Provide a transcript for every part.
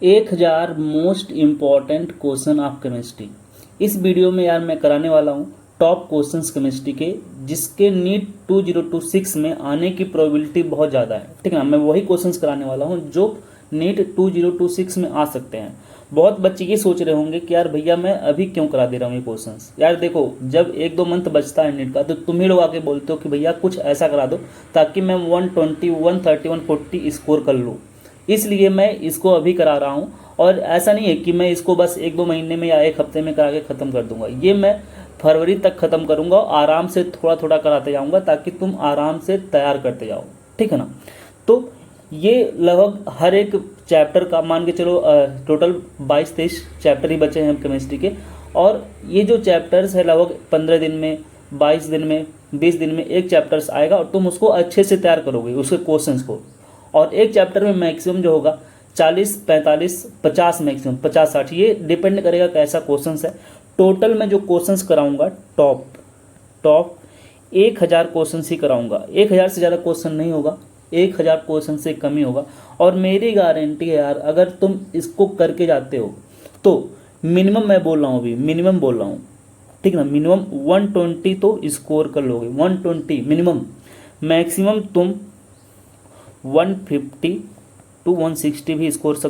1000 most important question of chemistry. इस video में यार मैं कराने वाला हूँ टॉप क्वेश्चंस केमिस्ट्री के, जिसके नीट 2026 में आने की प्रोबेबिलिटी बहुत ज़्यादा है। ठीक है ना, मैं वही क्वेश्चंस कराने वाला हूँ जो नीट 2026 में आ सकते हैं। बहुत बच्चे ये सोच रहे होंगे कि यार भैया मैं अभी क्यों करा दे रहा हूँ ये क्वेश्चंस। यार देखो, जब 1-2 मंथ बचता है नीट का तो तुम ही लोग आके बोलते हो कि भैया कुछ ऐसा करा दो ताकि मैं 120, 130, 140 स्कोर कर लूँ, इसलिए मैं इसको अभी करा रहा हूँ। और ऐसा नहीं है कि मैं इसको बस 1-2 महीने में या 1 हफ्ते में करा के ख़त्म कर दूंगा। ये मैं फरवरी तक ख़त्म करूंगा, आराम से थोड़ा थोड़ा कराते जाऊंगा ताकि तुम आराम से तैयार करते जाओ। ठीक है ना। तो ये लगभग हर एक चैप्टर का मान के चलो, टोटल 22-23 चैप्टर ही बचे हैं केमिस्ट्री के। और ये जो चैप्टर्स है लगभग 15 दिन में, 22 दिन में, 20 दिन में एक चैप्टर्स आएगा और तुम उसको अच्छे से तैयार करोगे उसके क्वेश्चंस को। और एक चैप्टर में मैक्सिमम जो होगा 40, 45, 50, मैक्सिमम 50-60, ये डिपेंड करेगा कैसा क्वेश्चंस है। टोटल मैं जो क्वेश्चंस कराऊंगा टॉप 1000 क्वेश्चंस ही कराऊंगा। 1000 से ज़्यादा क्वेश्चन नहीं होगा, 1000 क्वेश्चन से कम ही होगा। और मेरी गारंटी है यार, अगर तुम इसको करके जाते हो तो मिनिमम, मैं बोल रहा हूँ अभी मिनिमम बोल रहा हूँ, ठीक ना, मिनिमम 120 तो स्कोर कर लोगे। 120 मिनिमम, मैक्सिमम तुम 150 to 160 भी स्कोर कर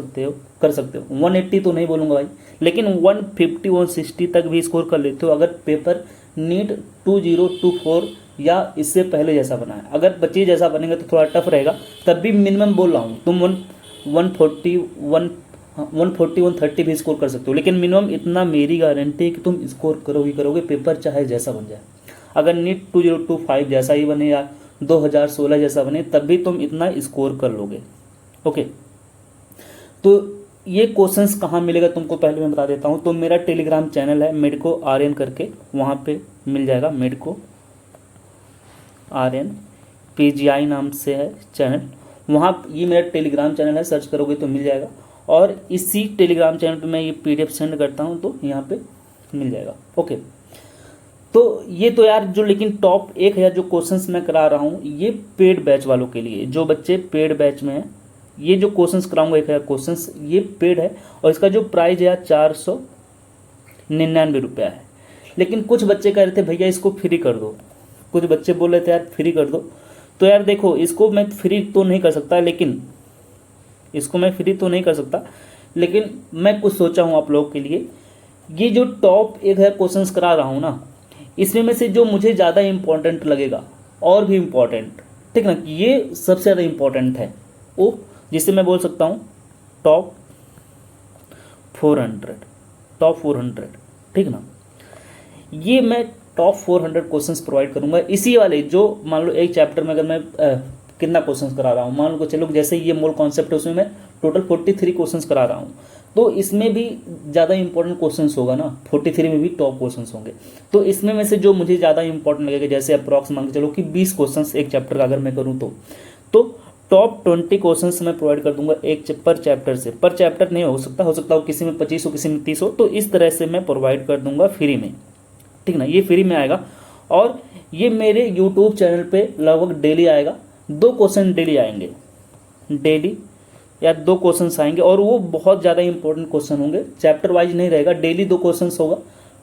सकते हो। 180 तो नहीं बोलूँगा भाई, लेकिन 150, 160 तक भी स्कोर कर लेते हो अगर पेपर नीट 2024 या इससे पहले जैसा बना है। अगर 25 जैसा बनेगा तो थोड़ा टफ रहेगा, तब भी मिनिमम बोल रहा हूँ। तुम 140, 130 भी स्कोर कर सकते हो, लेकिन मिनिमम इतना मेरी गारंटी है कि तुम स्कोर करो ही करोगे, पेपर चाहे जैसा बन जाए। अगर नीट 2025 जैसा ही बने या 2016 जैसा बने, तब भी तुम इतना स्कोर कर लोगे। ओके, तो ये क्वेश्चंस कहाँ मिलेगा तुमको पहले मैं बता देता हूँ। तो मेरा टेलीग्राम चैनल है मेडिको आर्यन करके, वहाँ पे मिल जाएगा। मेडिको आर्यन PGI नाम से है चैनल, वहाँ ये मेरा टेलीग्राम चैनल है, सर्च करोगे तो मिल जाएगा। और इसी टेलीग्राम चैनल पे मैं ये PDF सेंड करता हूँ, तो यहाँ पे मिल जाएगा। ओके, तो ये तो यार जो, लेकिन टॉप 1000 जो क्वेश्चंस मैं करा रहा हूँ ये पेड बैच वालों के लिए, जो बच्चे पेड बैच में हैं। ये जो क्वेश्चंस कराऊंगा 1000 क्वेश्चंस, ये पेड है और इसका जो प्राइस है 499 रुपया है। लेकिन कुछ बच्चे कह रहे थे भैया इसको फ्री कर दो, कुछ बच्चे बोल रहे थे यार फ्री कर दो। तो यार देखो, इसको मैं फ्री तो नहीं कर सकता, लेकिन मैं कुछ सोचा हूँ आप लोगों के लिए। ये जो टॉप 1000 क्वेश्चंस करा रहा हूँ ना, इसमें में से जो मुझे ज़्यादा इम्पोर्टेंट लगेगा और भी इम्पोर्टेंट, ठीक ना, ये सबसे ज़्यादा इम्पोर्टेंट है वो, जिसे मैं बोल सकता हूँ टॉप 400, ठीक ना। ये मैं टॉप 400 क्वेश्चंस प्रोवाइड करूँगा, इसी वाले जो मान लो एक चैप्टर में अगर मैं कितना क्वेश्चंस करा रहा हूँ, मान लो चलो जैसे ये मोल कॉन्सेप्ट है, उसमें मैं टोटल 43 क्वेश्चंस करा रहा हूँ, तो इसमें भी ज़्यादा इंपॉर्टेंट क्वेश्चंस होगा ना, 43 में भी टॉप क्वेश्चंस होंगे। तो इसमें में से जो मुझे ज़्यादा इंपॉर्टेंट लगेगा, जैसे अप्रॉक्स मान के चलो कि 20 क्वेश्चंस एक चैप्टर का अगर मैं करूँ तो टॉप 20 क्वेश्चंस मैं प्रोवाइड कर दूंगा एक पर चैप्टर से। पर चैप्टर नहीं हो सकता हो किसी में 25 हो, किसी में 30 हो, तो इस तरह से मैं प्रोवाइड कर दूंगा फ्री में, ठीक ना। ये फ्री में आएगा और ये मेरे यूट्यूब चैनल पे लगभग डेली आएगा। 2 क्वेश्चन डेली आएंगे, डेली या 2 क्वेश्चन आएंगे, और वो बहुत ज़्यादा इंपॉर्टेंट क्वेश्चन होंगे, चैप्टर वाइज नहीं रहेगा, डेली 2 क्वेश्चन होगा,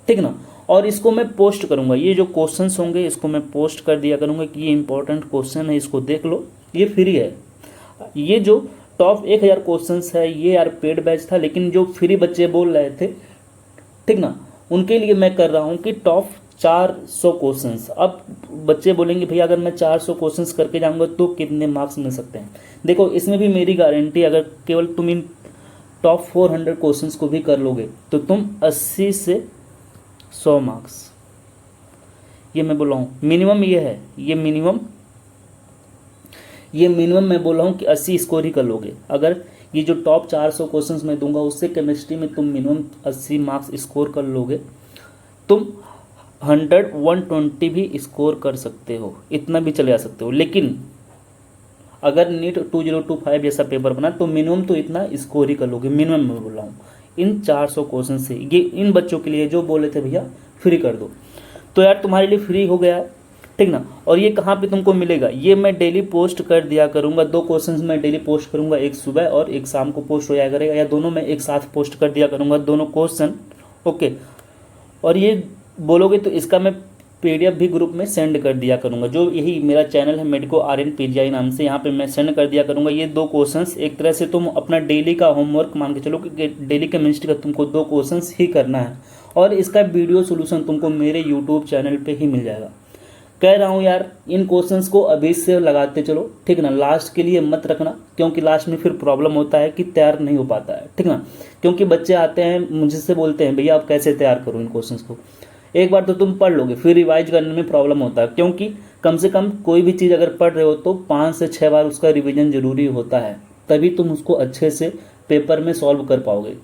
ठीक ना। और इसको मैं पोस्ट करूँगा, ये जो क्वेश्चन होंगे इसको मैं पोस्ट कर दिया करूँगा कि ये इंपॉर्टेंट क्वेश्चन है, इसको देख लो, ये फ्री है। ये जो टॉप 1000 क्वेश्चंस है ये यार पेड बैच था, लेकिन जो फ्री बच्चे बोल रहे थे, ठीक ना, उनके लिए मैं कर रहा हूँ कि टॉप 400 क्वेश्चंस। अब बच्चे बोलेंगे भैया अगर मैं 400 क्वेश्चंस करके जाऊँगा तो कितने मार्क्स मिल सकते हैं। देखो, इसमें भी मेरी गारंटी, अगर केवल तुम इन टॉप 400 क्वेश्चंस को भी कर लोगे तो तुम 80 से 100 मार्क्स, ये मैं बोल रहा हूँ मिनिमम, ये है, ये मिनिमम मैं बोल रहा हूँ कि 80 स्कोर ही कर लोगे। अगर ये जो टॉप 400 क्वेश्चंस मैं दूंगा उससे केमिस्ट्री में तुम मिनिमम 80 मार्क्स स्कोर कर लोगे, तुम 100, 120 भी स्कोर कर सकते हो, इतना भी चले जा सकते हो। लेकिन अगर नीट 2025 जैसा पेपर बना तो मिनिमम तो इतना स्कोर ही कर लोगे, मिनिमम मैं बोल रहा हूँ इन 400 क्वेश्चन से। ये इन बच्चों के लिए जो बोले थे भैया फ्री कर दो, तो यार तुम्हारे लिए फ्री हो गया है, ठीक ना। और ये कहाँ पे तुमको मिलेगा, ये मैं डेली पोस्ट कर दिया करूँगा, 2 क्वेश्चंस मैं डेली पोस्ट करूँगा, एक सुबह और एक शाम को पोस्ट हो जाया करेगा, या दोनों मैं एक साथ पोस्ट कर दिया करूँगा, दोनों क्वेश्चन। ओके, और ये बोलोगे तो इसका मैं PDF भी ग्रुप में सेंड कर दिया करूँगा, जो यही मेरा चैनल है मेडिको RN PGI नाम से, यहाँ पे मैं सेंड कर दिया करूँगा ये 2 क्वेश्चंस। एक तरह से तुम अपना डेली का होमवर्क मान के चलो कि डेली केमिस्ट्री का तुमको 2 क्वेश्चंस ही करना है, और इसका वीडियो सोल्यूशन तुमको मेरे यूट्यूब चैनल पे ही मिल जाएगा। कह रहा हूँ यार, इन क्वेश्चंस को अभी से लगाते चलो, ठीक ना, लास्ट के लिए मत रखना, क्योंकि लास्ट में फिर प्रॉब्लम होता है कि तैयार नहीं हो पाता है, ठीक ना। क्योंकि बच्चे आते हैं मुझसे बोलते हैं भैया आप कैसे तैयार करूँ इन क्वेश्चंस को। एक बार तो तुम पढ़ लोगे, फिर रिवाइज करने में प्रॉब्लम होता है, क्योंकि कम से कम कोई भी चीज़ अगर पढ़ रहे हो तो 5 से 6 बार उसका रिवीजन जरूरी होता है, तभी तुम उसको अच्छे से पेपर में सॉल्व कर पाओगे।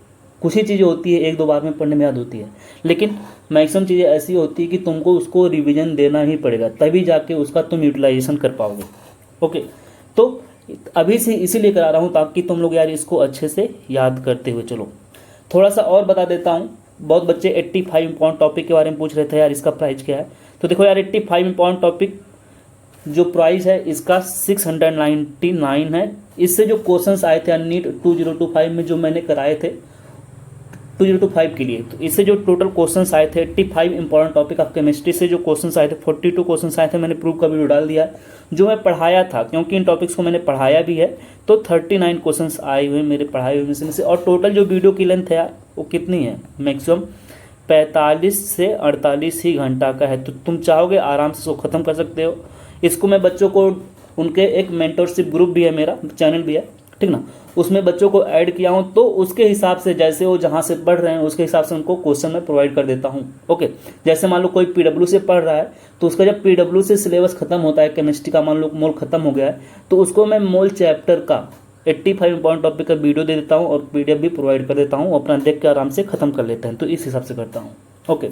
कुछ ही चीज़ें होती है 1-2 बार में पढ़ने में याद होती है, लेकिन मैक्सिमम चीज़ें ऐसी होती है कि तुमको उसको रिवीजन देना ही पड़ेगा, तभी जाके उसका तुम यूटिलाइजेशन कर पाओगे। ओके, तो अभी से इसीलिए करा रहा हूँ ताकि तुम लोग यार इसको अच्छे से याद करते हुए चलो। थोड़ा सा और बता देता हूँ, बहुत बच्चे 85 इम्पॉर्टेंट टॉपिक के बारे में पूछ रहे थे यार इसका प्राइस क्या है। तो देखो यार 85 इम्पॉर्टेंट टॉपिक जो प्राइस है इसका 699 है। इससे जो क्वेश्चंस आए थे नीट 2025 में जो मैंने कराए थे 2025 के लिए, तो इससे जो टोटल क्वेश्चंस आए थे 85 इंपॉर्टेंट टॉपिक ऑफ केमिस्ट्री से जो क्वेश्चंस आए थे 42 क्वेश्चंस आए थे। मैंने प्रूफ का वीडियो डाल दिया है जो मैं पढ़ाया था, क्योंकि इन टॉपिक्स को मैंने पढ़ाया भी है। तो 39 क्वेश्चंस आए हुए मेरे पढ़ाए हुए में से। और टोटल जो वीडियो की लेंथ है यार वो कितनी है, मैक्सिमम 45 से 48 ही घंटा का है। तो तुम चाहोगे आराम से इसको ख़त्म कर सकते हो। इसको मैं बच्चों को, उनके एक मेंटरशिप ग्रुप भी है, मेरा चैनल भी है, ठीक ना, उसमें बच्चों को ऐड किया हूँ। तो उसके हिसाब से जैसे वो जहाँ से पढ़ रहे हैं उसके हिसाब से उनको क्वेश्चन मैं प्रोवाइड कर देता हूँ। ओके, जैसे मान लो कोई PW से पढ़ रहा है तो उसका जब PW से सिलेबस खत्म होता है, केमिस्ट्री का मान लो मोल खत्म हो गया है, तो उसको मैं मोल चैप्टर का 85 इंपॉर्टेंट टॉपिक का वीडियो दे देता हूँ और PDF भी प्रोवाइड कर देता हूँ। अपना देख के आराम से ख़त्म कर लेते हैं, तो इस हिसाब से करता हूँ। ओके,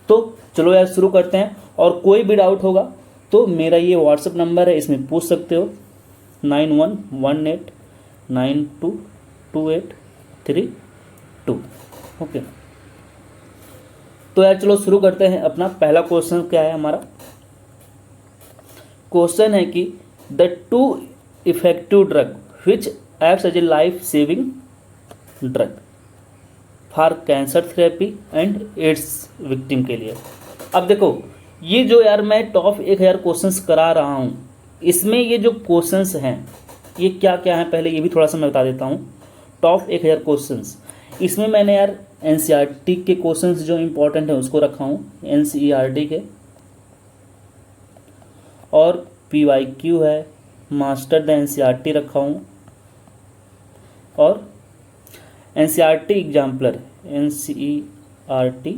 तो चलो यार शुरू करते हैं। और कोई भी डाउट होगा तो मेरा ये व्हाट्सअप नंबर है, इसमें पूछ सकते हो, 9118922832। ओके, तो यार चलो शुरू करते हैं। अपना पहला क्वेश्चन क्या है हमारा, क्वेश्चन है कि the 2 effective drug which acts as a life saving drug for cancer therapy and AIDS victim के लिए। अब देखो ये जो यार मैं टॉप 1000 क्वेश्चंस करा रहा हूँ, इसमें ये जो क्वेश्चंस हैं ये क्या क्या हैं पहले ये भी थोड़ा सा मैं बता देता हूँ। टॉप 1000 क्वेश्चंस, इसमें मैंने यार NCERT के क्वेश्चंस जो इम्पोर्टेंट हैं उसको रखा हूँ, NCERT के, और PYQ है, मास्टर द NCERT रखा हूँ, और NCERT एग्जाम्पलर, NCERT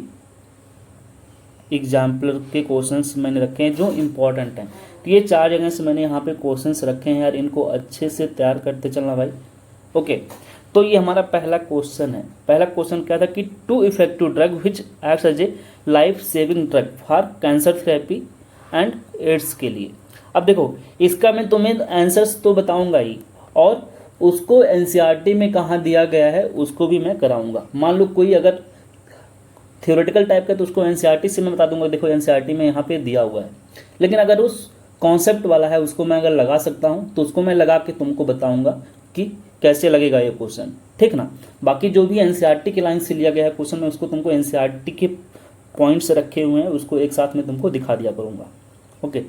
एग्जाम्पलर के क्वेश्चंस मैंने रखे हैं जो इम्पोर्टेंट हैं। तो ये 4 जगह से मैंने यहाँ पे क्वेश्चंस रखे हैं यार, इनको अच्छे से तैयार करते चलना भाई। ओके, तो ये हमारा पहला क्वेश्चन है। पहला क्वेश्चन क्या था कि 2 effective drug which acts as a life saving drug for cancer therapy and AIDS के लिए। अब देखो इसका मैं तुम्हें आंसर्स तो बताऊंगा ही, और उसको NCERT में कहाँ दिया गया है उसको भी मैं कराऊंगा। मान लो कोई अगर थियोरेटिकल टाइप का तो उसको NCERT से मैं बता दूंगा, देखो NCERT में यहाँ पे दिया हुआ है। लेकिन अगर उस कॉन्सेप्ट वाला है उसको मैं अगर लगा सकता हूँ तो उसको मैं लगा के तुमको बताऊंगा कि कैसे लगेगा ये क्वेश्चन, ठीक ना। बाकी जो भी NCERT की लाइन से लिया गया है क्वेश्चन में उसको तुमको NCERT के पॉइंट्स रखे हुए हैं उसको एक साथ में तुमको दिखा दिया करूँगा। ओके,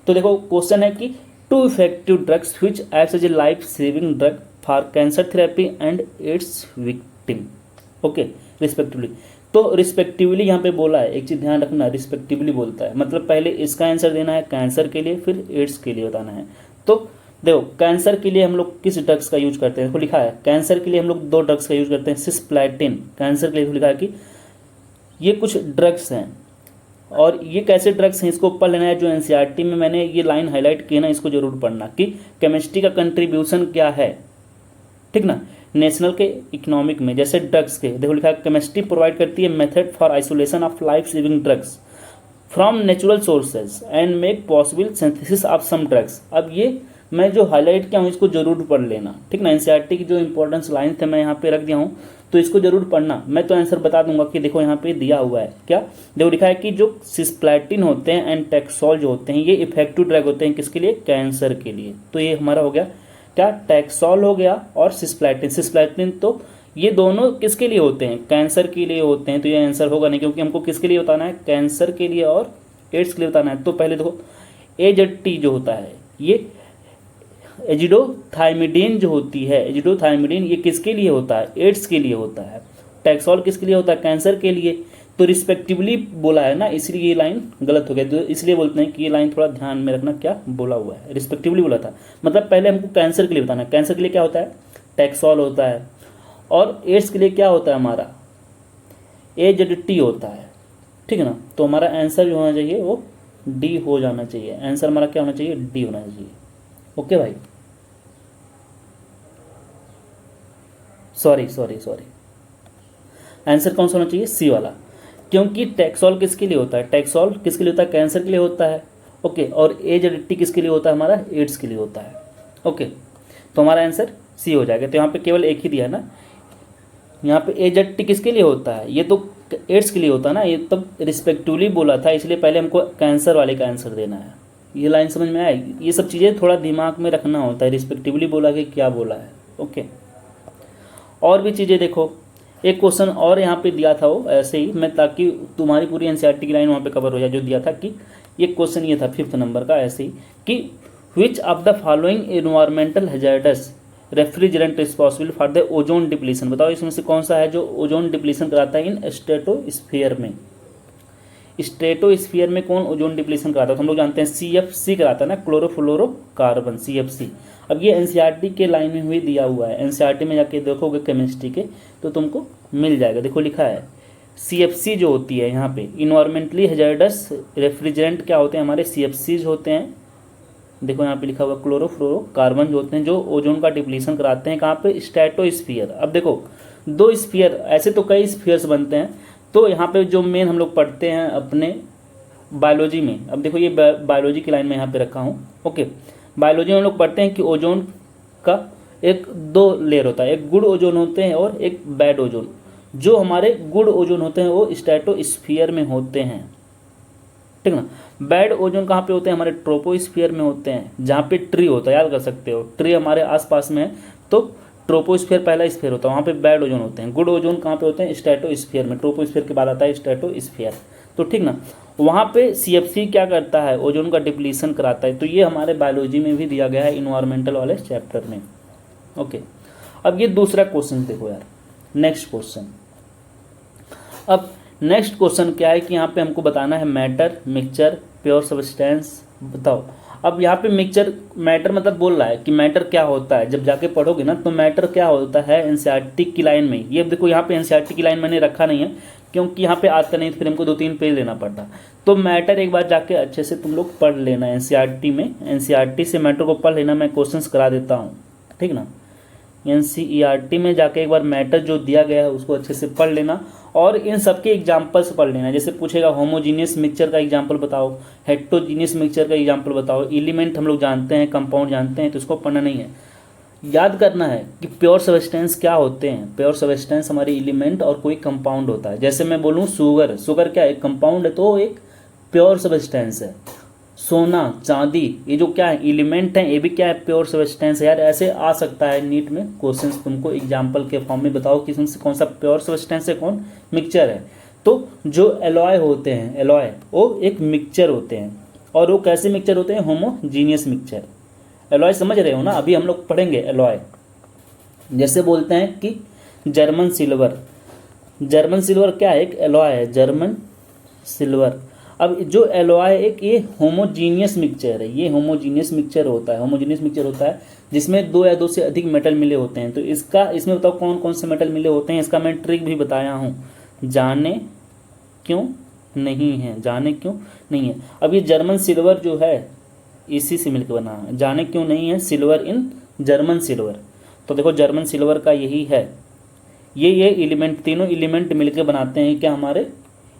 तो देखो क्वेश्चन है कि 2 effective drugs which acts as a life saving drug for cancer therapy and AIDS victim, okay, respectively. तो रिस्पेक्टिवली यहाँ पे बोला है, एक चीज़ ध्यान रखना, रिस्पेक्टिवली बोलता है, मतलब पहले इसका आंसर देना है कैंसर के लिए, फिर एड्स के लिए बताना है। तो देखो कैंसर के लिए हम लोग किस ड्रग्स का यूज करते हैं, देखो लिखा है कैंसर के लिए हम लोग 2 ड्रग्स का यूज करते हैं, सिस्प्लैटिन कैंसर के लिए लिखा है कि ये कुछ ड्रग्स हैं। और ये कैसे ड्रग्स हैं इसको पढ़ लेना है, जो NCERT में मैंने ये लाइन हाईलाइट की ना इसको जरूर पढ़ना कि केमिस्ट्री का कंट्रीब्यूशन क्या है, ठीक ना, नेशनल के इकोनॉमिक में। जैसे ड्रग्स के देखो लिखा है केमिस्ट्री प्रोवाइड करती है method for isolation of life saving drugs from natural sources and make possible synthesis of some drugs. अब ये मैं जो हाईलाइट किया हूँ इसको जरूर पढ़ लेना, ठीक ना। एनसीईआरटी की जो इंपॉर्टेंस लाइन थे मैं यहाँ पे रख दिया हूँ, तो इसको जरूर पढ़ना। मैं तो आंसर बता दूंगा कि देखो यहाँ पे दिया हुआ है क्या, देखो लिखा है कि जो सिस्प्लैटिन होते हैं एंड टैक्सोल जो होते हैं ये इफेक्टिव ड्रग होते हैं किसके लिए, कैंसर के लिए। तो ये हमारा हो गया क्या, टैक्सोल हो गया और सिस्प्लैटिन। सिस्प्लैटिन तो ये दोनों किसके लिए होते हैं, कैंसर के लिए होते हैं। तो ये आंसर होगा नहीं, क्योंकि हमको किसके लिए बताना है, कैंसर के लिए और एड्स के लिए बताना है। तो पहले देखो एजेटी जो होता है ये एजिडोथाइमिडीन जो होती है, एजिडोथाइमिडीन ये किसके लिए होता है, एड्स के लिए होता है। टैक्सोल किसके लिए होता है, कैंसर के लिए। तो रिस्पेक्टिवली बोला है ना, इसलिए ये लाइन गलत हो गया। तो इसलिए बोलते हैं कि ये लाइन थोड़ा ध्यान में रखना, क्या बोला हुआ है, रिस्पेक्टिवली बोला था। मतलब पहले हमको कैंसर के लिए बताना है, कैंसर के लिए क्या होता है, टैक्सोल होता है, और एड्स के लिए क्या होता है हमारा, एजेडटी होता है, ठीक है ना। तो हमारा आंसर जो होना चाहिए वो डी हो जाना चाहिए। आंसर हमारा क्या होना चाहिए, डी होना चाहिए। ओके भाई, सॉरी, आंसर कौन सा होना चाहिए, सी वाला, क्योंकि टैक्सोल किसके लिए होता है, टैक्सोल किसके लिए होता है, कैंसर के लिए होता है। ओके, और एजेडिटी किसके लिए होता है, हमारा एड्स के लिए होता है। ओके, तो हमारा आंसर सी हो जाएगा। तो यहाँ पे केवल एक ही दिया है ना, यहाँ पे एजेडिटी किसके लिए होता है, ये तो एड्स के लिए होता है ना, ये तब रिस्पेक्टिवली बोला था, इसलिए पहले हमको कैंसर वाले का आंसर देना है। ये लाइन समझ में आए, ये सब चीज़ें थोड़ा दिमाग में रखना होता है, रिस्पेक्टिवली बोला कि क्या बोला है। ओके, और भी चीज़ें देखो, एक क्वेश्चन और यहाँ पे दिया था वो ऐसे ही, मैं ताकि तुम्हारी पूरी एनसीईआरटी की लाइन वहाँ पे कवर हो जाए, जो दिया था कि ये क्वेश्चन ये था 5th नंबर का ऐसे ही कि which of the following environmental hazards refrigerant responsible for the ozone depletion. बताओ इसमें से कौन सा है जो ओजोन डिप्लीशन कराता है इन स्ट्रेटोस्फीयर में। स्ट्रेटोस्फीयर में कौन ओजोन डिप्लीशन कराता है, तो हम लोग जानते हैं CFC कराता है ना, क्लोरोफ्लोरोकार्बन, CFC। अब ये एनसीईआरटी के लाइन में भी दिया हुआ है, एनसीईआरटी में जाके देखोगे केमिस्ट्री के तो तुमको मिल जाएगा। देखो लिखा है CFC जो होती है यहाँ पे इन्वायरमेंटली हैजार्डस रेफ्रिजरेंट क्या होते हैं, हमारे CFCs होते हैं। देखो यहाँ पे लिखा हुआ क्लोरोफ्लोरोकार्बन जो होते हैं जो ओजोन का डिप्लीशन कराते हैं, कहाँ पे, स्ट्रेटोस्फीयर। अब देखो दो स्फीयर, ऐसे तो कई स्फीयर्स बनते हैं, तो यहाँ पे जो मेन हम लोग पढ़ते हैं अपने बायोलॉजी में, अब देखो ये बायोलॉजी की लाइन में यहाँ पे रखा हूँ। ओके, बायोलॉजी में हम लोग पढ़ते हैं कि ओजोन का एक दो लेयर होता है, एक गुड ओजोन होते हैं और एक बैड ओजोन। जो हमारे गुड ओजोन होते हैं वो स्ट्रेटोस्फीयर में होते हैं, ठीक ना। बैड ओजोन कहाँ पे होते हैं, हमारे ट्रोपोस्फीयर में होते हैं, जहाँ पे ट्री होता है, याद कर सकते हो, ट्री हमारे आसपास में है तो ट्रोपोस्फीयर पहला स्फीयर होता है, वहाँ पे बैड ओजोन होते हैं। गुड ओजोन कहाँ पे होते हैं, स्ट्रेटोस्फीयर में, ट्रोपोस्फीयर के बाद आता है स्ट्रेटोस्फीयर, तो ठीक ना। वहाँ पे CFC क्या करता है, ओजोन का डिप्लीशन कराता है। तो ये हमारे बायोलॉजी में भी दिया गया है इन्वायरमेंटल वाले चैप्टर में। ओके, अब ये दूसरा क्वेश्चन देखो यार, नेक्स्ट क्वेश्चन। अब नेक्स्ट क्वेश्चन क्या है कि यहाँ पे हमको बताना है मैटर, मिक्सचर, प्योर सब्सटेंस। बताओ, अब यहाँ पे मिक्सचर, मैटर मतलब बोल रहा है कि मैटर क्या होता है, जब जाके पढ़ोगे ना तो मैटर क्या होता है एनसीईआरटी की लाइन में। ये देखो यहाँ पे एनसीईआरटी की लाइन मैंने रखा नहीं है क्योंकि यहाँ पे आता नहीं, तो फिर हमको 2-3 पेज लेना पड़ता। तो मैटर एक बार जाके अच्छे से तुम लोग पढ़ लेना एनसीईआरटी में, एनसीईआरटी से मैटर को पढ़ लेना, मैं क्वेश्चंस करा देता हूँ, ठीक ना। एनसीईआरटी में जाके एक बार मैटर जो दिया गया है उसको अच्छे से पढ़ लेना और इन सबके एग्जाम्पल्स पढ़ लेना। जैसे पूछेगा होमोजीनियस मिक्सचर का एग्जाम्पल बताओ, हेट्रोजीनियस मिक्सचर का एग्जाम्पल बताओ, एलिमेंट हम लोग जानते हैं, कंपाउंड जानते हैं, तो इसको पढ़ना नहीं है, याद करना है कि प्योर सब्सटेंस क्या होते हैं। प्योर सब्सटेंस हमारे एलिमेंट और कोई कंपाउंड होता है। जैसे मैं बोलूँ शुगर, शुगर क्या है, कंपाउंड है, तो एक प्योर सब्सटेंस है। सोना, चांदी, ये जो क्या है एलिमेंट है, ये भी क्या है, प्योर सब्सटेंस है। यार ऐसे आ सकता है नीट में क्वेश्चंस, तुमको एग्जांपल के फॉर्म में बताओ कि इसमें से कौन सा प्योर सब्सटेंस है, कौन मिक्सचर है। तो जो एलॉय होते हैं, एलॉय वो एक मिक्सचर होते हैं, और वो कैसे मिक्सचर होते हैं, होमोजीनियस मिक्सचर। एलॉय समझ रहे हो ना, अभी हम लोग पढ़ेंगे एलॉय। जैसे बोलते हैं कि जर्मन सिल्वर, जर्मन सिल्वर क्या है, एक एलॉय है, जर्मन सिल्वर। अब जो एलॉय एक ये होमोजीनियस मिक्सचर है, ये होमोजीनियस मिक्सचर होता है, होमोजीनियस मिक्सचर होता है जिसमें 2 या 2 से अधिक मेटल मिले होते हैं। तो इसका, इसमें बताओ कौन कौन से मेटल मिले होते हैं, इसका मैं ट्रिक भी बताया हूँ, जाने क्यों नहीं है, जाने क्यों नहीं है। अब ये जर्मन सिल्वर जो है इसी से मिलकर बना है, जाने क्यों नहीं है, सिल्वर इन जर्मन सिल्वर। तो देखो जर्मन सिल्वर का यही है, ये एलिमेंट, तीनों एलिमेंट मिलकर बनाते हैं क्या हमारे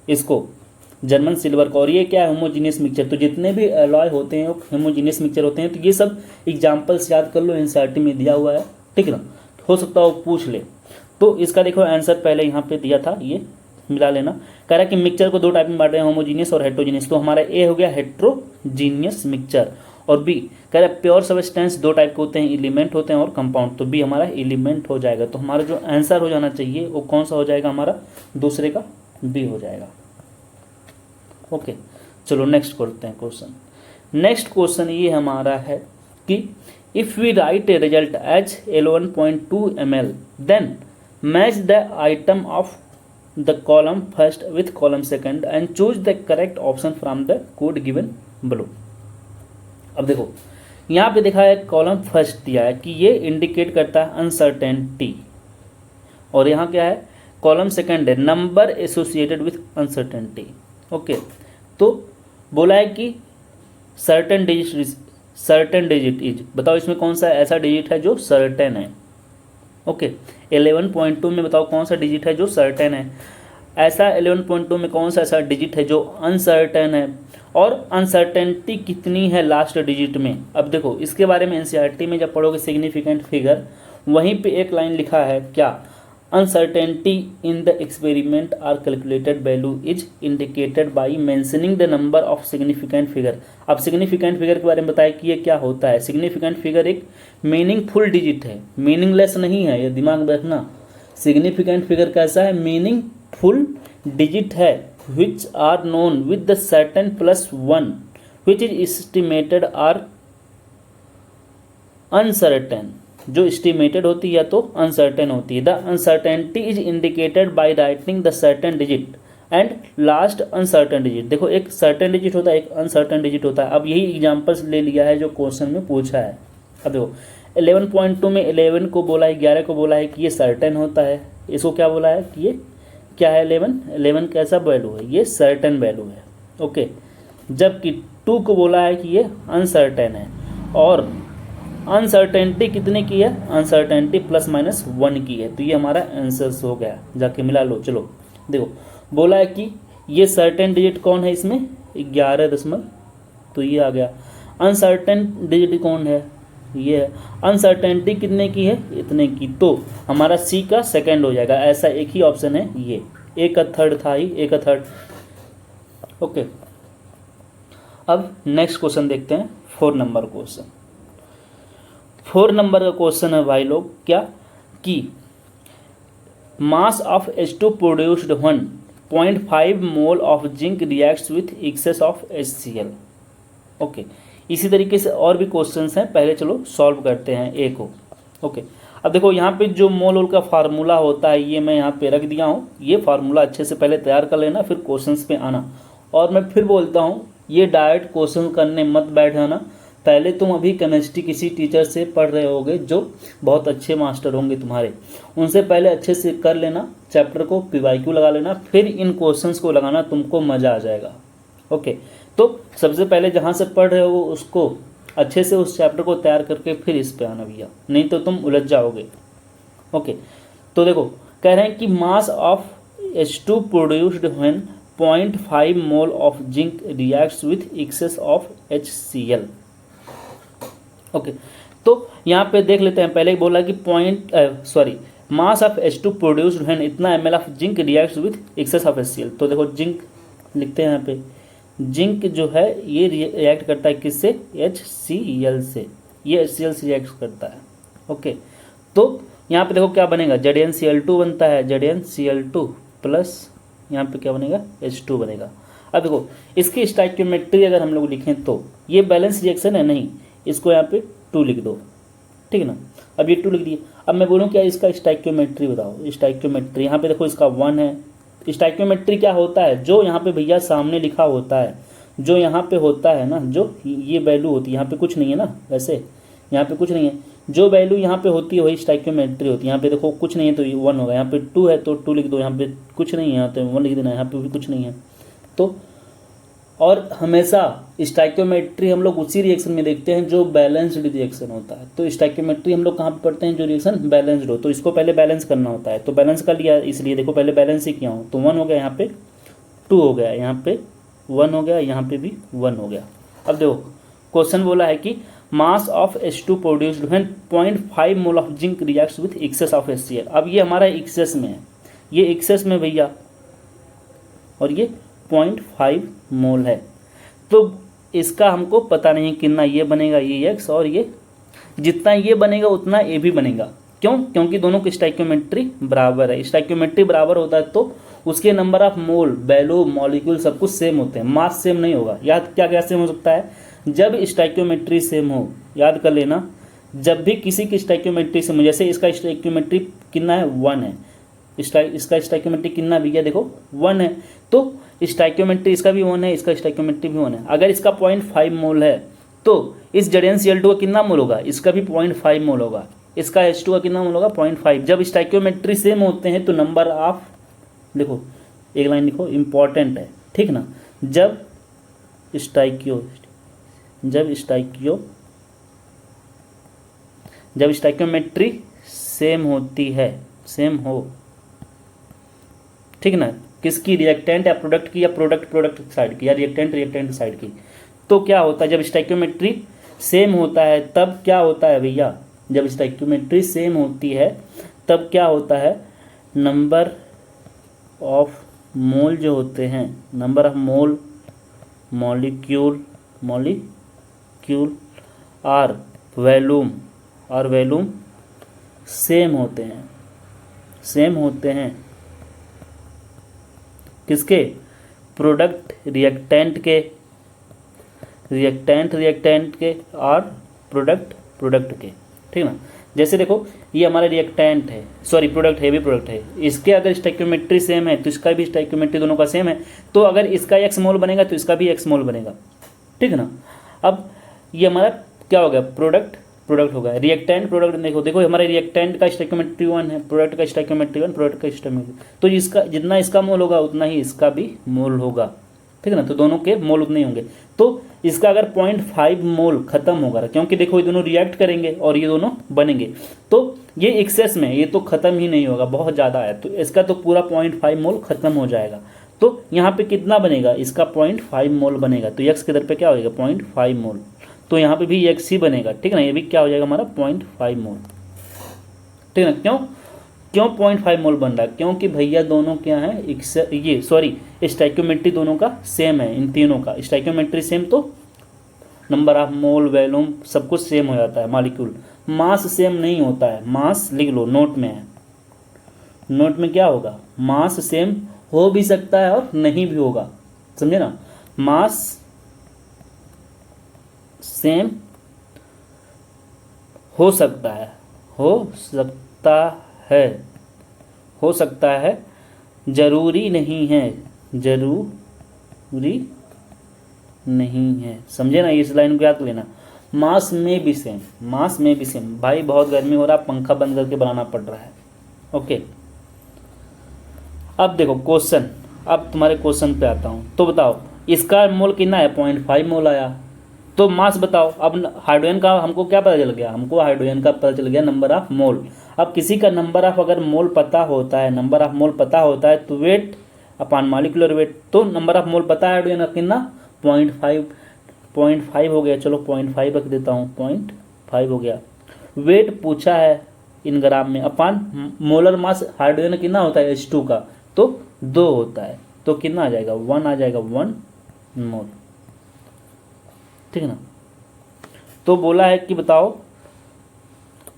इसको जर्मन सिल्वर का। और ये क्या है, होमोजीनियस मिक्सचर। तो जितने भी एलॉय होते हैं वो होमोजीनियस मिक्सचर होते हैं। तो ये सब एग्जाम्पल्स याद कर लो, एनसीईआरटी में दिया हुआ है, ठीक है ना, हो सकता है वो पूछ ले। तो इसका देखो आंसर पहले यहाँ पे दिया था, ये मिला लेना। कह रहा है कि मिक्सचर को दो टाइप में बांट रहे हैं, होमोजीनियस और हेट्रोजीनियस। तो हमारा ए हो गया हेट्रोजीनियस मिक्सचर, और बी कह रहा है प्योर सब्सटेंस दो टाइप के होते हैं, एलिमेंट होते हैं और कंपाउंड। तो बी हमारा एलिमेंट हो जाएगा। तो हमारा जो आंसर हो जाना चाहिए वो कौन सा हो जाएगा, हमारा दूसरे का बी हो जाएगा। ओके, चलो नेक्स्ट करते हैं क्वेश्चन। नेक्स्ट क्वेश्चन ये हमारा है कि if we write a result as 11.2 ml then match the item of the column first with column second and choose the correct option from the code given below. अब देखो यहाँ पे देखा है कॉलम फर्स्ट दिया है कि ये इंडिकेट करता है अनसर्टेनिटी, और यहाँ क्या है कॉलम सेकंड है number associated with uncertainty. Okay, तो बोला है कि सर्टेन डिजिट इज, बताओ इसमें कौन सा ऐसा डिजिट है जो सर्टेन है। ओके, 11.2 में बताओ कौन सा डिजिट है जो सर्टेन है। ऐसा 11.2 में कौन सा ऐसा डिजिट है जो अनसर्टेन है, और अनसर्टेनिटी कितनी है लास्ट डिजिट में। अब देखो इसके बारे में एनसीईआरटी में जब पढ़ोगे सिग्निफिकेंट फिगर, वहीं पे एक लाइन लिखा है क्या, uncertainty in the experiment or calculated value is indicated by mentioning the number of significant figure. अब सिग्निफिकेंट फिगर के बारे में बताया कि ये क्या होता है। सिग्निफिकेंट फिगर एक मीनिंगफुल डिजिट है, मीनिंगलेस नहीं है, ये दिमाग में रखना। सिग्निफिकेंट फिगर कैसा है, मीनिंगफुल डिजिट है, which are known with the certain plus 1 which is estimated are uncertain। जो estimated होती है तो uncertain होती है। the uncertainty is indicated by writing the certain digit and last uncertain digit। देखो एक certain digit होता है, एक uncertain digit होता है। अब यही एग्जाम्पल्स ले लिया है जो क्वेश्चन में पूछा है। अब देखो 11.2 में 11 को बोला है, 11 को बोला है कि ये सर्टेन होता है। इसको क्या बोला है कि ये क्या है, 11 कैसा वैल्यू है, ये सर्टेन वैल्यू है। ओके, जबकि 2 को बोला है कि ये अनसर्टेन है, और अनसर्टेनिटी कितने की है, अनसर्टेनिटी ±1 की है। तो ये हमारा आंसर हो गया, जाके मिला लो। चलो देखो बोला है कि ये सर्टेन डिजिट कौन है, इसमें 11 तो ये आ गया। अनसर्टेन डिजिट कौन है, ये है। अनसर्टेनिटी कितने की है, इतने की। तो हमारा सी का सेकंड हो जाएगा। ऐसा एक ही ऑप्शन है, ये एक का थर्ड था ही, एक का थर्ड। ओके, अब नेक्स्ट क्वेश्चन देखते हैं, 4 नंबर क्वेश्चन। 4 नंबर का क्वेश्चन है भाई लोग क्या, कि mass of H2 produced 1.5 mole of zinc reacts with access of HCl। Okay, इसी तरीके से और भी क्वेश्चंस हैं, पहले चलो सॉल्व करते हैं ए को। ओके, अब देखो यहाँ पे जो मोल का फार्मूला होता है ये मैं यहाँ पे रख दिया हूँ। ये फार्मूला अच्छे से पहले तैयार कर लेना, फिर क्वेश्चंस पे आना। और मैं फिर बोलता हूँ ये डायरेक्ट क्वेश्चन करने मत बैठ जाना। पहले तुम अभी केमिस्ट्री किसी टीचर से पढ़ रहे होगे जो बहुत अच्छे मास्टर होंगे तुम्हारे, उनसे पहले अच्छे से कर लेना चैप्टर को, PYQ लगा लेना, फिर इन क्वेश्चंस को लगाना, तुमको मज़ा आ जाएगा। ओके, तो सबसे पहले जहाँ से पढ़ रहे हो उसको अच्छे से उस चैप्टर को तैयार करके फिर इस पे आना भैया, नहीं तो तुम उलझ जाओगे। ओके, तो देखो कह रहे हैं कि mass of H2 produced when 0.5 mole of zinc reacts with access of HCl। Okay, तो यहाँ पे देख लेते हैं। पहले ही बोला कि mass of H2 produced when इतना ml of zinc reacts with access of HCl। तो देखो जिंक लिखते हैं यहाँ पे, जिंक जो है ये रिएक्ट करता है किससे, HCl से, ये HCl से रिएक्ट करता है। ओके, तो यहाँ पे देखो क्या बनेगा, ZnCl2 बनता है, ZnCl2 प्लस यहाँ पे क्या बनेगा, H2 बनेगा। अब देखो इसकी स्टाइक्योमेट्री अगर हम लोग लिखें तो ये बैलेंस रिएक्शन है, नहीं, इसको यहाँ पे 2 लिख दो, ठीक है ना। अब ये 2 लिख दिए। अब मैं बोलूँ क्या इसका स्टाइक्योमेट्री बताओ। स्टाइक्योमेट्री यहाँ पे देखो इसका 1 है। स्टाइक्योमेट्री क्या होता है, जो यहाँ पे भैया सामने लिखा होता है, जो यहाँ पे होता है ना, जो ये वैल्यू होती है, यहाँ पे कुछ नहीं है ना, वैसे यहाँ पे कुछ नहीं है, जो वैल्यू यहाँ पे होती है वही स्टाइक्योमेट्री होती है। यहाँ पे देखो कुछ नहीं है तो ये 1 होगा, यहाँ पे 2 है तो 2 लिख दो, यहाँ पे कुछ नहीं है यहाँ तो 1 लिख देना, यहाँ पे भी कुछ नहीं है तो। और हमेशा स्टाइक्योमेट्री हम लोग उसी रिएक्शन में देखते हैं जो बैलेंस्ड रिएक्शन होता है। तो स्टाइक्योमेट्री हम लोग कहाँ पे पढ़ते हैं, जो रिएक्शन बैलेंस्ड हो, तो इसको पहले बैलेंस करना होता है। तो बैलेंस कर लिया, इसलिए देखो पहले बैलेंस ही किया हूँ, तो 1 हो गया यहाँ पे 2 हो गया, यहाँ पे 1 हो गया, यहाँ पे भी 1 हो गया। अब देखो क्वेश्चन बोला है कि mass of H2 produced when 0.5 mole of zinc reacts with access of HCl। अब ये हमारा एक्सेस में है, ये एक्सेस में भैया, और ये 0.5 मोल है। तो इसका हमको पता नहीं कितना ये बनेगा, ये X, और ये जितना ये बनेगा उतना ये भी बनेगा। क्यों? क्योंकि दोनों की स्टाइक्योमेट्री बराबर है। स्टाइक्योमेट्री बराबर होता है तो उसके number of mole, value, molecule सब कुछ सेम होते हैं, मास सेम नहीं होगा। याद क्या क्या सेम हो सकता है? जब स्टाइक्योमेट्री सेम हो, याद कर लेना, जब भी किसी की स्टाइक्योमेट्री सेम हो, जैसे इसका स्टाइक्योमेट्री कितना है, 1 है, इसका स्टाइक्योमेट्री कितना भी है, देखो 1 है, तो स्टाइक्योमेट्री इसका भी 1 है, इसका स्टाइक्योमेट्री भी 1 है। अगर इसका 0.5 मोल है तो इस ZnCl2 का कितना मोल होगा, इसका भी 0.5 मोल होगा, इसका H2 का कितना मोल होगा, 0.5। जब स्टाइक्योमेट्री सेम होते हैं तो नंबर ऑफ, देखो एक लाइन लिखो, इंपॉर्टेंट है, ठीक ना, जब स्टाइक्योमेट्री सेम होती है, सेम हो, ठीक ना, किसकी, रिएक्टेंट या प्रोडक्ट की, या प्रोडक्ट साइड की, या रिएक्टेंट साइड की, तो क्या होता है जब स्टाइक्योमेट्री सेम होता है तब क्या होता है भैया, जब स्टाइक्योमेट्री सेम होती है तब क्या होता है, नंबर ऑफ मोल जो होते हैं, नंबर ऑफ मोल, मॉलिक्यूल और वैल्यूम सेम होते हैं, किसके, प्रोडक्ट रिएक्टेंट के और प्रोडक्ट के, ठीक ना। जैसे देखो ये हमारा रिएक्टेंट है, सॉरी प्रोडक्ट है, भी प्रोडक्ट है, इसके अगर स्टाइक्योमेट्री सेम है तो इसका भी स्टाइक्योमेट्री दोनों का सेम है, तो अगर इसका X मोल बनेगा तो इसका भी X मोल बनेगा, ठीक है ना। अब ये हमारा क्या हो गया, प्रोडक्ट हो गया, रिएक्टेंट प्रोडक्ट, देखो हमारे रिएक्टेंट का स्टाइक्योमेट्री 1 है, प्रोडक्ट का स्टाइक्योमेट्री 1, प्रोडक्ट का स्टाइक्योमेट्री, तो इसका जितना इसका मोल होगा उतना ही इसका भी मोल होगा, ठीक है ना, तो दोनों के मोल उतने ही होंगे। तो इसका अगर 0.5 मोल खत्म होगा, क्योंकि देखो ये दोनों रिएक्ट करेंगे और ये दोनों बनेंगे, तो ये एक्सेस में, ये तो खत्म ही नहीं होगा, बहुत ज़्यादा है, तो इसका तो पूरा 0.5 मोल खत्म हो जाएगा। तो यहाँ पे कितना बनेगा, इसका 0.5 मोल बनेगा, तो x के दर पे क्या हो जाएगा, 0.5 मोल, तो यहाँ पे भी x ही बनेगा, ठीक है ना, ये भी क्या हो जाएगा हमारा 0.5 मोल, ठीक है ना। क्यों 0.5 मोल बन रहा है, क्योंकि भैया दोनों क्या है, ये सॉरी स्टाइक्योमेट्री दोनों का सेम है, इन तीनों का स्टाइक्योमेट्री सेम, तो नंबर ऑफ मोल, वैल्यूम सब कुछ सेम हो जाता है, मॉलिक्यूल, मास सेम नहीं होता है, मास लिख लो, नोट में है, नोट में क्या होगा, मास सेम हो भी सकता है और नहीं भी होगा, समझे ना, मास सेम हो सकता है, जरूरी नहीं है, समझे ना, इस लाइन को याद लेना, मास में भी सेम, भाई बहुत गर्मी हो रहा, पंखा बंद करके बनाना पड़ रहा है, ओके। अब देखो क्वेश्चन, अब तुम्हारे क्वेश्चन पे आता हूँ, तो बताओ इसका मोल कितना है, 0.5 मोल आया, तो मास बताओ। अब हाइड्रोजन का हमको क्या पता चल गया, हमको हाइड्रोजन का पता चल गया नंबर ऑफ मोल। अब किसी का नंबर ऑफ अगर मोल पता होता है, तो वेट अपॉन मॉलिक्यूलर वेट, तो नंबर ऑफ मोल पता है हाइड्रोजन का कितना, 0.5 हो गया, चलो 0.5 रख देता हूँ, 0.5 हो गया। वेट पूछा है इन ग्राम में, अपॉन मोलर मास हाइड्रोजन कितना होता है H2 का, तो 2 होता है, तो कितना आ जाएगा, 1 आ जाएगा, 1 मोल, ठीक है ना। तो बोला है कि बताओ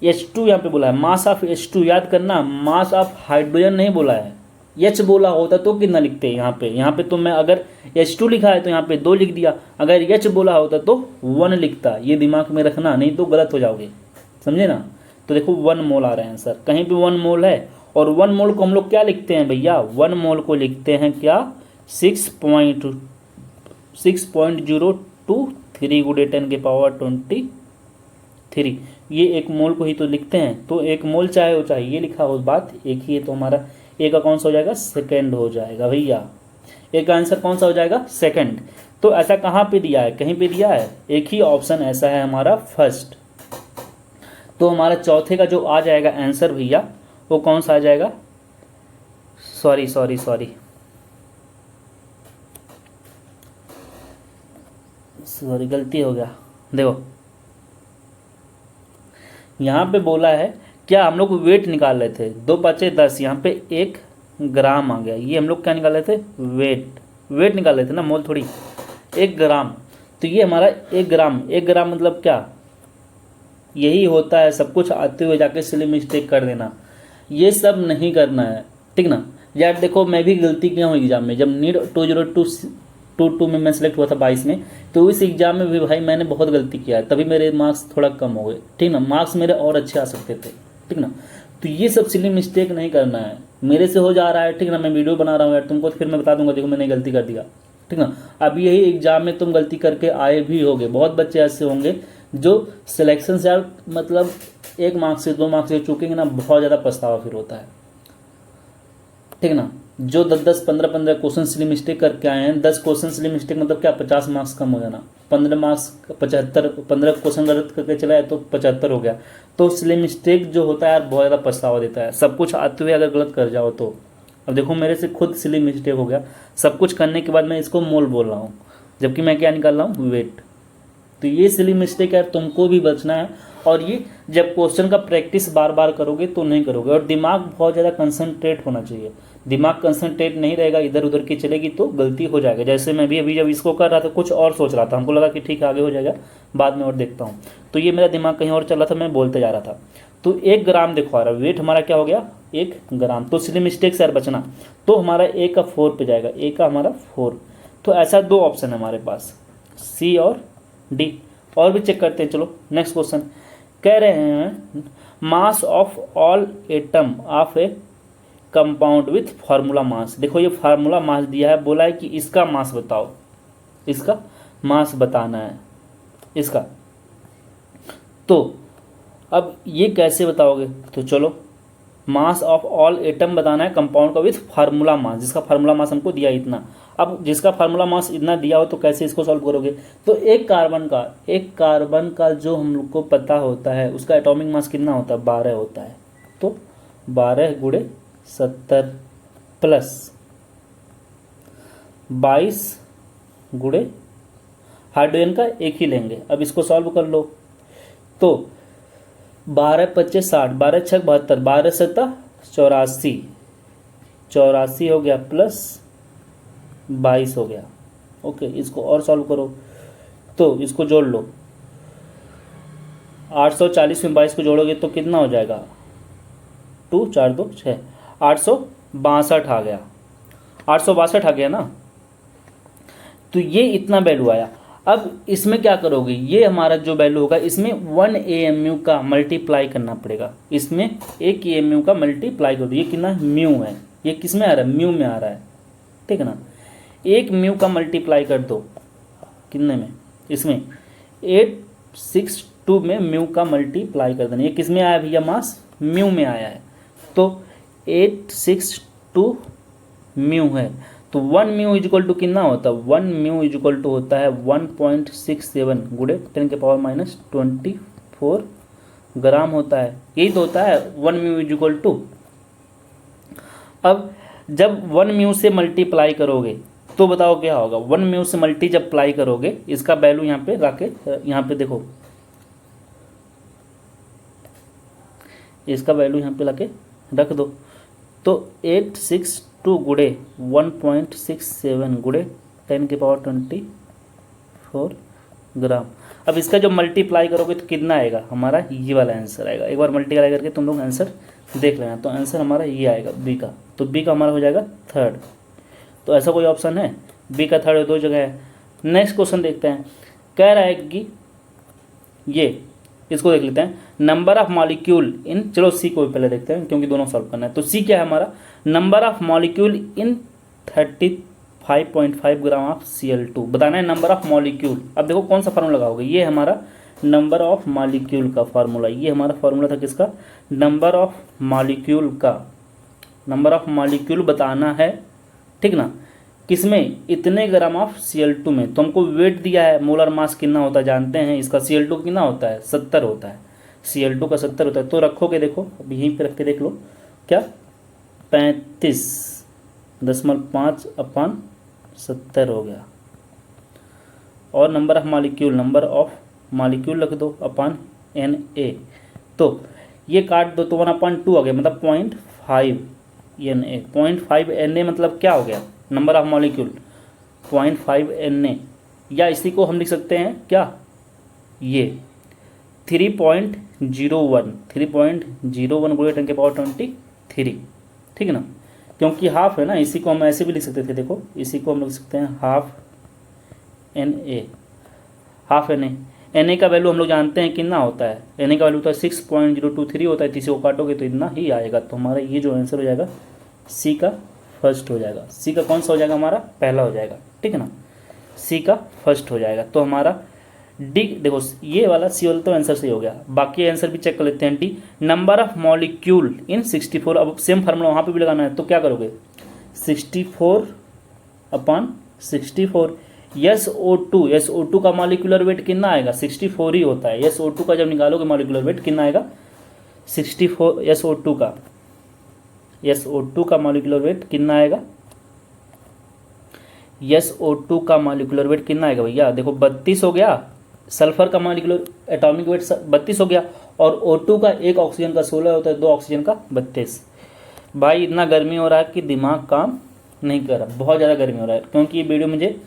H2, यहाँ पे बोला है मास ऑफ H2, याद करना, मास ऑफ हाइड्रोजन नहीं बोला है, H बोला होता तो कितना लिखते हैं यहाँ पे तो मैं अगर H2 लिखा है तो यहाँ पे 2 लिख दिया, अगर H बोला होता तो 1 लिखता, ये दिमाग में रखना, नहीं तो गलत हो जाओगे, समझे ना। तो देखो 1 मोल आ रहा है आंसर, कहीं पे 1 मोल है, और 1 मोल को हम लोग क्या लिखते हैं भैया, 1 मोल को लिखते हैं क्या, 6.023 × 10⁻23, ये एक मोल को ही तो लिखते हैं, तो एक मोल चाहे हो चाहे ये लिखा हो, बात एक ही है, तो हमारा ए का कौन सा हो जाएगा, सेकंड हो जाएगा भैया, ए का आंसर कौन सा हो जाएगा, सेकंड। तो ऐसा कहाँ पे दिया है, कहीं पे दिया है, एक ही ऑप्शन ऐसा है हमारा फर्स्ट। तो हमारा चौथे का जो आ जाएगा आंसर भैया, वो कौन सा आ जाएगा, सॉरी सॉरी गलती हो गया, देखो यहाँ पे बोला है क्या, हम लोग वेट निकाल रहे थे, 2×5 = 10, यहाँ पे 1 ग्राम आ गया, ये हम लोग क्या निकाल रहे थे, वेट निकाल रहे थे ना, मोल थोड़ी, 1 ग्राम। तो ये हमारा 1 ग्राम, 1 ग्राम मतलब क्या, यही होता है, सब कुछ आते हुए जाके सिली मिस्टेक कर देना, ये सब नहीं करना है, ठीक ना। यार देखो मैं भी गलती किया हूँ एग्जाम में, जब नीट 2022 में मैं सेलेक्ट हुआ था 22 में, तो इस एग्जाम में भी भाई मैंने बहुत गलती किया है, तभी मेरे मार्क्स थोड़ा कम हो गए, ठीक ना, मार्क्स मेरे और अच्छे आ सकते थे, ठीक ना। तो ये सब सिली मिस्टेक नहीं करना है, मेरे से हो जा रहा है, ठीक ना, मैं वीडियो बना रहा हूँ यार तुमको, तो फिर मैं बता दूंगा देखो मैंने गलती कर दिया, ठीक ना। अब यही एग्जाम में तुम गलती करके आए भी होगे, बहुत बच्चे ऐसे होंगे जो सिलेक्शन से यार मतलब 1 मार्क्स से 2 मार्क्स से चूकेंगे ना, बहुत ज़्यादा पछतावा फिर होता है, ठीक ना। जो 10-10 15-15 क्वेश्चन सिली मिस्टेक करके आए हैं, 10 क्वेश्चन सिली मिस्टेक मतलब क्या, 50 मार्क्स कम हो जाना, 15 मार्क्स 75, 15 क्वेश्चन गलत करके चला है तो 75 हो गया। तो सिली मिस्टेक जो होता है यार बहुत ज़्यादा पछतावा देता है, सब कुछ आते हुए अगर गलत कर जाओ तो। अब देखो मेरे से खुद सिली मिस्टेक हो गया, सब कुछ करने के बाद मैं इसको मोल बोल रहा हूँ, जबकि मैं क्या निकाल रहा हूँ, वेट। तो ये सिली मिस्टेक यार तुमको भी बचना है, और ये जब क्वेश्चन का प्रैक्टिस बार बार करोगे तो नहीं करोगे, और दिमाग बहुत ज़्यादा कंसंट्रेट होना चाहिए, दिमाग कंसंट्रेट नहीं रहेगा, इधर उधर की चलेगी तो गलती हो जाएगा। जैसे मैं भी अभी जब इसको कर रहा था कुछ और सोच रहा था, हमको लगा कि ठीक है आगे हो जाएगा, बाद में और देखता हूँ, तो ये मेरा दिमाग कहीं और चल रहा था, मैं बोलते जा रहा था। तो 1 ग्राम देखो आ रहा, वेट हमारा क्या हो गया, 1 ग्राम। तो सिली मिस्टेक से यार बचना, तो हमारा ए का 4 पे जाएगा, ए का हमारा 4। तो ऐसा 2 ऑप्शन है हमारे पास, सी और डी। और भी चेक करते हैं, चलो नेक्स्ट क्वेश्चन। कह रहे हैं mass of all atom of a compound with formula mass. देखो ये फार्मूला मास दिया है, बोला है कि इसका मास बताओ, इसका मास बताना है इसका। तो अब ये कैसे बताओगे, तो चलो मास ऑफ ऑल एटम बताना है कंपाउंड का विथ फार्मूला मास, जिसका फार्मूला मास हमको दिया इतना। अब जिसका फार्मूला मास इतना दिया हो तो कैसे इसको सॉल्व करोगे, तो एक कार्बन का जो हम लोग को पता होता है उसका एटॉमिक मास कितना होता है, 12 होता है। तो 12 × 70 प्लस 22 × हाइड्रोजन का एक ही लेंगे। अब इसको सॉल्व कर लो, तो 12×5 = 60, 12×6 = 72, 12×7 = 84 हो गया, प्लस 22 हो गया। ओके, इसको और सॉल्व करो, तो इसको जोड़ लो, 840 में 22 को जोड़ोगे तो कितना हो जाएगा, 2 4 2 6, 862 आ गया, 862 आ गया ना। तो ये इतना वैल्यू आया। अब इसमें क्या करोगे, ये हमारा जो वैल्यू होगा इसमें 1 AMU का मल्टीप्लाई करना पड़ेगा, इसमें 1 AMU का मल्टीप्लाई कर दो। ये कितना म्यू है, ये किस में आ रहा है, म्यू में आ रहा है, ठीक है ना। 1 म्यू का मल्टीप्लाई कर दो, कितने में, इसमें 862 में म्यू का मल्टीप्लाई कर देना। ये किस में आया भैया, मास म्यू में आया है, तो 862 म्यू है। तो 1 म्यू इजिकल टू कितना होता है, 1 म्यू इजिकल टू होता है 1.67 × 10⁻24 ग्राम होता है। यही तो होता है 1 म्यू इजिकल टू। अब जब 1 म्यू से मल्टीप्लाई करोगे तो बताओ क्या होगा, 1 म्यू से मल्टी जब अप्लाई करोगे, इसका वैल्यू यहाँ पे रखे, यहाँ पे देखो इसका वैल्यू यहाँ पे लाके रख दो, तो 862 × 1.67 × 10⁻24 ग्राम। अब इसका जो मल्टीप्लाई करोगे तो कितना आएगा, हमारा ये वाला आंसर आएगा। एक बार मल्टीप्लाई करके तुम लोग आंसर देख लेना, तो आंसर हमारा ये आएगा बी का। तो बी का हमारा हो जाएगा 3rd। तो ऐसा कोई ऑप्शन है, बी का 3rd 2 जगह है। नेक्स्ट क्वेश्चन देखते हैं, कह रहा है कि ये इसको देख लेते हैं, नंबर ऑफ मॉलिक्यूल इन, चलो सी को पहले देखते हैं क्योंकि दोनों सॉल्व करना है। तो सी क्या है हमारा, number of molecule in 35.5 gram of Cl2 बताना है, नंबर ऑफ मॉलिक्यूल। अब देखो कौन सा फार्मूला लगाओगे, ये हमारा नंबर ऑफ मॉलिक्यूल का फार्मूला, ये हमारा फार्मूला था किसका, नंबर ऑफ मॉलिक्यूल का, नंबर ऑफ मॉलिक्यूल बताना है, ठीक ना। किसमें, इतने ग्राम ऑफ Cl2 में। तो हमको वेट दिया है, मोलर मास कितना होता है जानते हैं, इसका Cl2 कितना होता है, 70 होता है, Cl2 का 70 होता है। तो रखोगे, देखो अब यहीं पे रख के देख लो, क्या 35.5/70 हो गया। और नंबर ऑफ मॉलिक्यूल रख दो अपान Na। तो ये काट दो तो 1/2 आ गया, मतलब 0.5 Na। 0.5 Na मतलब क्या हो गया, नंबर ऑफ मॉलिक्यूल 0.5 Na, या इसी को हम लिख सकते हैं क्या, ये 3.01 गुणित 10 की पावर 23, ठीक है ना, क्योंकि हाफ है ना, इसी को हम ऐसे भी लिख सकते थे। देखो इसी को हम लिख सकते हैं हाफ Na। Na का वैल्यू हम लोग जानते हैं कितना होता है, Na का वैल्यू होता है 6.023 होता है। इसी को काटोगे तो इतना ही आएगा। तो हमारा ये जो आंसर हो जाएगा सी का फर्स्ट हो जाएगा। सी का कौन सा हो जाएगा, हमारा पहला हो जाएगा, ठीक है ना, सी का फर्स्ट हो जाएगा। तो हमारा डी, देखो ये वाला सी वाला तो आंसर सही हो गया। बाकी आंसर भी चेक कर लेते हैं। डी, नंबर ऑफ मॉलिक्यूल इन 64। अब सेम फार्मूला वहाँ पे भी लगाना है, तो क्या करोगे 64/64। SO2 का मॉलिक्यूलर वेट कितना आएगा, 64 ही होता है। SO2 का जब निकालोगे मॉलिक्यूलर वेट कितना आएगा, 64। SO2 का मॉलिक्यूलर वेट कितना आएगा, SO2 का मॉलिक्यूलर वेट कितना आएगा भैया, देखो 32 हो गया। सल्फर का मॉलिक्यूलर एटॉमिक वेट 32 हो गया, और O2 का एक ऑक्सीजन का 16 होता है, 2 ऑक्सीजन का 32। भाई इतना गर्मी हो रहा है कि दिमाग काम नहीं कर रहा, बहुत ज़्यादा गर्मी हो रहा है, क्योंकि ये वीडियो मुझे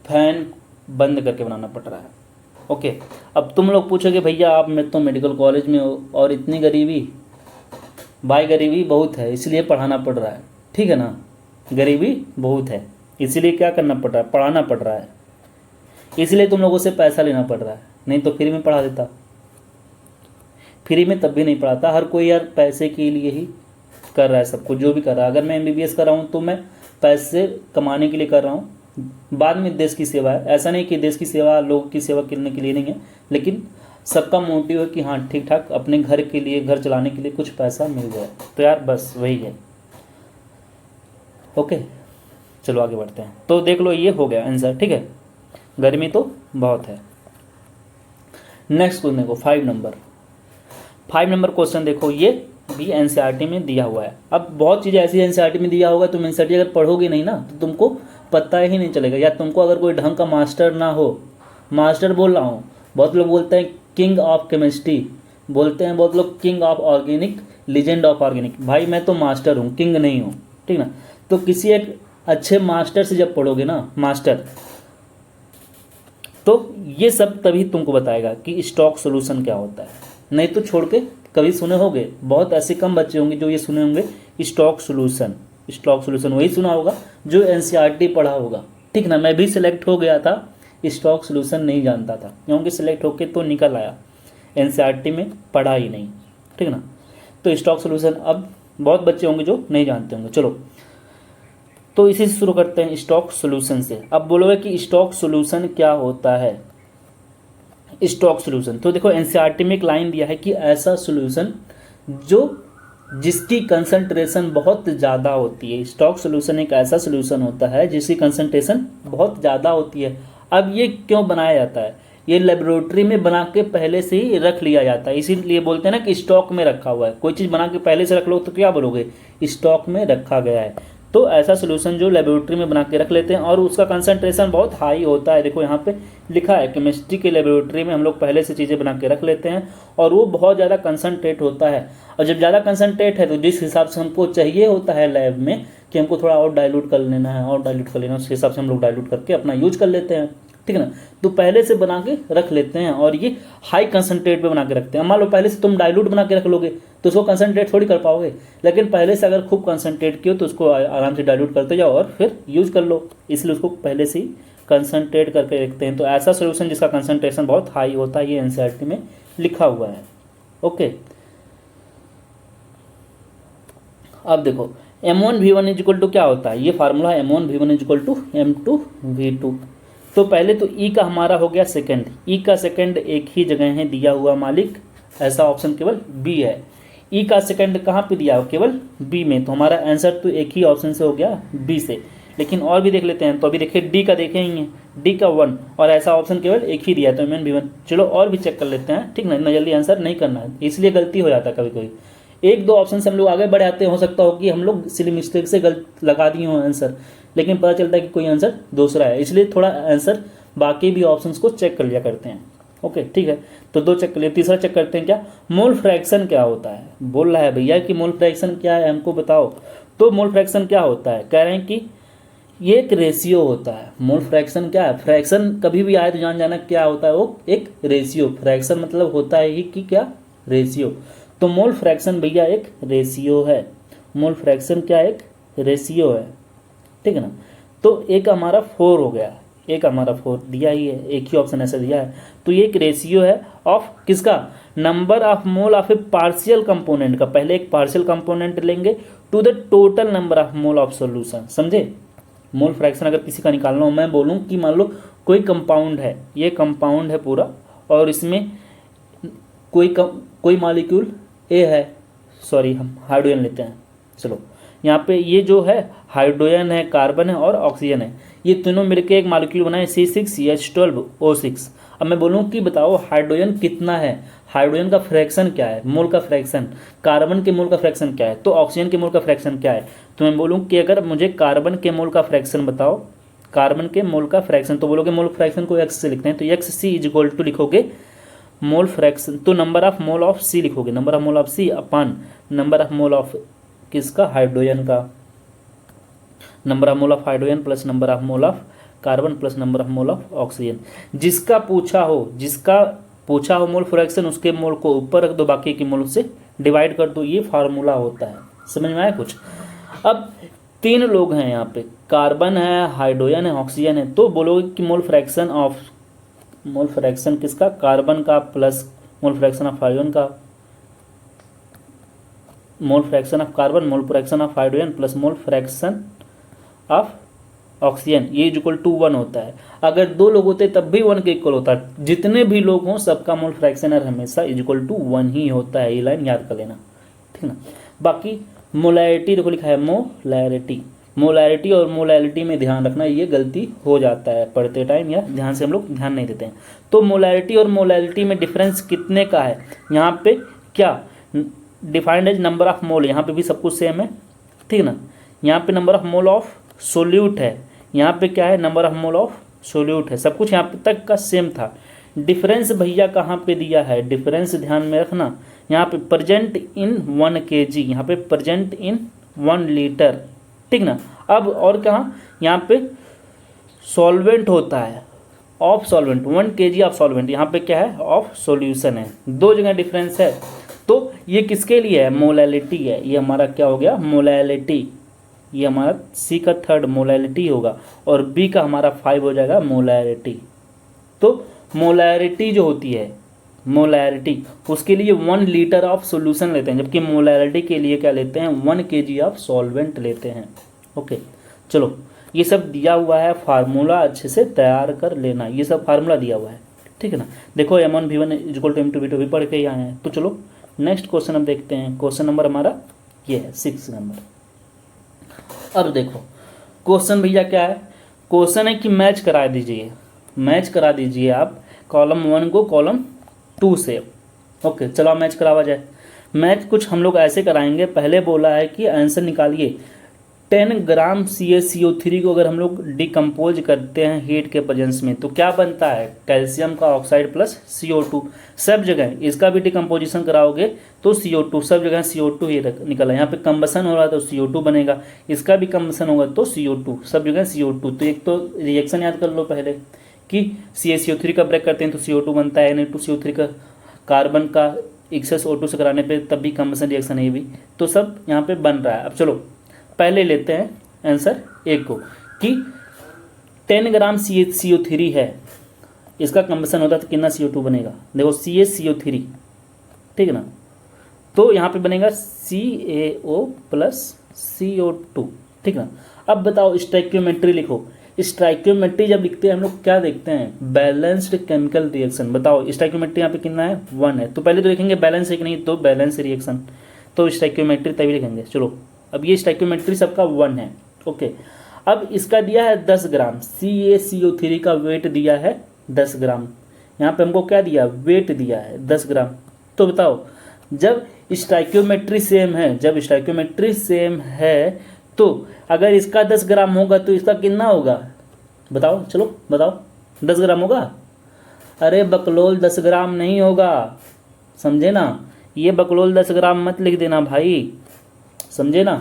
फैन बंद करके बनाना पड़ रहा है। ओके, अब तुम लोग पूछोगे भैया आप मैं तो मेडिकल कॉलेज में हो और इतनी गरीबी, भाई गरीबी बहुत है इसलिए पढ़ाना पड़ रहा है, ठीक है ना, गरीबी बहुत है इसलिए क्या करना पड़ रहा है, पढ़ाना पड़ रहा है, इसलिए तुम लोगों से पैसा लेना पड़ रहा है, नहीं तो फ्री में पढ़ा देता। फ्री में तब भी नहीं पढ़ाता, हर कोई यार पैसे के लिए ही कर रहा है सब कुछ, जो भी कर रहा है। अगर मैं MBBS कर रहा हूँ तो मैं पैसे कमाने के लिए कर रहा हूँ, बाद में देश की सेवा है। ऐसा नहीं कि देश की सेवा लोगों की सेवा करने के लिए नहीं है, लेकिन सबका मोटिव है कि हाँ ठीक ठाक अपने घर के लिए, घर चलाने के लिए कुछ पैसा मिल जाए। तो यार बस वही है। ओके चलो आगे बढ़ते हैं। तो देख लो ये हो गया आंसर, ठीक है, गर्मी तो बहुत है। नेक्स्ट क्वेश्चन देखो 5 नंबर क्वेश्चन देखो, ये भी NCERT में दिया हुआ है। अब बहुत चीज़ें ऐसी NCERT में दिया होगा, तुम NCERT अगर पढ़ोगे नहीं ना तो तुमको पता ही नहीं चलेगा, या तुमको अगर कोई ढंग का मास्टर ना हो, मास्टर बोल रहा हूँ, बहुत लोग बोलते हैं किंग ऑफ केमिस्ट्री, बोलते हैं बहुत लोग king of organic, legend of organic. भाई मैं तो मास्टर हूँ, किंग नहीं हूँ, ठीक ना। तो किसी एक अच्छे मास्टर से जब पढ़ोगे ना, मास्टर, तो ये सब तभी तुमको बताएगा कि स्टॉक सोल्यूशन क्या होता है। नहीं तो छोड़ के कभी सुने होंगे, बहुत ऐसे कम बच्चे होंगे जो ये सुने होंगे स्टॉक सोल्यूशन वही सुना होगा जो NCERT पढ़ा होगा, ठीक ना। मैं भी सिलेक्ट हो गया था, स्टॉक सोल्यूशन नहीं जानता था, क्योंकि सिलेक्ट होके तो निकल आया, NCERT में पढ़ा ही नहीं, ठीक ना। तो स्टॉक सोल्यूशन अब बहुत बच्चे होंगे जो नहीं जानते होंगे। चलो तो इसी से शुरू करते हैं, स्टॉक सोल्यूशन से। अब बोलोगे कि स्टॉक सोल्यूशन क्या होता है, स्टॉक सोल्यूशन। तो देखो NCERT में एक लाइन दिया है कि ऐसा सोल्यूशन जिसकी कंसंट्रेशन बहुत ज़्यादा होती है। स्टॉक सोल्यूशन एक ऐसा सोल्यूशन होता है जिसकी कंसंट्रेशन बहुत ज़्यादा होती है। अब ये क्यों बनाया जाता है, ये लेबोरेटरी में बना के पहले से ही रख लिया जाता है, इसीलिए बोलते हैं ना कि स्टॉक में रखा हुआ है। कोई चीज़ बना के पहले से रख लो तो क्या बोलोगे, स्टॉक में रखा गया है। तो ऐसा सोल्यूशन जो लेबोरेटरी में बना के रख लेते हैं और उसका कंसंट्रेशन बहुत हाई होता है। देखो यहाँ पे लिखा है केमिस्ट्री के लेबोरेटरी में हम लोग पहले से चीज़ें बना के रख लेते हैं और वो बहुत ज़्यादा कंसंट्रेट होता है। और जब ज़्यादा कंसंट्रेट है तो जिस हिसाब से हमको चाहिए होता है लैब में कि हमको थोड़ा और डाइल्यूट कर लेना है, उस हिसाब से हम लोग डाइल्यूट करके अपना यूज कर लेते हैं, ठीक है ना। तो पहले से बना के रख लेते हैं और ये हाई कंसंट्रेट पे बना के रखते हैं। मान लो पहले से तुम डाइल्यूट बना के रख लोगे तो उसको कंसंट्रेट थोड़ी कर पाओगे, लेकिन पहले से अगर खूब कंसंट्रेट किया तो उसको आराम से डाइल्यूट करते जाओ और फिर यूज कर लो, इसलिए उसको पहले से ही कंसंट्रेट करके रखते हैं। तो ऐसा सोल्यूशन जिसका कंसंट्रेशन बहुत हाई होता है ये NCERT में लिखा हुआ है। ओके अब देखो M1V1 इक्वल टू क्या होता है, ये formula M1V1 equal to M2V2। तो पहले तो E का हमारा हो गया सेकंड, E का सेकंड एक ही जगह है दिया हुआ मालिक, ऐसा ऑप्शन केवल B है। E का सेकंड कहाँ पे दिया हो, केवल B में, तो हमारा आंसर तो एक ही ऑप्शन से हो गया B से। लेकिन और भी देख लेते हैं, तो अभी देखिए D का देखेंगे, D का 1 और ऐसा ऑप्शन केवल एक ही दिया तो MnV1। चलो और भी चेक कर लेते हैं, ठीक ना, इतना जल्दी आंसर नहीं करना है, इसलिए गलती हो जाता है कभी कभी। एक दो ऑप्शन से हम लोग आगे बढ़ जाते हैं, हो सकता हो कि हम लोग सिली मिस्टेक से गलत लगा दिए हों आंसर, लेकिन पता चलता है कि कोई आंसर दूसरा है, इसलिए थोड़ा आंसर बाकी भी ऑप्शंस को चेक कर लिया करते हैं। ओके ठीक है, तो 2 चेक कर लिया। तीसरा चेक करते हैं क्या, मोल फ्रैक्शन क्या होता है। बोल रहा है भैया कि मोल फ्रैक्शन क्या है हमको बताओ। तो मोल फ्रैक्शन क्या होता है, कह रहे हैं कि ये एक रेशियो होता है। मोल फ्रैक्शन क्या है, फ्रैक्शन कभी भी आए तो जान जाना क्या होता है, वो एक रेशियो। फ्रैक्शन मतलब होता है ही कि क्या, रेशियो। तो मोल फ्रैक्शन भैया एक रेशियो है। मोल फ्रैक्शन क्या, एक रेशियो है, ठीक है ना। तो एक हमारा 4 हो गया, एक हमारा 4 दिया ही है, एक ही ऑप्शन ऐसा दिया है। तो ये एक रेशियो है ऑफ किसका, number of mole of a partial component का। पहले एक पार्शियल कंपोनेंट लेंगे to the total number of mole of solution, समझे। मोल फ्रैक्शन अगर किसी का निकालना हो, मैं बोलूँ कि मान लो कोई कंपाउंड है, ये कंपाउंड है पूरा, और इसमें कोई मॉलिक्यूल ए है, सॉरी हम हाइड्रोजन लेते हैं, चलो यहाँ पे ये जो है हाइड्रोजन है, कार्बन है और ऑक्सीजन है, ये तीनों मिलकर एक मॉलिक्यूल बनाए C6H12O6। अब मैं बोलूँ कि बताओ हाइड्रोजन कितना है, हाइड्रोजन का फ्रैक्शन क्या है, मोल का फ्रैक्शन, कार्बन के मोल का फ्रैक्शन क्या है, तो ऑक्सीजन के मोल का फ्रैक्शन क्या है। तो मैं बोलूँ कि अगर मुझे कार्बन के मोल का फ्रैक्शन बताओ, कार्बन के मोल का फ्रैक्शन, तो बोलोगे मोल फ्रैक्शन को एक्स से लिखते हैं, तो X C is equal to लिखोगे मोल फ्रैक्शन, तो number of mole of C लिखोगे, number of mole of C upon number of mole of किसका, हाइड्रोजन का, number of mole of hydrogen plus number of mole of carbon plus number of mole of oxygen. जिसका पूछा हो mole fraction, उसके मोल को ऊपर रख दो, बाकी के मोल से डिवाइड कर दो, ये फार्मूला होता है। समझ में आया कुछ। अब 3 लोग हैं यहाँ पे, कार्बन है, हाइड्रोजन है, ऑक्सीजन है, तो बोलोगे कि मोल फ्रैक्शन किसका, कार्बन का plus mole fraction of hydrogen का, mole fraction of carbon, mole fraction of hydrogen plus mole fraction of oxygen, ये इक्वल टू 1 होता है। अगर 2 लोग होते तब भी 1 के इक्वल होता है। जितने भी लोग हों सबका मोल फ्रैक्शन हमेशा इक्वल टू 1 ही होता है, ये लाइन याद कर लेना, ठीक ना। बाकी मोलैरिटी देखो लिखा है, मोलैरिटी और मोलैलिटी में ध्यान रखना, ये गलती हो जाता है पढ़ते टाइम, या ध्यान से हम लोग ध्यान नहीं देते हैं। तो मोलैरिटी और मोलैलिटी में डिफरेंस कितने का है, यहाँ पे क्या defined as number of mole, यहाँ पे भी सब कुछ सेम है, ठीक ना। यहाँ पे number of mole of solute है, यहाँ पे क्या है, number of mole of solute है, सब कुछ यहाँ पे तक का सेम था। डिफरेंस भैया कहाँ पे दिया है, डिफरेंस ध्यान में रखना, यहाँ पे प्रेजेंट इन 1 kg, यहाँ पे प्रेजेंट इन 1 लीटर, ठीक ना। अब और कहाँ, यहाँ पे सॉल्वेंट होता है, of solvent, 1 kg of solvent, यहाँ पे क्या है, ऑफ सॉल्यूशन है, 2 जगह डिफरेंस है। तो ये किसके लिए है, मोलैलिटी है, ये हमारा क्या हो गया, मोलैलिटी, ये हमारा सी का 3rd मोलैलिटी होगा, और बी का हमारा 5 हो जाएगा मोलैरिटी। तो मोलैरिटी जो होती है, मोलैरिटी उसके लिए 1 लीटर ऑफ सॉल्यूशन लेते हैं, जबकि मोलैरिटी के लिए क्या लेते हैं, 1 kg ऑफ सॉल्वेंट लेते हैं। ओके चलो, ये सब दिया हुआ है, फार्मूला अच्छे से तैयार कर लेना, ये सब फार्मूला दिया हुआ है, ठीक है ना। देखो M1V1 इक्वल टू M2V2 भी पढ़ के ही आए हैं। तो चलो नेक्स्ट क्वेश्चन हम देखते हैं। क्वेश्चन नंबर हमारा ये है 6 नंबर। अब देखो क्वेश्चन भैया क्या है, क्वेश्चन है कि मैच करा दीजिए आप कॉलम 1 को कॉलम 2 से। ओके चलो मैच करावा जाए। मैच कुछ हम लोग ऐसे कराएंगे, पहले बोला है कि आंसर निकालिए 10 ग्राम CaCO3 को अगर हम लोग डिकम्पोज करते हैं हीट के प्रेजेंस में तो क्या बनता है, कैल्शियम का ऑक्साइड प्लस CO2। सब जगह इसका भी डिकम्पोजिशन कराओगे तो CO2, सब जगह CO2 ही निकला। यहाँ पे कम्बसन हो रहा है तो CO2 बनेगा, इसका भी कम्बसन होगा तो CO2, सब जगह CO2। तो एक तो रिएक्शन याद कर लो पहले कि CaCO3 का ब्रेक करते हैं तो CO2 बनता है, Na2CO3 का, कार्बन का एक्सेस O2 से कराने पे तब भी कम्बसन रिएक्शन है ये भी, तो सब यहाँ पे बन रहा है। अब चलो पहले लेते हैं आंसर एक को कि 10 ग्राम CaCO3 है, इसका कम्बसन होता है तो कितना CO2 बनेगा। देखो CaCO3, ठीक है ना, तो यहाँ पे बनेगा CaO प्लस CO2, ठीक है ना। अब बताओ स्टोइकियोमेट्री लिखो। स्टोइकियोमेट्री जब लिखते हैं हम लोग क्या देखते हैं, बैलेंस्ड केमिकल रिएक्शन। बताओ स्टोइकियोमेट्री यहाँ पे कितना है, 1 है, तो पहले तो लिखेंगे बैलेंस है कि नहीं, तो बैलेंस रिएक्शन, तो स्टोइकियोमेट्री तभी लिखेंगे। चलो अब ये स्टोइकियोमेट्री सबका 1 है। ओके अब इसका दिया है 10 ग्राम, CaCO3 का वेट दिया है 10 ग्राम, यहाँ पे हमको क्या दिया, वेट दिया है 10 ग्राम। तो बताओ जब स्टोइकियोमेट्री सेम है तो अगर इसका 10 ग्राम होगा तो इसका कितना होगा, बताओ, चलो बताओ 10 ग्राम होगा? अरे बकलोल 10 ग्राम नहीं होगा, समझे ना? ये बकलोल 10 ग्राम मत लिख देना भाई, समझे ना?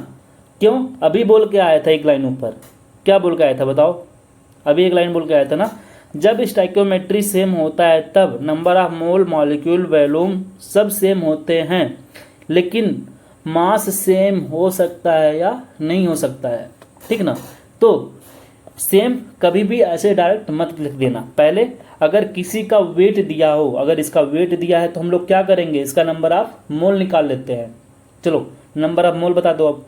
क्यों? अभी बोल के आया था एक लाइन ऊपर, क्या बोल के आया था बताओ? अभी एक लाइन बोल के आया था ना, जब स्टाइक्योमेट्री सेम होता है तब number of mole, molecule, volume सब सेम होते हैं, लेकिन मास सेम हो सकता है या नहीं हो सकता है, ठीक ना? तो सेम कभी भी ऐसे डायरेक्ट मत लिख देना। पहले अगर किसी का वेट दिया हो, अगर इसका वेट दिया है तो हम लोग क्या करेंगे, इसका नंबर ऑफ मोल निकाल लेते हैं। चलो नंबर ऑफ मोल बता दो। अब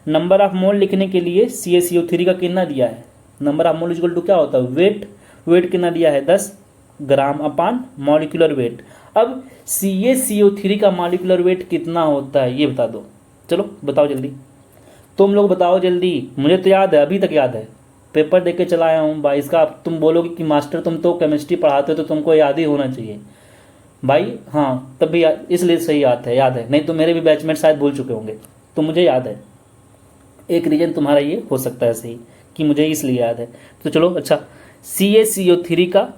नंबर ऑफ मोल लिखने के लिए CaCO3 का कितना दिया है, number of mole equal to क्या होता है, वेट। वेट कितना दिया है, 10 ग्राम अपान मॉलिक्यूलर वेट। अब CaCO3 का मॉलिक्यूलर वेट कितना होता है ये बता दो। चलो बताओ जल्दी, तुम लोग बताओ जल्दी, मुझे तो याद है, अभी तक याद है, पेपर देख के चला आया हूँ भाई इसका। तुम बोलोगे कि मास्टर तुम तो केमिस्ट्री पढ़ाते हो तो तुमको याद ही होना चाहिए भाई। हाँ तब भी इसलिए सही याद है, नहीं तो मेरे भी बैचमेट शायद भूल चुके होंगे, तो मुझे याद है। एक रीजन तुम्हारा ये हो सकता है सही कि मुझे इसलिए याद है। तो चलो अच्छा, CaCO3 का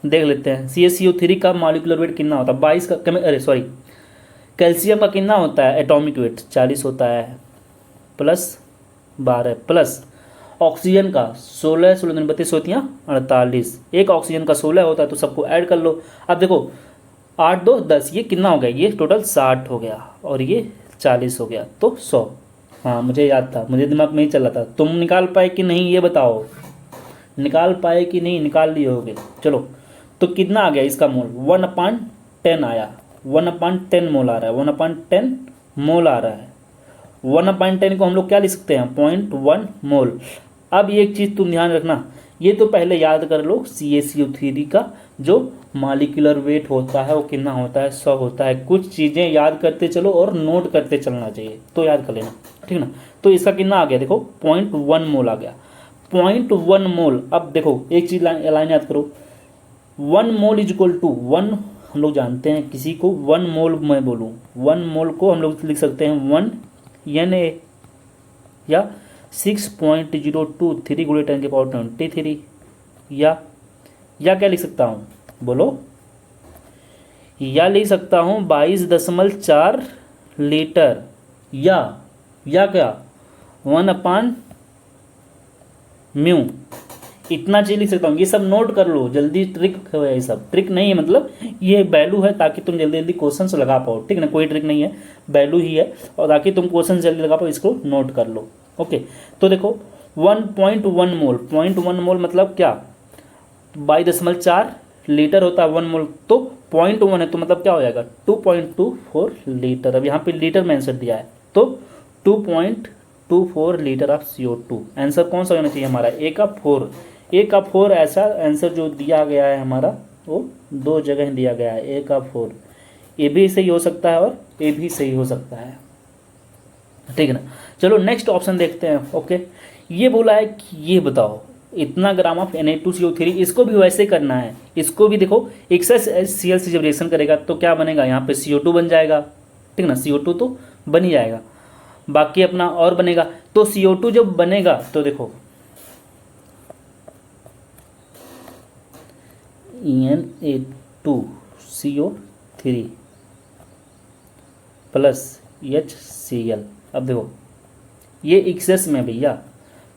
देख लेते हैं। CaCO3 का मॉलिक्यूलर वेट कितना होता है, 22 का। कैल्शियम का कितना होता है एटॉमिक वेट, 40 होता है, प्लस 12 प्लस ऑक्सीजन का 16, 16 दिन 32 होती हैं 48, एक ऑक्सीजन का 16 होता है, तो सबको ऐड कर लो। अब देखो 8 2 10, ये कितना हो गया, ये टोटल 60 हो गया और ये 40 हो गया, तो 100। हाँ मुझे याद था, मुझे दिमाग में ही चल रहा था। तुम निकाल पाए कि नहीं ये बताओ, निकाल पाए कि नहीं, निकाल लिए होगे। चलो तो कितना आ गया इसका मोल, 1/10 आया, 1/10 मोल आ रहा है, 1/10 मोल आ रहा है। 1/10 को हम लोग क्या लिख सकते हैं, 0.1 मोल। अब ये एक चीज़ तुम ध्यान रखना, ये तो पहले याद कर लो, CaCO3 का जो मॉलिक्यूलर वेट होता है वो कितना होता है, 100 होता है। कुछ चीज़ें याद करते चलो और नोट करते चलना चाहिए, तो याद कर लेना, ठीक ना? तो इसका कितना आ गया, देखो 0.1 मोल आ गया, 0.1 मोल। अब देखो एक चीज़ लाइन याद करो, 1 मोल इज इक्वल टू 1, हम लोग जानते हैं किसी को 1 मोल मैं बोलूँ, 1 मोल को हम लोग लिख सकते हैं 1 Na या 6.023 × 10⁻23, या क्या लिख सकता हूँ बोलो, या लिख सकता हूँ 22.4 लीटर, या क्या 1/μ, इतना चीज लिख सकता हूँ। ये सब नोट कर लो जल्दी, ट्रिक है ये सब, ट्रिक नहीं है, मतलब ये वैल्यू है ताकि तुम जल्दी जल्दी क्वेश्चन लगा पाओ, ठीक ना? कोई ट्रिक नहीं है, वैल्यू ही है, और ताकि तुम क्वेश्चन जल्दी लगा पाओ, इसको नोट कर लो। ओके, तो देखो 1.1 मोल, 0.1 मोल मतलब क्या, 22.4 लीटर होता है 1 मोल, तो 0.1 है तो मतलब क्या हो जाएगा 2.24 लीटर। अब यहाँ पे लीटर में आंसर दिया है, तो 2.24 लीटर ऑफ CO2। आंसर कौन सा होना चाहिए हमारा, A का 4। A का 4 ऐसा आंसर जो दिया गया है हमारा, वो 2 जगह दिया गया है, A का 4। A भी सही हो सकता है और A भी सही हो सकता है, ठीक है ना? चलो नेक्स्ट ऑप्शन देखते हैं। ओके, ये बोला है कि ये बताओ इतना ग्राम ऑफ Na2CO3, इसको भी वैसे करना है, इसको भी देखो HCl से जब रिएक्शन करेगा तो क्या बनेगा, यहाँ पे CO2 बन जाएगा, ठीक ना? CO2 तो बन ही जाएगा, बाकी अपना और बनेगा। तो CO2 जब बनेगा तो देखो Na2CO3 प्लस HCl। अब देखो ये एक्सेस में भैया,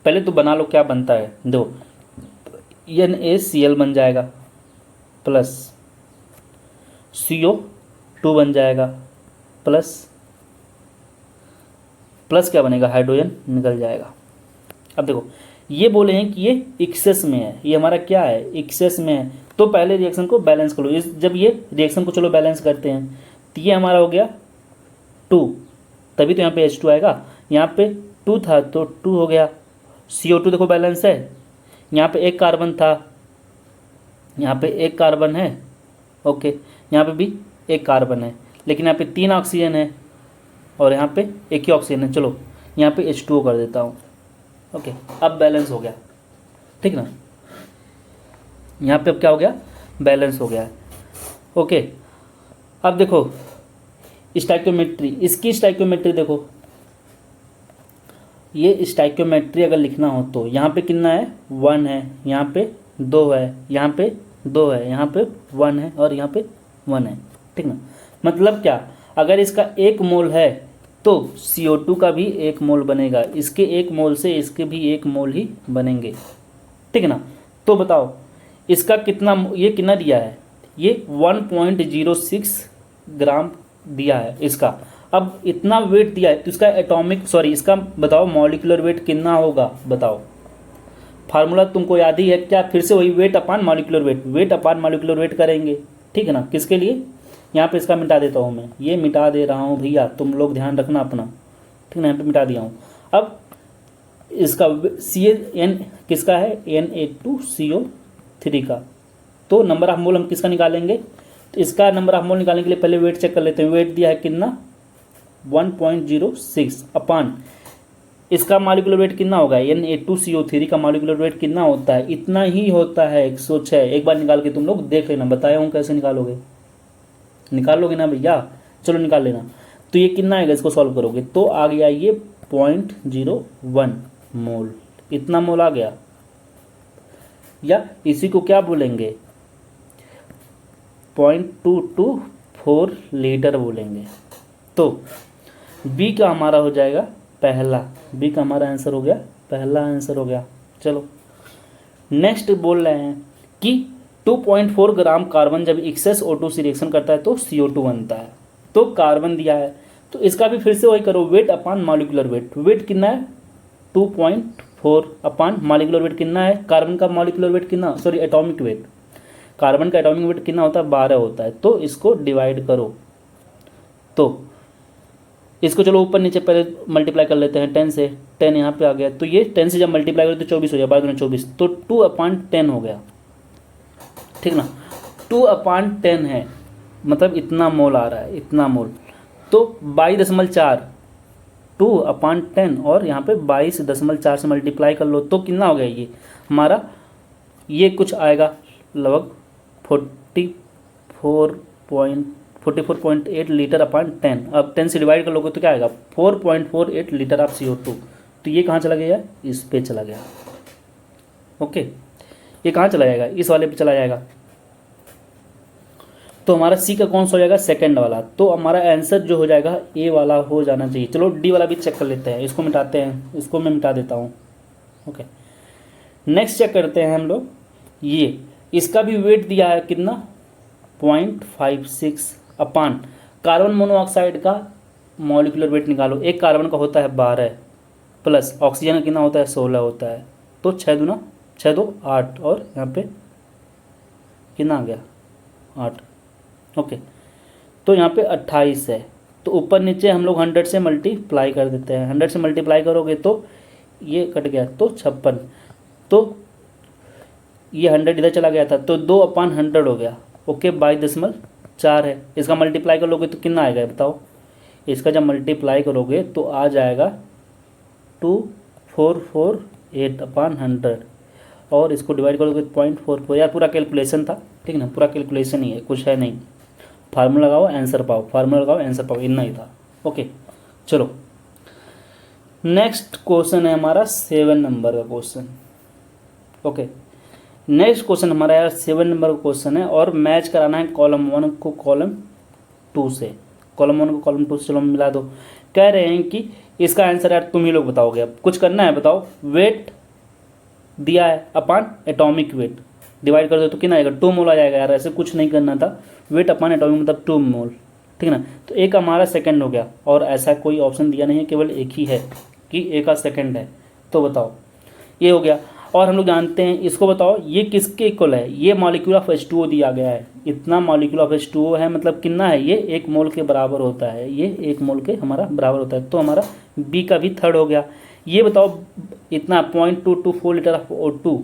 पहले तो बना लो क्या बनता है, दो NaCl बन जाएगा प्लस CO2 बन जाएगा प्लस क्या बनेगा, हाइड्रोजन निकल जाएगा। अब देखो ये बोले हैं कि ये एक्सेस में है, ये हमारा क्या है, एक्सेस में है, तो पहले रिएक्शन को बैलेंस करो। जब ये रिएक्शन को चलो बैलेंस करते हैं तो ये हमारा हो गया 2, तभी तो यहाँ पे H2 आएगा, यहाँ पे 2 था तो 2 हो गया। CO2 देखो बैलेंस है, यहाँ पे एक कार्बन था, यहाँ पे एक कार्बन है, ओके, यहाँ पे भी एक कार्बन है, लेकिन यहाँ पे 3 ऑक्सीजन है और यहाँ पे एक ही ऑक्सीजन है। चलो यहाँ पे H2O कर देता हूँ, ओके, अब बैलेंस हो गया, ठीक ना? यहाँ पे अब क्या हो गया, बैलेंस हो गया है। ओके, अब देखो स्टाइक्योमेट्री, इसकी स्टाइक्योमेट्री देखो, ये स्टाइक्योमेट्री अगर लिखना हो तो यहाँ पे कितना है 1 है, यहाँ पे 2 है, यहाँ पे 2 है, यहाँ पे 1 है और यहाँ पे 1 है, ठीक ना। मतलब क्या, अगर इसका 1 मोल है तो CO2 का भी 1 मोल बनेगा, इसके 1 मोल से इसके भी 1 मोल ही बनेंगे, ठीक ना। तो बताओ इसका कितना, ये कितना दिया है, ये 1.06 ग्राम दिया है इसका। अब इतना वेट दिया है तो इसका इसका बताओ मॉलिक्यूलर वेट कितना होगा, बताओ। फार्मूला तुमको याद ही है क्या, फिर से वही वेट अपान मॉलिक्यूलर वेट, वेट अपान मॉलिक्यूलर वेट करेंगे, ठीक है ना। किसके लिए, यहाँ पे इसका मिटा देता हूँ मैं, ये मिटा दे रहा हूँ भैया, तुम लोग ध्यान रखना अपना, ठीक ना। यहाँ पे मिटा दिया हूँ। अब इसका CN किसका है, Na2CO3 का। तो नंबर ऑफ मोल हम किसका निकालेंगे, तो इसका नंबर ऑफ मोल निकालने के लिए पहले वेट चेक कर लेते हैं। वेट दिया है कितना, 1.06 अपान इसका मॉलिक्यूलर वेट कितना होगा, Na2CO3 का मॉलिक्यूलर वेट कितना होता है, इतना ही होता है 106। एक बार निकाल के तुम लोग देख लेना, बताया हूँ कैसे निकालोगे, निकाल लोगे ना भैया, चलो निकाल लेना। तो ये कितना आएगा, इसको सॉल्व करोगे तो आ गया ये 0.01 मोल, इतना मोल आ गया। या इसी को क्या बोलेंगे, 0.224 लीटर बोलेंगे। तो बी का हमारा हो जाएगा पहला, बी का हमारा आंसर हो गया, पहला आंसर हो गया। चलो नेक्स्ट बोल रहे हैं कि 2.4 ग्राम कार्बन जब एक्सेस O2 से रिएक्शन करता है तो CO2 बनता है। तो कार्बन दिया है तो इसका भी फिर से वही करो, वेट अपान मॉलिक्यूलर वेट। वेट कितना है 2.4 अपान मॉलिक्यूलर वेट कितना है, कार्बन का मॉलिक्यूलर वेट कितना, सॉरी एटॉमिक वेट, कार्बन का एटॉमिक वेट कितना होता है 12 होता है। तो इसको डिवाइड करो, तो इसको चलो ऊपर नीचे पहले मल्टीप्लाई कर लेते हैं 10 से, 10 यहाँ पे आ गया। तो ये 10 से जब मल्टीप्लाई करो तो 24 हो जाए, 12×24, तो 2/10 हो गया, ठीक ना। 2/10 है, मतलब इतना मोल आ रहा है, इतना मोल। तो 22.4, 2/10 और यहाँ पे 22.4 से मल्टीप्लाई कर लो तो कितना हो गया ये हमारा, ये कुछ आएगा लगभग 44.8 लीटर अपान 10। अब 10 से डिवाइड कर लोगे तो क्या आएगा 4.48 लीटर ऑफ CO2। तो ये कहाँ चला गया, इस पे चला गया, ओके। ये कहाँ चला जाएगा, इस वाले पे चला जाएगा। तो हमारा सी का कौन सा हो जाएगा, सेकंड वाला। तो हमारा आंसर जो हो जाएगा ए वाला हो जाना चाहिए। चलो डी वाला भी चेक कर लेते हैं, इसको मिटाते हैं, इसको मैं मिटा देता हूँ, ओके। नेक्स्ट चेक करते हैं हम लोग, ये इसका भी वेट दिया है कितना 0.56 अपान कार्बन मोनोऑक्साइड का मॉलिक्यूलर वेट निकालो। एक कार्बन का होता है 12 प्लस ऑक्सीजन का कितना होता है 16 होता है। तो 6 दूना 6 2 8 और यहाँ पे कितना आ गया 8, ओके। तो यहाँ पे 28 है। तो ऊपर नीचे हम लोग 100 से मल्टीप्लाई कर देते हैं, 100 से मल्टीप्लाई करोगे तो ये कट गया तो 56। तो ये 100 इधर चला गया था तो 2/100 हो गया, ओके। 22.4 है। इसका मल्टीप्लाई कर लोगे तो कितना आएगा बताओ, इसका जब मल्टीप्लाई करोगे तो आ जाएगा 2448/100 और इसको डिवाइड करोगे 0.44। यार पूरा कैलकुलेशन था, ठीक ना, पूरा कैलकुलेशन ही है, कुछ है नहीं। फार्मूला लगाओ आंसर पाओ, फार्मूला लगाओ आंसर पाओ, इतना ही था, ओके। चलो नेक्स्ट क्वेश्चन है हमारा 7 नंबर का क्वेश्चन, ओके। नेक्स्ट क्वेश्चन हमारा यार 7 नंबर का क्वेश्चन है और मैच कराना है कॉलम 1 को कॉलम 2 से, कॉलम 1 को कॉलम 2 से। चलो मिला दो। कह रहे हैं कि इसका आंसर यार तुम ही लोग बताओगे, अब कुछ करना है, बताओ। वेट दिया है अपान एटॉमिक वेट, डिवाइड कर दो तो कितना आएगा 2 मोल आ जाएगा। यार ऐसे कुछ नहीं करना था, वेट अपान एटॉमिक मतलब 2 मोल, ठीक ना। तो एक हमारा सेकंड हो गया और ऐसा कोई ऑप्शन दिया नहीं है, केवल एक ही है कि ए का सेकंड है। तो बताओ ये हो गया। और हम लोग जानते हैं इसको, बताओ ये किसके इक्वल है, ये मॉलिक्यूल ऑफ H2O दिया गया है, इतना मॉलिक्यूल ऑफ H2O है, मतलब कितना है ये 1 मोल के बराबर होता है, ये 1 मोल के हमारा बराबर होता है। तो हमारा बी का भी थर्ड हो गया। ये बताओ इतना 0.224 लीटर ऑफ O2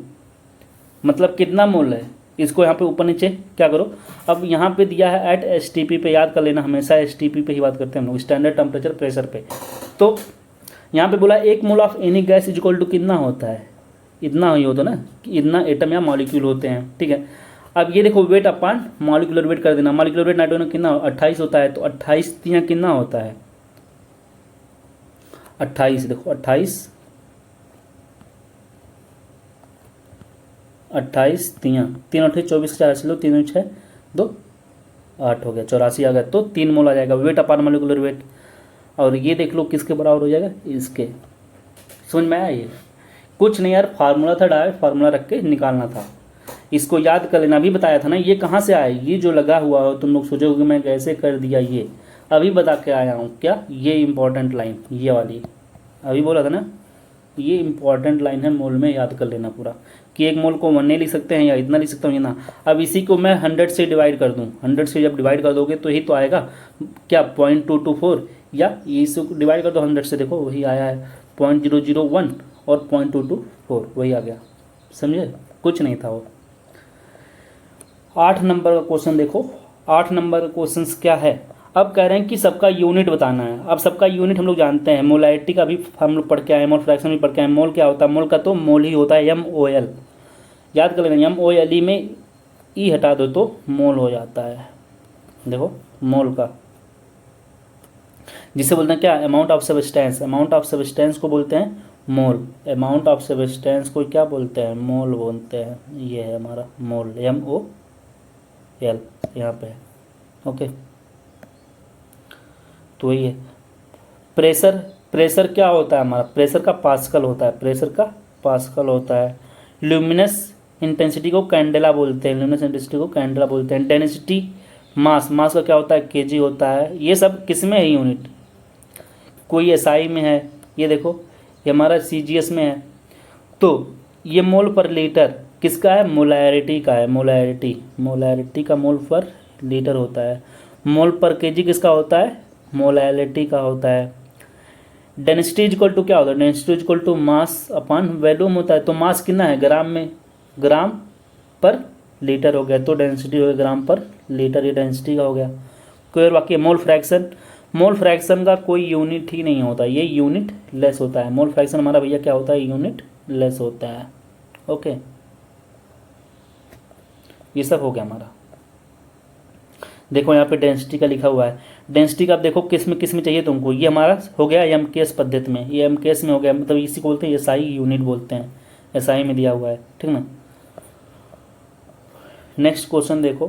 मतलब कितना मोल है, इसको यहाँ पे ऊपर नीचे क्या करो। अब यहाँ पे दिया है एट STP पे, याद कर लेना, हमेशा STP पे ही बात करते हैं हम लोग, स्टैंडर्ड टेम्परेचर प्रेशर पे। तो यहाँ पे बोला 1 mole of any gas is equal to कितना होता है, इतना ही होता ना, कि इतना एटम या मॉलिक्यूल होते हैं, ठीक है। अब ये देखो वेट अपान मॉलिक्यूलर वेट कर देना, मॉलिक्यूलर वेट नाइट्रोजन कितना 28 होता है, तो 28 यहाँ कितना होता है 28, देखो 28 28 3 8 24 4 चलो 3 6 2 8 हो गया, 84 आ गया। तो 3 मोल आ जाएगा वेट अपान मोलिकुलर वेट। और ये देख लो किसके बराबर हो जाएगा, इसके। समझ में आया ये? कुछ नहीं यार, फार्मूला था, डायरेक्ट फार्मूला रख के निकालना था। इसको याद कर लेना, अभी बताया था ना। ये कहाँ से आया, ये जो लगा हुआ हो तुम लोग सोचोगे मैं कैसे कर दिया, ये अभी बता के आया हूँ। क्या? ये इंपॉर्टेंट लाइन, ये वाली अभी बोला था ना, ये इंपॉर्टेंट लाइन है। मोल में याद कर लेना पूरा कि एक मोल को 1 नहीं लिख सकते हैं या इतना लिख सकता हूँ, ये ना। अब इसी को मैं 100 से डिवाइड कर दूँ, 100 से जब डिवाइड कर दोगे तो ही तो आएगा क्या, 0.224, या इसको डिवाइड कर दो 100 से, देखो वही आया है 0.001 और 0.224, वही आ गया। समझे? कुछ नहीं था वो। 8 नंबर का क्वेश्चन देखो। 8 नंबर का क्वेश्चन क्या है, अब कह रहे हैं कि सबका यूनिट बताना है। अब सबका यूनिट हम लोग जानते हैं, मोलैरिटी का भी हम लोग पढ़ के आए, मोल फ्रैक्शन भी पढ़ के आए। मोल क्या होता है, मोल का तो मोल ही होता है, MOL। याद कर लेना, MOLE में ई हटा दो तो मोल हो जाता है। देखो मोल का, जिसे बोलते हैं क्या, amount of substance. Amount of substance को बोलते हैं मोल। अमाउंट ऑफ सब्सटेंस को क्या बोलते हैं, मोल बोलते हैं। ये है हमारा मोल, MOL यहाँ पे है। ओके, तो ये प्रेशर, प्रेशर क्या होता है हमारा, प्रेशर का पास्कल होता है, प्रेशर का पास्कल होता है। ल्यूमिनस इंटेंसिटी को कैंडेला बोलते हैं, ल्यूमिनस इंटेंसिटी को कैंडेला बोलते हैं। डेंसिटी, मास, मास का क्या होता है, केजी होता है। ये सब किस में है यूनिट, कोई SI में है, ये देखो ये हमारा CGS में है। तो ये मोल पर लीटर किसका है, मोलैरिटी का है। मोलैरिटी, मोलैरिटी का मोल पर लीटर होता है। मोल पर केजी किसका होता है, मोलैरिटी का होता है। डेंसिटी इक्वल टू क्या होता है, density equal to mass upon volume होता है। तो मास कितना है, ग्राम में, ग्राम पर लीटर हो गया, तो डेंसिटी हो गया ग्राम पर लीटर, ये डेंसिटी का हो गया। कोई और बाकी मोल फ्रैक्शन, मोल फ्रैक्शन का कोई यूनिट ही नहीं होता, ये यूनिट लेस होता है। मोल फ्रैक्शन हमारा भैया क्या होता है, यूनिट लेस होता है। ओके, ये सब हो गया हमारा। देखो यहाँ पे डेंसिटी का लिखा हुआ है। डेंसिटी का आप देखो किस में चाहिए तुमको, ये हमारा हो गया MKS पद्धति में, ये MKS में हो गया, मतलब इसी को बोलते हैं SI यूनिट बोलते हैं, SI में दिया हुआ है, ठीक ना। नेक्स्ट क्वेश्चन देखो,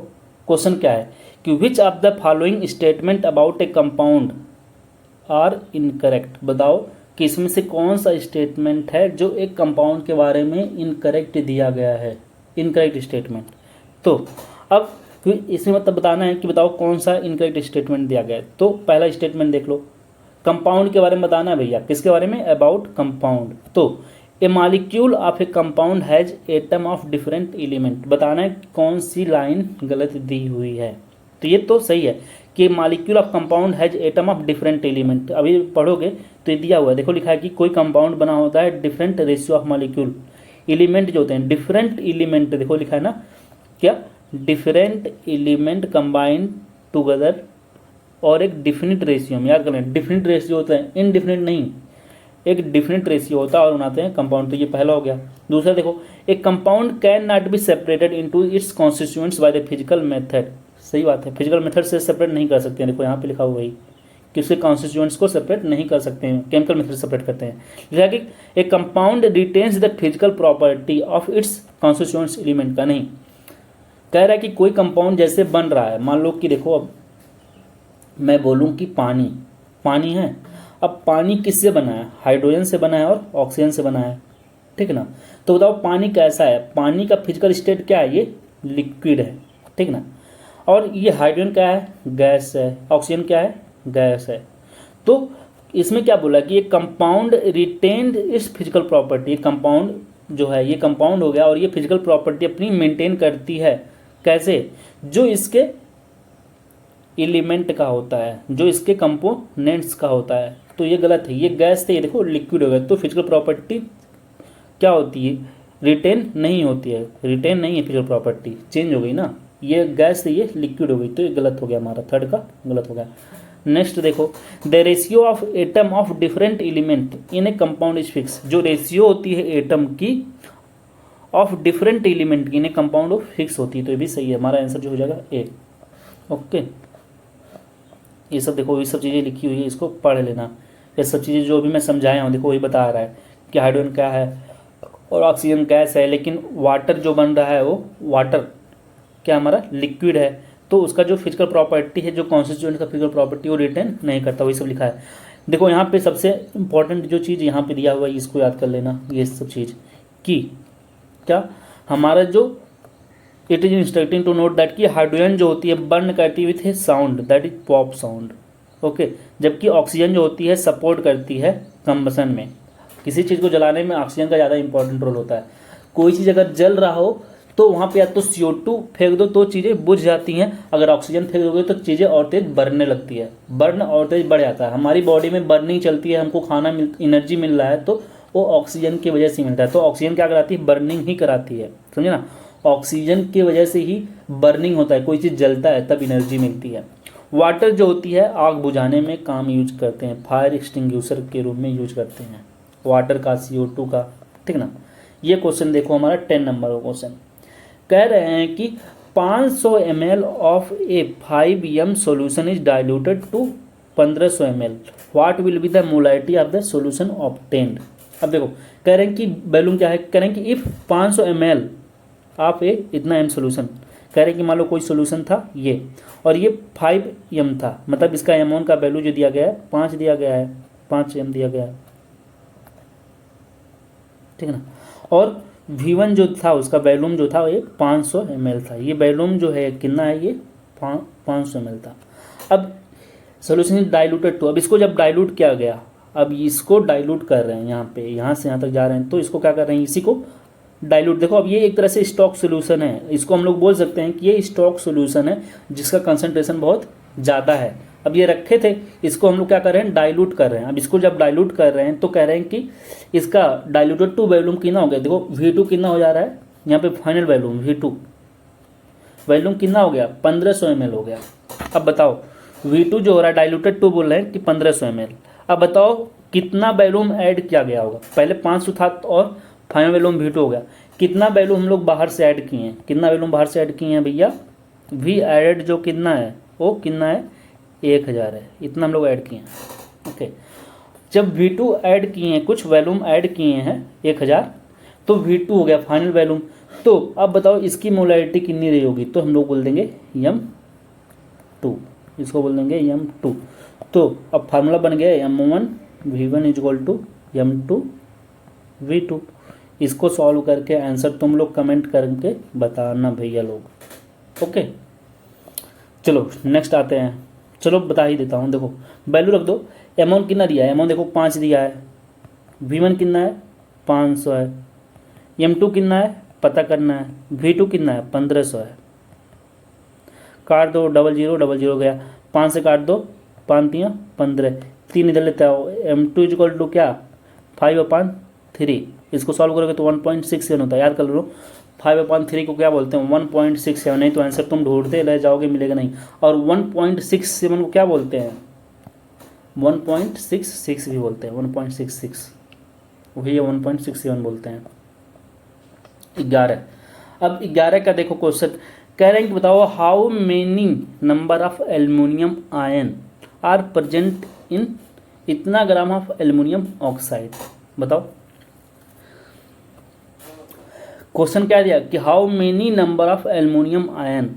क्वेश्चन क्या है कि which of the following statement about a compound are incorrect. बताओ कि इसमें से कौन सा स्टेटमेंट है जो एक कंपाउंड के बारे में इनकरेक्ट दिया गया है, इनकरेक्ट स्टेटमेंट। तो अब फिर इसमें मतलब बताना है कि बताओ कौन सा इनकरेक्ट स्टेटमेंट दिया गया है। तो पहला स्टेटमेंट देख लो, कंपाउंड के बारे में बताना है भैया, किसके बारे में, अबाउट कंपाउंड। तो a molecule of a compound has atom of different element, बताना है कौन सी लाइन गलत दी हुई है। तो ये तो सही है कि molecule of compound has atom of different element. अभी पढ़ोगे तो ये दिया हुआ है, देखो लिखा है कि कोई कंपाउंड बना होता है different ratio of molecule, element जो होते हैं डिफरेंट एलिमेंट, देखो लिखा है ना क्या, डिफरेंट एलिमेंट कंबाइंड टुगेदर और एक डिफिनिट रेशियो में। याद करें, डिफिनिट रेशियो होता है, इनडिफिनिट नहीं, एक डिफिनिट रेशियो होता है और बनाते हैं कंपाउंड। तो ये पहला हो गया। दूसरा देखो, एक compound can not be separated into its constituents by the physical method. सही बात है, फिजिकल मेथड से सेपरेट नहीं कर सकते हैं। देखो यहाँ पे लिखा हुआ है कि उसके कॉन्स्टिट्यूएंट्स को सेपरेट नहीं कर सकते हैं, केमिकल मेथड से सेपरेट करते हैं। लिखा कि एक compound retains the physical property of its constituents element का नहीं। कह रहा है कि कोई कंपाउंड जैसे बन रहा है, मान लो कि देखो अब मैं बोलूं कि पानी, पानी है। अब पानी किससे बना है, हाइड्रोजन से बना है और ऑक्सीजन से बना है, ठीक ना। तो बताओ पानी कैसा है, पानी का फिजिकल स्टेट क्या है, ये लिक्विड है, ठीक ना। और ये हाइड्रोजन क्या है, गैस है, ऑक्सीजन क्या है, गैस है। तो इसमें क्या बोला कि ये कंपाउंड रिटेन्ड इस फिजिकल प्रॉपर्टी, कंपाउंड जो है ये कंपाउंड हो गया और ये फिजिकल प्रॉपर्टी अपनी मेंटेन करती है। कैसे, जो इसके एलिमेंट का होता है, जो इसके कंपोनेंट्स का होता है। तो ये गलत है, ये गैस थे, ये देखो लिक्विड हो गया, तो फिजिकल प्रॉपर्टी क्या होती है, रिटेन नहीं होती है, रिटेन नहीं है फिजिकल प्रॉपर्टी, चेंज हो गई ना। ये गैस से ये लिक्विड हो गई, तो ये गलत हो गया, हमारा थर्ड का गलत हो गया। नेक्स्ट देखो, the ratio of atom of different element in A compound is fix. जो रेशियो होती है एटम की ऑफ डिफरेंट एलिमेंट की इन ए कंपाउंड ऑफ फिक्स होती है। तो ये भी सही है, हमारा आंसर जो हो जाएगा ए। ओके, ये सब देखो, ये सब चीज़ें लिखी हुई है, इसको पढ़ लेना। ये सब चीज़ें जो भी मैं समझाया हूँ देखो वही बता रहा है कि हाइड्रोजन क्या है, और ऑक्सीजन गैस है, लेकिन वाटर जो बन रहा है वो वाटर क्या हमारा लिक्विड है, तो उसका जो फिजिकल प्रॉपर्टी है, जो कॉन्स्टिट्यूएंट का फिजिकल प्रॉपर्टी वो रिटेन नहीं करता, वही सब लिखा है। देखो यहाँ पे सबसे इंपॉर्टेंट जो चीज़ यहाँ पे दिया हुआ है इसको याद कर लेना, ये सब चीज़ कि क्या हमारा जो it is instructing to note that कि हाइड्रोजन जो होती है बर्न करती with a sound that is pop sound, okay, जबकि ऑक्सीजन जो होती है सपोर्ट करती है कंबसन में। किसी चीज़ को जलाने में ऑक्सीजन का ज़्यादा इंपॉर्टेंट रोल होता है। कोई चीज़ अगर जल रहा हो तो वहाँ पे या तो CO2 फेंक दो तो चीज़ें बुझ जाती हैं, अगर ऑक्सीजन फेंक दोगे तो चीज़ें और तेज बढ़ने लगती है, बर्न और तेज बढ़ जाता है। हमारी बॉडी में बर्निंग चलती है, हमको खाना एनर्जी मिल रहा है तो वो ऑक्सीजन की वजह से मिलता है। तो ऑक्सीजन क्या कराती है, बर्निंग ही कराती है, समझे ना। ऑक्सीजन की वजह से ही बर्निंग होता है, कोई चीज़ जलता है तब एनर्जी मिलती है। वाटर जो होती है आग बुझाने में काम यूज करते हैं, फायर एक्सटिंग्विशर के रूप में यूज करते हैं वाटर का, CO2 का, ठीक ना। ये क्वेश्चन देखो हमारा 10 नंबर का क्वेश्चन कह रहे हैं कि 500 ml of a 5m solution is diluted to 1500 ml, what will be the molarity of the solution obtained. अब देखो कह रहे हैं कि वैल्यूम क्या है, कह रहे हैं कि इफ 500 ml आप ए इतना m सोल्यूशन, कह रहे हैं कि मान लो कोई सोल्यूशन था ये और ये 5m था, मतलब इसका m1 का वैल्यू जो दिया गया है 5 दिया गया है, 5m दिया गया है, ठीक है ना। और V1 जो था उसका वैल्यूम जो था ये 500 ml था, ये वैल्यूम जो है कितना है, ये 500 ml था। अब सोल्यूशन डाइल्यूटेड टू, अब इसको जब डाइल्यूट किया गया, अब इसको डाइल्यूट कर रहे हैं यहाँ पे, यहाँ से यहाँ तक जा रहे हैं, तो इसको क्या कर रहे हैं, इसी को डाइल्यूट। देखो अब ये एक तरह से स्टॉक सोल्यूशन है, इसको हम लोग बोल सकते हैं कि ये स्टॉक सोल्यूशन है जिसका कंसंट्रेशन बहुत ज़्यादा है। अब ये रखे थे, इसको हम लोग क्या कर रहे हैं, डाइल्यूट कर रहे हैं। अब इसको जब डाइल्यूट कर रहे हैं तो कह रहे हैं कि इसका डाइल्यूटेड टू वैल्यूम कितना हो गया, देखो V2 कितना हो जा रहा है यहाँ पे, फाइनल वैल्यूम V2 वैल्यूम कितना हो गया, 1500 ml हो गया। अब बताओ V2 जो हो रहा है डाइल्यूटेड टू बोल रहे हैं कि 1500 ml, अब बताओ कितना वैल्यूम ऐड किया गया होगा, पहले 500 था और फाइनल वैल्यूम V2 हो गया, कितना वैल्यूम हम लोग बाहर से ऐड किए हैं, कितना वैल्यूम बाहर से ऐड किए हैं भैया, V एडेड जो कितना है वो कितना है 1000 है, इतना हम लोग ऐड किए हैं, ओके। जब V2 ऐड किए हैं, कुछ वैल्यूम ऐड किए हैं 1000, तो V2 हो गया फाइनल वैल्यूम। तो अब बताओ इसकी मोलारिटी कितनी रही होगी, तो हम लोग बोल देंगे M2, इसको बोल देंगे M2। तो अब फार्मूला बन गया M1 V1 equal to M2 V2। इसको सॉल्व करके आंसर तुम लोग कमेंट करके बताना भैया लोग, ओके। चलो नेक्स्ट आते हैं, चलो बता ही देता हूँ। देखो वैल्यू रख दो, M1 कितना दिया है, M1 देखो 5 दिया है, V1 कितना है 500 है, M2 कितना है पता करना है, V2 कितना है 1500 है। काट दो, 00 गया, 5 से काट दो, 5 3 15, 3 इधर लेते आओ, M2 इक्वल टू क्या 5/3, इसको सॉल्व करोगे तो 1.67 होता है, याद कर लो। 5/3 को क्या बोलते हैं 1.67, नहीं तो आंसर तुम ढूंढते रह जाओगे मिलेगा नहीं। और 1.67 को क्या बोलते हैं 1.66 भी बोलते हैं, 1.66 वही 1.67 बोलते हैं। 11, अब 11 का देखो क्वेश्चन कह रहे हैं कि बताओ how many number of aluminium ion are present in इतना ग्राम ऑफ एल्युमिनियम ऑक्साइड। बताओ क्वेश्चन क्या दिया कि how many number of aluminium ion,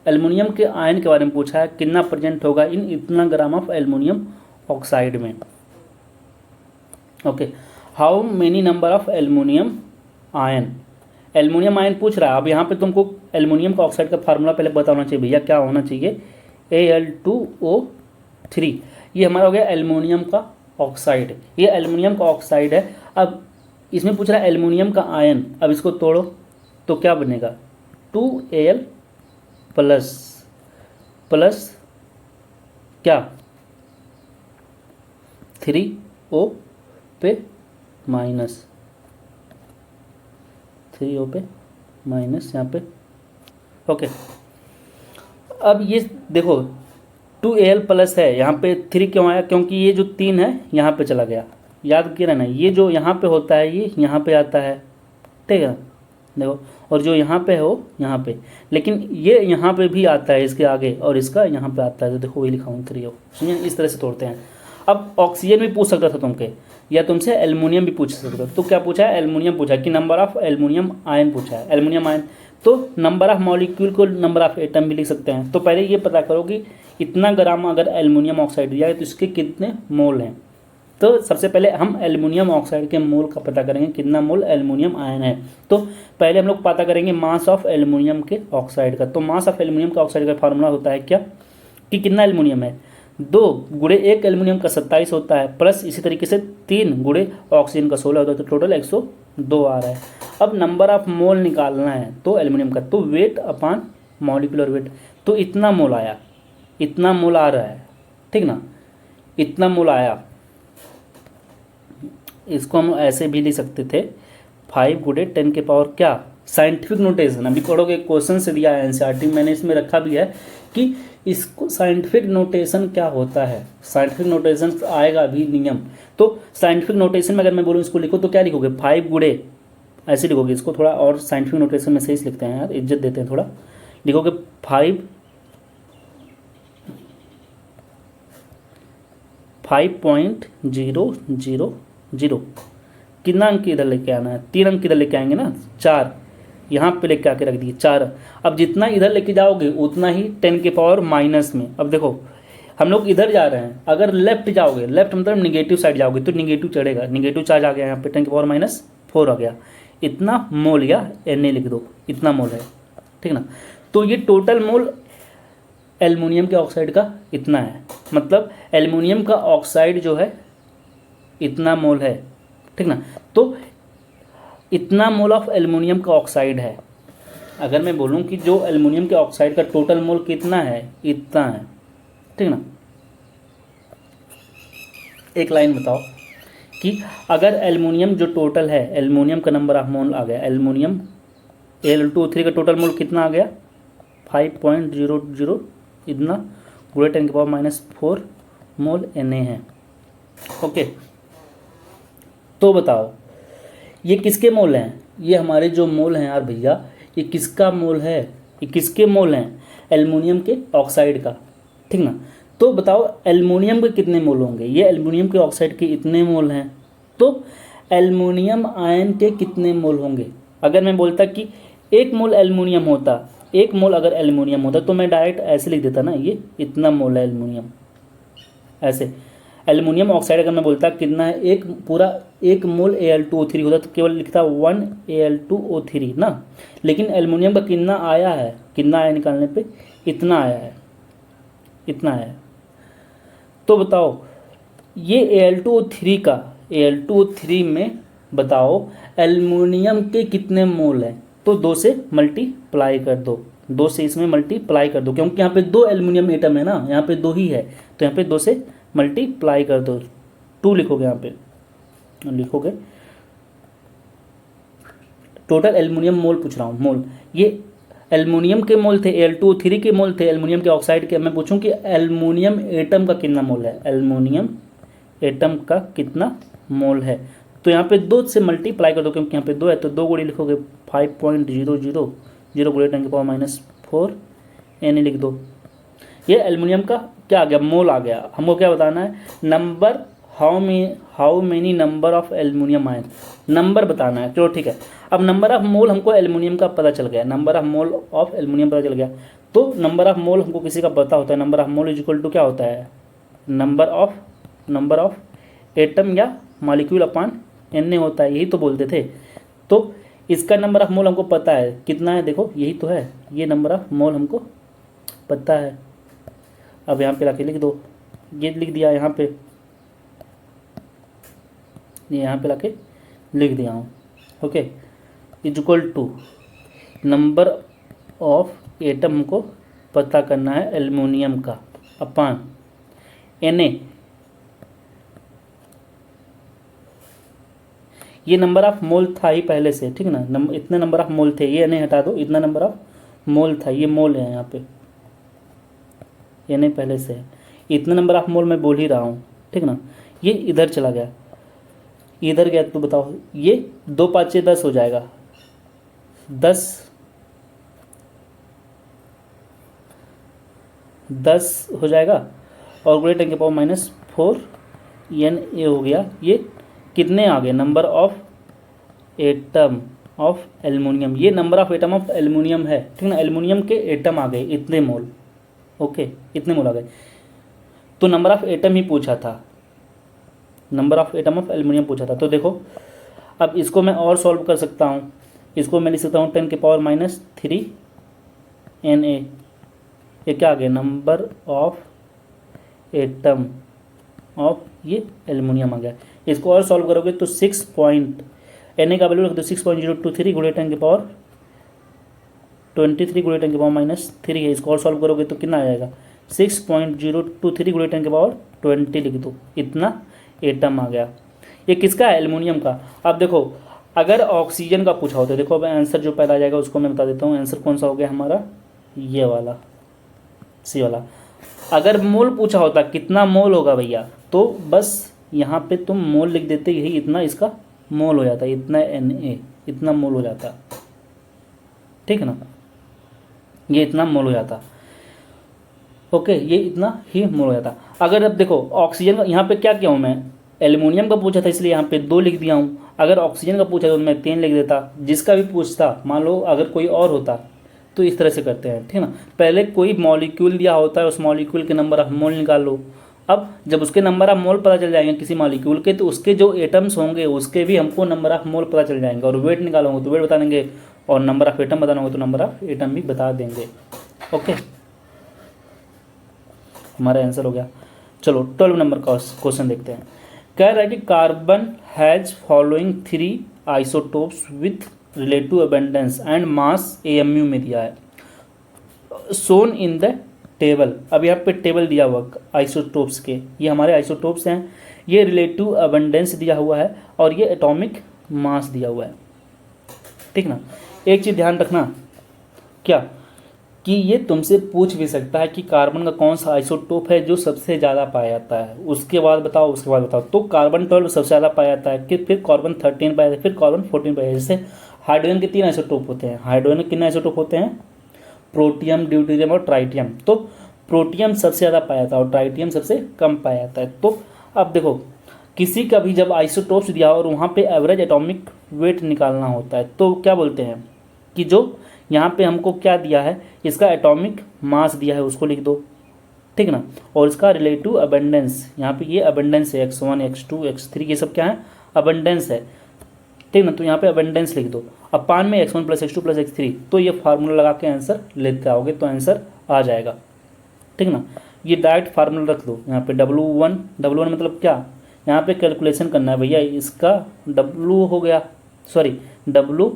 aluminium के आयन के बारे में पूछा है, कितना प्रेजेंट होगा इन इतना ग्राम ऑफ एल्युमिनियम ऑक्साइड में, okay. How many number of aluminium ion, aluminium ion पूछ रहा है। अब यहाँ पे तुमको एल्युमिनियम का ऑक्साइड का फार्मूला पहले बताना चाहिए भैया, क्या होना चाहिए Al2O3, ये हमारा हो गया एल्युमिनियम का ऑक्साइड, ये एल्युमिनियम का ऑक्साइड है। अब इसमें पूछ रहा है एल्युमिनियम का आयन, अब इसको तोड़ो तो क्या बनेगा 2Al प्लस क्या 3O पे माइनस, 3O पे माइनस यहाँ पे, ओके। अब ये देखो 2Al प्लस है, यहाँ पे 3 क्यों आया, क्योंकि ये जो 3 है यहाँ पे चला गया, याद किया ना, ये जो यहाँ पे होता है ये यहाँ पे आता है, ठीक है देखो, और जो यहाँ पे हो यहाँ पे, लेकिन ये यहाँ पे भी आता है इसके आगे और इसका यहाँ पे आता है, तो देखो वही लिखा हूँ 3O, सुनिए इस तरह से तोड़ते हैं। अब ऑक्सीजन भी पूछ सकता था तुमके, या तुमसे एल्युमिनियम भी पूछ सकता था। तो क्या पूछा है, एल्युमिनियम पूछा कि नंबर ऑफ एल्युमिनियम आयन पूछा है, एल्युमिनियम आयन। तो नंबर ऑफ मॉलिक्यूल को नंबर ऑफ एटम भी लिख सकते हैं। तो पहले ये पता करो कि इतना ग्राम अगर एल्युमिनियम ऑक्साइड दिया है तो इसके कितने मोल हैं। तो सबसे पहले हम एल्युमिनियम ऑक्साइड के मोल का पता करेंगे, कितना मोल एल्युमिनियम आयन है। तो पहले हम लोग पता करेंगे मास ऑफ एल्युमिनियम के ऑक्साइड का। तो मास ऑफ एल्युमिनियम का ऑक्साइड का फार्मूला होता है क्या, कि कितना एल्युमिनियम है, 2 गुणे 1 एल्युमिनियम का 27 होता है, प्लस इसी तरीके से 3 गुणे ऑक्सीजन का 16 होता है, तो टोटल 102 आ रहा है। अब नंबर ऑफ मोल निकालना है तो एल्युमिनियम का, तो वेट अपान मॉलिक्यूलर वेट, तो इतना मोल आया, इतना मोल आ रहा है, ठीक ना, इतना मोल आया। इसको हम ऐसे भी लिख सकते थे 5 गुणे 10 के पावर क्या, साइंटिफिक नोटेशन अभी पढ़ोगे, क्वेश्चन से दिया है एनसीईआरटी, मैंने इसमें रखा भी है कि इसको साइंटिफिक नोटेशन क्या होता है। साइंटिफिक नोटेशन आएगा अभी नियम। तो साइंटिफिक नोटेशन में अगर मैं बोलूँ इसको लिखो तो क्या लिखोगे, 5 गुणे, ऐसे लिखोगे इसको, थोड़ा और साइंटिफिक नोटेशन में सही से लिखते हैं यार, इज्जत देते हैं थोड़ा, लिखोगे 5.000, कितना अंक इधर लेके आना है, 3 अंक इधर लेके आएंगे ना, 4 यहाँ पे लेके आके रख दिए 4। अब जितना इधर लेके जाओगे उतना ही 10 के पावर माइनस में। अब देखो हम लोग इधर जा रहे हैं, अगर लेफ्ट जाओगे, लेफ्ट मतलब निगेटिव साइड जाओगे तो निगेटिव चढ़ेगा, निगेटिव चार्ज आ गया यहाँ पे 10 के पावर माइनस 4 आ गया, इतना मोल या Na लिख दो, इतना मोल है, ठीक ना। तो ये टोटल मोल एल्युमिनियम के ऑक्साइड का इतना है, मतलब एल्युमिनियम का ऑक्साइड जो है इतना मोल है, ठीक ना। तो इतना मोल ऑफ एल्युमिनियम का ऑक्साइड है। अगर मैं बोलूं कि जो एल्युमिनियम के ऑक्साइड का टोटल मोल कितना है, इतना है, ठीक ना। एक लाइन बताओ कि अगर एल्युमिनियम जो टोटल है, एल्युमिनियम का नंबर ऑफ मोल आ गया, एल्युमिनियम Al2O3 का टोटल मोल कितना आ गया, 5.00 इतना गुणे 10 के पावर माइनस 4 मोल Na है। ओके, तो बताओ ये किसके मोल हैं, ये हमारे जो मोल हैं यार भैया, ये किसका मोल है, ये किसके मोल हैं, एल्युमिनियम के ऑक्साइड का, ठीक ना। तो बताओ एल्युमिनियम के कितने मोल होंगे, ये एल्युमिनियम के ऑक्साइड के इतने मोल हैं, तो एल्युमिनियम आयन के कितने मोल होंगे। अगर मैं बोलता कि 1 मोल एल्युमिनियम होता, 1 मोल अगर एल्युमिनियम होता तो मैं डायरेक्ट ऐसे लिख देता ना, ये इतना मोल है एल्युमिनियम, ऐसे। एल्युमिनियम ऑक्साइड अगर मैं बोलता कितना है, एक पूरा 1 मोल Al2O3 होता तो केवल लिखता 1 Al2O3 ना, लेकिन एल्युमिनियम का कितना आया है, कितना आया निकालने पे, इतना आया है, इतना आया है। तो बताओ ये Al2O3 का, Al2O3 में बताओ एल्युमिनियम के कितने मोल हैं, तो 2 से मल्टीप्लाई कर दो, 2 से इसमें मल्टीप्लाई कर दो, क्योंकि यहाँ पे 2 एल्युमिनियम एटम है ना, यहाँ पे 2 ही है, तो यहाँ पे 2 से मल्टीप्लाई कर दो, 2 लिखोगे, यहाँ पे लिखोगे टोटल एल्युमिनियम मोल पूछ रहा हूँ, मोल, ये एल्युमिनियम के मोल थे, Al2O3 के मोल थे एल्युमिनियम के ऑक्साइड के। मैं पूछूं कि एल्युमिनियम एटम का कितना मोल है, एल्युमिनियम एटम का कितना मोल है, तो यहाँ पे 2 से मल्टीप्लाई कर दो, क्योंकि यहाँ पे 2 है, तो 2 गुणे लिखोगे 5.000 गुणे 10 के पावर माइनस 4 Na लिख दो। ये एल्युमिनियम का क्या आ गया, मोल आ गया। हमको क्या बताना है, number, how many number of aluminium ion, number बताना है। चलो ठीक है, अब नंबर ऑफ मोल हमको एल्युमिनियम का पता चल गया, number of mole of aluminium पता चल गया। तो नंबर ऑफ मोल हमको किसी का पता होता है, number of mole is equal to क्या होता है, नंबर ऑफ एटम या मॉलिक्यूल अपान Na होता है, यही तो बोलते थे। तो इसका नंबर ऑफ मोल हमको पता है कितना है, देखो यही तो है, ये नंबर ऑफ मोल हमको पता है। अब यहाँ पे लाके लिख दो, ये लिख दिया यहाँ पे, ये यहाँ पे लाके लिख दिया हूँ, okay, is equal to number of atom हमको पता करना है एल्युमिनियम का अपान Na, ये नंबर ऑफ मोल था ही पहले से, ठीक ना, इतने नंबर ऑफ मोल थे, ये Na हटा दो, इतना नंबर ऑफ मोल था, ये मोल है यहाँ पे, Na पहले से है, इतना नंबर ऑफ मोल मैं बोल ही रहा हूँ, ठीक ना। ये इधर चला गया, इधर गया, तो बताओ ये 2 5 10 हो जाएगा, 10 हो जाएगा, और गुणे 10 के पावर माइनस 4 Na हो गया, ये कितने आ गए, number of atom of aluminium, ये number of atom of aluminium है, ठीक ना। एल्युमिनियम के एटम आ गए इतने मोल, ओके, इतने मोल आ गए। तो नंबर ऑफ एटम ही पूछा था, number of atom of aluminium पूछा था। तो देखो अब इसको मैं और सॉल्व कर सकता हूँ, इसको मैं लिख सकता हूँ 10⁻³ Na, ये क्या आ गया, नंबर ऑफ एटम ऑफ ये एल्युमिनियम आ गया। इसको और सॉल्व करोगे तो 6 पॉइंट, Na का वैल्यू रख दो 6.023 गुणे 10⁻23 गुणे 10⁻³ है। इसको और सॉल्व करोगे तो कितना आ जाएगा, 6.023 गुणे 10⁻20 लिख दो, इतना एटम आ गया। ये किसका है, एल्युमिनियम का। अब देखो अगर ऑक्सीजन का पूछा होता है, देखो अब आंसर जो पहला आ जाएगा उसको मैं बता देता हूँ। आंसर कौन सा हो गया हमारा, ये वाला सी वाला। अगर मोल पूछा होता कितना मोल होगा भैया, तो बस यहाँ पे तुम मोल लिख देते, यही इतना इसका मोल हो जाता, इतना Na, इतना मोल हो जाता, ठीक है ना, ये इतना मोल हो जाता, ओके, ये इतना ही मोल हो जाता। अगर अब देखो ऑक्सीजन का, यहाँ पे क्या किया हूँ मैं, एल्युमिनियम का पूछा था इसलिए यहाँ पे 2 लिख दिया हूँ। अगर ऑक्सीजन का पूछा तो मैं 3 लिख देता। जिसका भी पूछता, मान लो अगर कोई और होता, तो इस तरह से करते हैं, ठीक ना। पहले कोई मॉलिक्यूल दिया होता है, उस मॉलिक्यूल के नंबर ऑफ मोल निकाल लो। अब जब उसके नंबर ऑफ मोल पता चल जाएंगे किसी मॉलिक्यूल के, तो उसके जो एटम्स होंगे उसके भी हमको नंबर ऑफ मोल पता चल जाएंगे, और वेट निकालोगे तो वेट बता देंगे, और नंबर ऑफ एटम बताना होगा तो नंबर ऑफ एटम भी बता देंगे, ओके। हमारा आंसर हो गया। चलो 12 नंबर का क्वेश्चन देखते हैं। कह रहा है कि carbon has following 3 isotopes with relative abundance and mass AMU में दिया है, सोन इन द टेबल। अब यहाँ पे टेबल दिया हुआ आइसोटोप्स के, ये हमारे आइसोटोप्स हैं, ये रिलेटिव अबंडेंस दिया हुआ है, और ये एटॉमिक मास दिया हुआ है, ठीक ना। एक चीज़ ध्यान रखना, क्या कि ये तुमसे पूछ भी सकता है कि कार्बन का कौन सा आइसोटोप है जो सबसे ज़्यादा पाया जाता है, उसके बाद बताओ, उसके बाद बताओ। तो कार्बन 12 सबसे ज़्यादा पाया जाता है, कि फिर कार्बन 13 पाया जाता है, फिर कार्बन 14 पाया जाता है। जैसे हाइड्रोजन के 3 आइसोटोप होते हैं, हाइड्रोजन के कितने आइसोटोप होते हैं, प्रोटियम, ड्यूटेरियम और ट्राइटियम। तो प्रोटियम सबसे ज़्यादा पाया जाता है और ट्राइटियम सबसे कम पाया जाता है। तो अब देखो किसी का भी जब आइसोटोप्स दिया और वहाँ पे एवरेज एटॉमिक वेट निकालना होता है, तो क्या बोलते हैं कि जो यहाँ पे हमको क्या दिया है, इसका एटॉमिक मास दिया है उसको लिख दो, ठीक ना, और इसका रिलेटिव अबंडेंस, यहाँ पे ये अबंडेंस है x1 x2 x3, ये सब क्या है, अबंडेंस है, ठीक ना। तो यहाँ पे अबंडेंस लिख दो, अपान में x1 + x2 + x3, तो ये फार्मूला लगा के आंसर लेते आओगे तो आंसर आ जाएगा, ठीक ना। ये डायरेक्ट फार्मूला रख दो यहाँ पे, W1 मतलब क्या, यहाँ पे कैलकुलेशन करना है भैया, इसका W हो गया, सॉरी W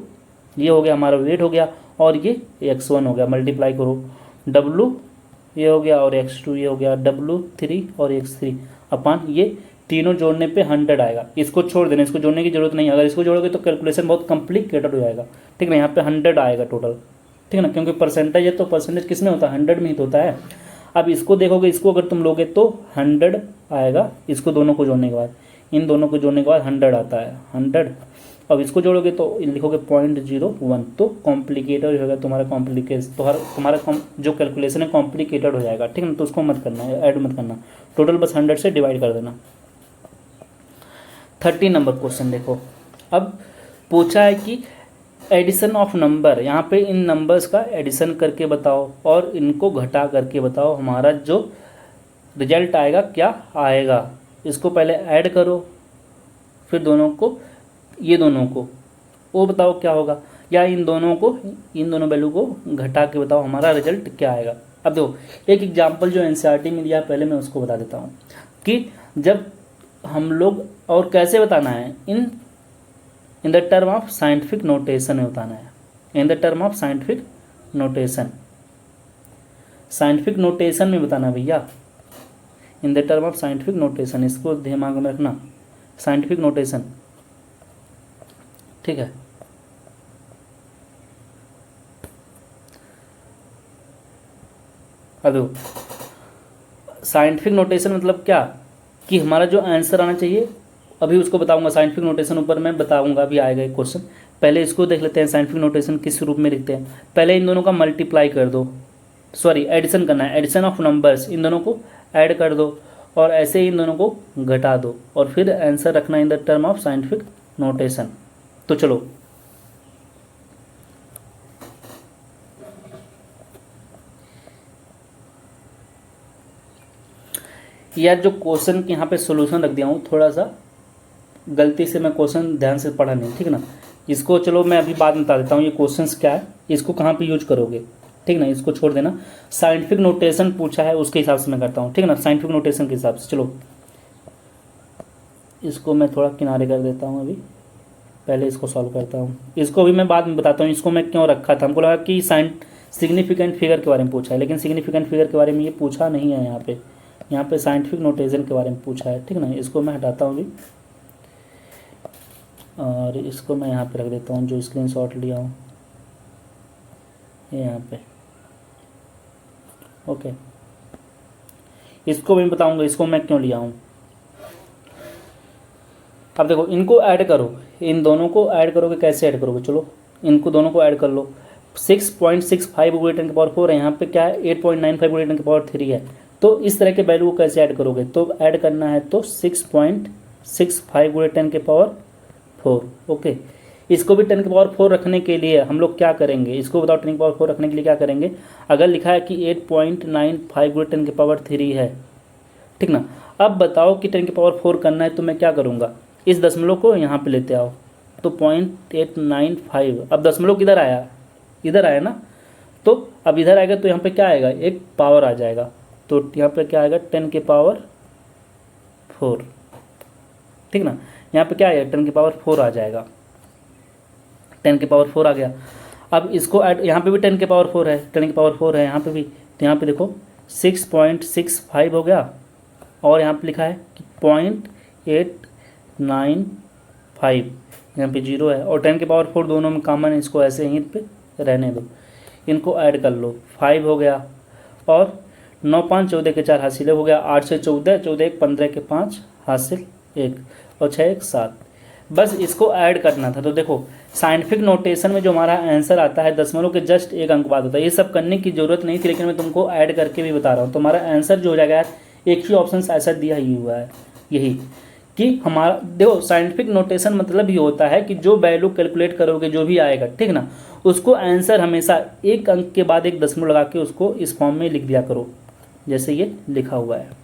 ये हो गया हमारा वेट हो गया, और ये x1 हो गया, मल्टीप्लाई करो, W ये हो गया और x2 ये हो गया, W3 और x3 अपान ये तीनों जोड़ने पे 100 आएगा। इसको छोड़ देना, इसको जोड़ने की जरूरत नहीं है, अगर इसको जोड़ोगे तो कैलकुलेशन बहुत कॉम्प्लिकेटेड हो जाएगा, ठीक ना। यहाँ पे 100 आएगा टोटल, ठीक ना, क्योंकि परसेंटेज है तो परसेंटेज किस में होता है, 100 में ही तो होता है। अब इसको देखोगे, इसको अगर तुम लोगे तो 100 आएगा, इसको दोनों को जोड़ने के बाद, इन दोनों को जोड़ने के बाद 100 आता है, 100। अब इसको जोड़ोगे तो लिखोगे 0.01, तो कॉम्प्लिकेटेड होगा तुम्हारा, तुम्हारा जो कैलकुलेशन है कॉम्प्लिकेटेड हो जाएगा, ठीक है ना। तो उसको मत करना है, ऐड मत करना, टोटल बस 100 से डिवाइड कर देना। 30 नंबर क्वेश्चन देखो। अब पूछा है कि एडिशन ऑफ नंबर, यहाँ पे इन नंबर्स का एडिशन करके बताओ और इनको घटा करके बताओ, हमारा जो रिजल्ट आएगा क्या आएगा। इसको पहले ऐड करो, फिर दोनों को, ये दोनों को वो बताओ क्या होगा, या इन दोनों वैल्यू को घटा के बताओ हमारा रिजल्ट क्या आएगा। अब देखो एक एग्जांपल जो एनसीईआरटी में दिया, पहले मैं उसको बता देता हूँ कि जब हम लोग, और कैसे बताना है, in the term of scientific notation में बताना है, in the term of scientific notation में बताना भैया, in the term of scientific notation, इसको दिमाग में रखना, साइंटिफिक नोटेशन, ठीक है। अब साइंटिफिक नोटेशन मतलब क्या, कि हमारा जो आंसर आना चाहिए, अभी उसको बताऊंगा, साइंटिफिक नोटेशन ऊपर मैं बताऊंगा, अभी आएगा एक क्वेश्चन। पहले इसको देख लेते हैं, साइंटिफिक नोटेशन किस रूप में लिखते हैं। पहले इन दोनों का मल्टीप्लाई कर दो, सॉरी एडिशन करना है, एडिशन ऑफ नंबर्स, इन दोनों को ऐड कर दो, और ऐसे ही इन दोनों को घटा दो और फिर आंसर रखना in the term of scientific notation. तो चलो यार जो क्वेश्चन के यहाँ पे सॉल्यूशन रख दिया हूँ, थोड़ा सा गलती से मैं क्वेश्चन ध्यान से पढ़ा नहीं, ठीक ना। इसको चलो मैं अभी बाद में बता देता हूँ ये क्वेश्चंस क्या है, इसको कहाँ पे यूज करोगे, ठीक ना। इसको छोड़ देना, साइंटिफिक नोटेशन पूछा है उसके हिसाब से मैं करता हूँ, ठीक ना, साइंटिफिक नोटेशन के हिसाब से। चलो इसको मैं थोड़ा किनारे कर देता हूँ, अभी पहले इसको सॉल्व करता हूँ। इसको भी मैं बाद में बताता हूँ इसको मैं क्यों रखा था। हमको लगा कि सिग्निफिकेंट फिगर के बारे में पूछा है, लेकिन सिग्निफिकेंट फिगर के बारे में ये पूछा नहीं है। यहाँ पे साइंटिफिक नोटेशन के बारे में पूछा है, ठीक ना। इसको मैं हटाता हूँ अभी और इसको मैं यहाँ पे रख देता हूँ जो स्क्रीनशॉट लिया हूँ ये यहाँ पे। ओके, इसको भी बताऊँगा इसको मैं क्यों लिया हूँ। अब देखो इनको ऐड करो, इन दोनों को ऐड करोगे, कैसे ऐड करोगे, चलो इनको दोनों को ऐड कर लो। 6.65 गुणे 10 की पावर 4 है, यहाँ पे क्या है 8.95 गुणे 10 की पावर 3 है। तो इस तरह के वैल्यू को कैसे ऐड करोगे, तो ऐड करना है तो 6.65 गुणे 10 की पावर 4। ओके, इसको भी 10 की पावर 4 रखने के लिए हम लोग क्या करेंगे, इसको बताओ 10 की पावर 4 रखने के लिए क्या करेंगे। अगर लिखा है कि 8.95 गुणे 10 की पावर 3 है, ठीक ना। अब बताओ कि 10 की पावर 4 करना है तो मैं क्या करूँगा, इस दशमलव को यहाँ पे लेते आओ तो 0.895। अब दशमलव किधर आया, इधर आया ना, तो अब इधर आएगा तो यहाँ पे क्या आएगा, एक पावर आ जाएगा, तो यहाँ पे क्या आएगा 10 की पावर 4, ठीक ना। यहाँ पे क्या आएगा 10 की पावर 4 आ जाएगा, 10 की पावर 4 आ गया। अब इसको ऐड, यहाँ पे भी 10 की पावर 4 है, 10 की पावर 4 है यहाँ पे भी, तो यहाँ पे देखो 6.65 हो गया और यहाँ पे लिखा है कि 0.895, यहाँ पे 0 है और 10 की पावर 4 दोनों में कॉमन है, इसको ऐसे यहीं पे रहने दो। इनको ऐड कर लो, 5 हो गया और 9 5 14 के 4 हासिल हो गया, 8 से 14, 14 1 15 के 5 हासिल 1 और 6 1 7। बस इसको ऐड करना था। तो देखो साइंटिफिक नोटेशन में जो हमारा आंसर आता है दशमलव के जस्ट एक अंक बाद होता है। ये सब करने की जरूरत नहीं थी, लेकिन मैं तुमको ऐड करके भी बता रहा हूँ। तो हमारा आंसर जो हो जाएगा, एक ही ऑप्शन ऐसा दिया ही हुआ है, यही कि हमारा देखो साइंटिफिक नोटेशन मतलब ही होता है कि जो वैल्यू कैलकुलेट करोगे जो भी आएगा, ठीक ना, उसको आंसर हमेशा एक अंक के बाद एक दशमलव लगा के उसको इस फॉर्म में लिख दिया करो, जैसे ये लिखा हुआ है।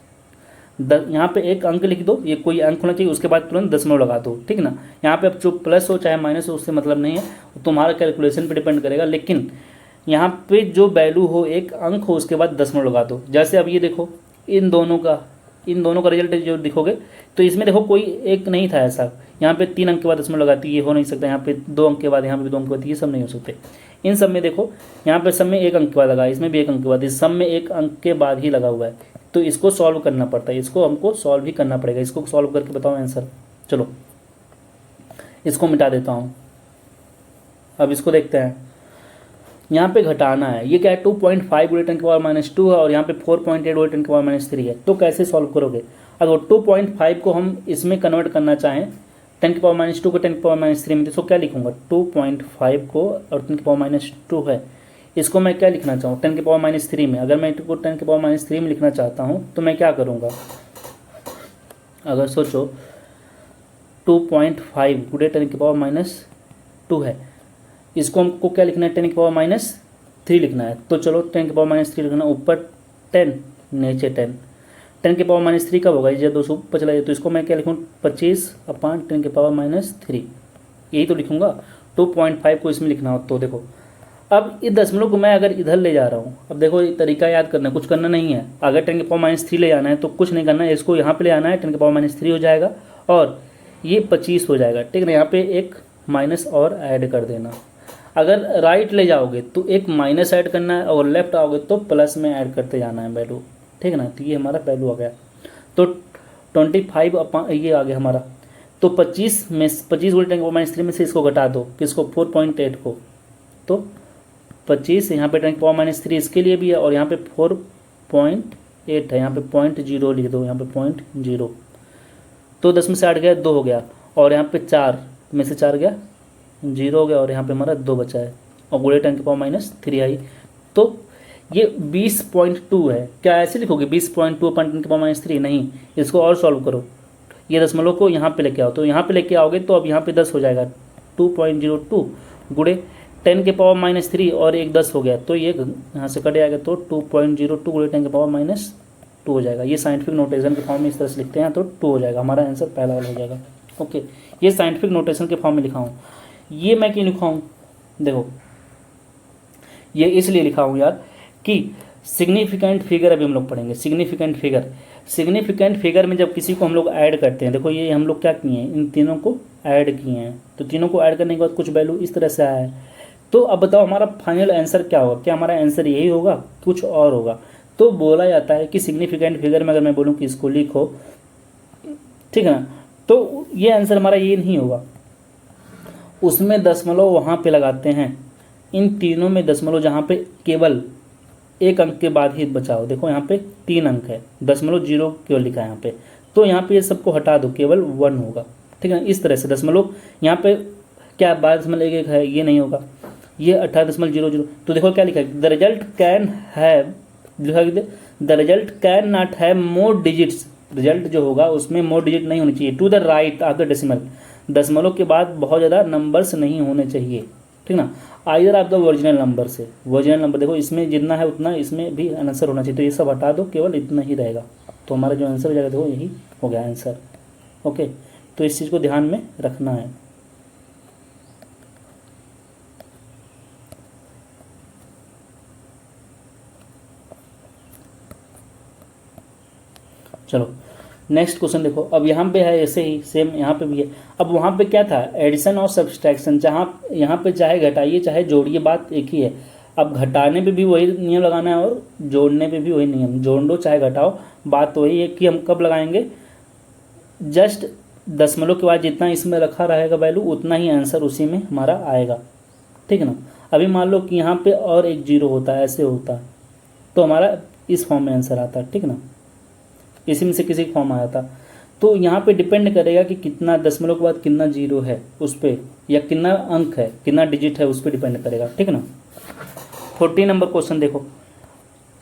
यहाँ पे एक अंक लिख दो, ये कोई अंक होना चाहिए, उसके बाद तुरंत दशमलव लगा दो, ठीक ना। यहाँ पे अब जो प्लस हो चाहे माइनस हो उससे मतलब नहीं है, तुम्हारा कैलकुलेशन पे डिपेंड करेगा, लेकिन यहाँ पे जो वैल्यू हो एक अंक हो उसके बाद दशमलव लगा दो। जैसे अब ये देखो इन दोनों का रिजल्ट जो दिखोगे तो इसमें देखो कोई एक नहीं था ऐसा, यहाँ पे 3 अंक के बाद दशमलव लगाती, ये हो नहीं सकता। यहाँ पे 2 अंक के बाद, यहाँ पे 2 अंक के बाद, ये सब नहीं हो सकते। इन सब में देखो यहाँ पे सब में 1 अंक के बाद लगा, इसमें भी 1 अंक के बाद, इस सब में 1 अंक के बाद ही लगा हुआ है। तो इसको सॉल्व करना पड़ता है, इसको हमको सॉल्व ही करना पड़ेगा। इसको सॉल्व करके बताओ आंसर। चलो इसको मिटा देता हूँ, अब इसको देखते हैं। यहाँ पे घटाना है, ये क्या है 2.5 गुणे 10 की पावर -2 है और यहाँ पे 4.8 गुणे 10 की पावर -3 है। तो कैसे सॉल्व करोगे, अगर 2.5 को हम इसमें कन्वर्ट करना चाहें 10 की पावर -2 को 10 की पावर -3 में, तो क्या लिखूंगा 2.5 को, और 10 की पावर -2 है, इसको मैं क्या लिखना चाहूँ 10 की पावर -3 में। अगर मैं इसको 10 की पावर -3 में लिखना चाहता हूँ तो मैं क्या करूँगा, अगर सोचो 2.5 गुणे 10 की पावर -2 है, इसको हमको क्या लिखना है 10 की पावर -3 लिखना है। तो चलो 10 की पावर -3 लिखना, ऊपर 10 नीचे 10, 10 की पावर -3 कब होगा, ये 200 ऊपर चला जाए, तो इसको मैं क्या लिखूँ 25/10 की पावर -3, यही तो लिखूँगा। 2.5 को इसमें लिखना हो तो देखो, अब इस दशमलव को मैं अगर इधर ले जा रहा हूँ, अब देखो ये तरीका याद करना, कुछ करना नहीं है। अगर 10 की पावर -3 ले जाना है तो कुछ नहीं करना है, इसको यहाँ पे ले आना है, 10 की पावर -3 हो जाएगा और ये 25 हो जाएगा, ठीक है ना। यहाँ पे एक माइनस और ऐड कर देना। अगर राइट ले जाओगे तो एक माइनस ऐड करना है और लेफ्ट आओगे तो प्लस में ऐड करते जाना है वैल्यू, ठीक है ना। तो ये हमारा वैल्यू आ गया, तो 25 ये आ गया हमारा। तो 25 में 25 गुणे 10 की पावर -3 में से इसको घटा दो, किसको 4.8 को, तो 25 यहाँ पे 10 की पावर -3 इसके लिए भी है और यहाँ पे 4.8 है, यहाँ पे 0.0 लिख दो, यहाँ पे 0.0, तो 10 में से 8 गया 2 हो गया और यहाँ पे 4 में से 4 गया 0 हो गया और यहाँ पे हमारा 2 बचा है और गुणे 10 की पावर -3 आई। तो ये 20.2 है, क्या ऐसे लिखोगे 20.2 अपन 10 की पावर -3? नहीं, इसको और सॉल्व करो, ये दशमलव को यहाँ पे लेके आओ, तो यहाँ पे लेके आओगे तो अब यहाँ पे 10 हो जाएगा, 2.02 गुणे 10 के पावर -3 और एक 10 हो गया, तो ये यहाँ से कट जाएगा, तो 2.02 गुणे 10 के पावर -2 हो जाएगा। ये साइंटिफिक नोटेशन के फॉर्म में इस तरह से लिखते हैं, तो 2 हो जाएगा, हमारा आंसर पहला वाला हो जाएगा। ओके, ये साइंटिफिक नोटेशन के फॉर्म में लिखा हूँ। ये मैं क्यों लिखा हूँ, देखो ये इसलिए लिखा हूँ यार कि सिग्निफिकेंट फिगर अभी हम लोग पढ़ेंगे। सिग्निफिकेंट फिगर में जब किसी को हम लोग ऐड करते हैं, देखो ये हम लोग क्या किए हैं, इन तीनों को ऐड किए हैं, तो तीनों को ऐड करने के बाद कुछ वैल्यू इस तरह से आया है। तो अब बताओ हमारा फाइनल आंसर क्या होगा, क्या हमारा आंसर यही होगा, कुछ और होगा? तो बोला जाता है कि सिग्निफिकेंट फिगर में अगर मैं बोलूँ कि इसको लिखो, ठीक है ना, तो ये आंसर हमारा ये नहीं होगा, उसमें दशमलव वहाँ पे लगाते हैं, इन तीनों में दशमलव जहाँ पे केवल एक अंक के बाद ही बचाओ, देखो यहाँ पे 3 अंक है, दशमलव 0 केवल लिखा है यहाँ पे, तो यहाँ पे ये सबको हटा दो, केवल 1 होगा, ठीक है। इस तरह से दशमलव यहाँ पे क्या 12.1 है, ये नहीं होगा, ये 18.00, तो देखो क्या लिखा है, the result can have, the result cannot have more digits, result जो होगा उसमें मोर डिजिट नहीं होनी चाहिए, to the right of the decimal, दशमलव के बाद बहुत ज़्यादा नंबर्स नहीं होने चाहिए, ठीक ना, आइदर आप द ओरिजिनल नंबर से, ओरिजिनल नंबर देखो इसमें जितना है उतना इसमें भी आंसर होना चाहिए, तो ये सब हटा दो, केवल इतना ही रहेगा, तो हमारा जो आंसर हो जाएगा देखो यही हो गया आंसर। ओके, तो इस चीज़ को ध्यान में रखना है। चलो नेक्स्ट क्वेश्चन देखो, अब यहाँ पे है ऐसे ही सेम, यहाँ पे भी है। अब वहाँ पे क्या था, एडिशन और सब्सट्रैक्शन, जहाँ यहाँ पे चाहे घटाइए चाहे जोड़िए, बात एक ही है। अब घटाने पे भी वही नियम लगाना है और जोड़ने पे भी वही नियम, जोड़ दो चाहे घटाओ, बात तो वही है कि हम कब लगाएंगे, जस्ट दशमलव के बाद जितना इसमें रखा रहेगा वैल्यू उतना ही आंसर उसी में हमारा आएगा, ठीक है ना। अभी मान लो कि यहाँ पे और एक 0 होता है, ऐसे होता है, तो हमारा इस फॉर्म में आंसर आता है, ठीक ना, इसी में से किसी फॉर्म आया था। तो यहाँ पे डिपेंड करेगा कि कितना दशमलव के बाद कितना 0 है उस पर, या कितना अंक है, कितना डिजिट है, उस पर डिपेंड करेगा, ठीक ना। 40 नंबर क्वेश्चन देखो,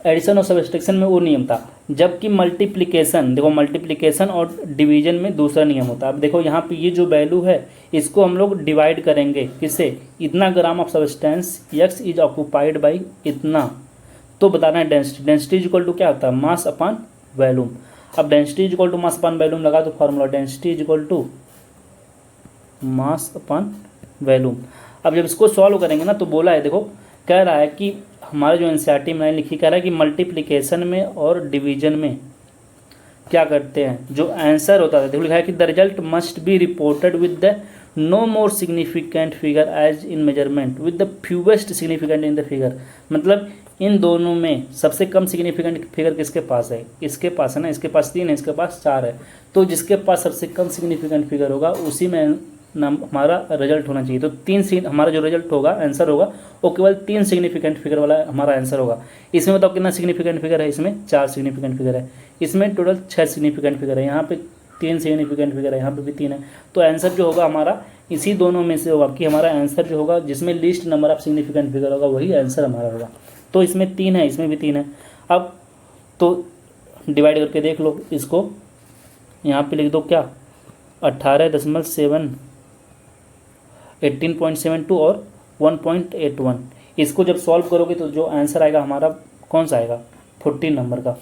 एडिशन और सब्सट्रैक्शन में वो नियम था, जबकि मल्टीप्लिकेशन, देखो मल्टीप्लिकेशन और डिवीजन में दूसरा नियम होता है। अब देखो यहाँ पे ये जो वैल्यू है इसको हम लोग डिवाइड करेंगे किससे, इतना gram of substance X is occupied by इतना, तो बताना है density. Density is equal to क्या होता है, मास अपॉन वॉल्यूम। अब density is equal to mass upon volume लगा दो formula, density is equal to mass upon volume. अब जब इसको सॉल्व करेंगे ना, तो बोला है देखो, कह रहा है कि हमारा जो एनसीईआरटी में लाइन लिखी, कह रहा है कि मल्टीप्लिकेशन में और डिवीजन में क्या करते हैं, जो आंसर होता है देखो लिखा है कि the result must be reported with the no more significant figure as in measurement with the fewest significant in the figure. मतलब इन दोनों में सबसे कम सिग्निफिकेंट फिगर किसके पास है, इसके पास है ना, इसके पास 3 है, इसके पास 4 है, तो जिसके पास सबसे कम सिग्निफिकेंट फिगर होगा उसी में हमारा रिजल्ट होना चाहिए। तो 3 हमारा जो रिजल्ट होगा, आंसर होगा, वो केवल 3 सिग्निफिकेंट फिगर वाला हमारा आंसर होगा। इसमें बताओ कितना सिग्निफिकेंट फिगर है, इसमें 4 सिग्निफिकेंट फिगर है, इसमें टोटल 6 सिग्निफिकेंट फिगर है, यहाँ पे 3 सिग्निफिकेंट फिगर है, यहाँ पे भी 3 है। तो आंसर जो होगा हमारा इसी दोनों में से होगा, कि हमारा आंसर जो होगा जिसमें list number of significant figure होगा वही आंसर हमारा होगा। तो इसमें 3 है, इसमें भी 3 है। अब तो डिवाइड करके देख लो इसको, यहाँ पे लिख दो क्या 18.72 और 1.81। इसको जब सॉल्व करोगे तो जो आंसर आएगा हमारा कौन सा आएगा, 14 नंबर का।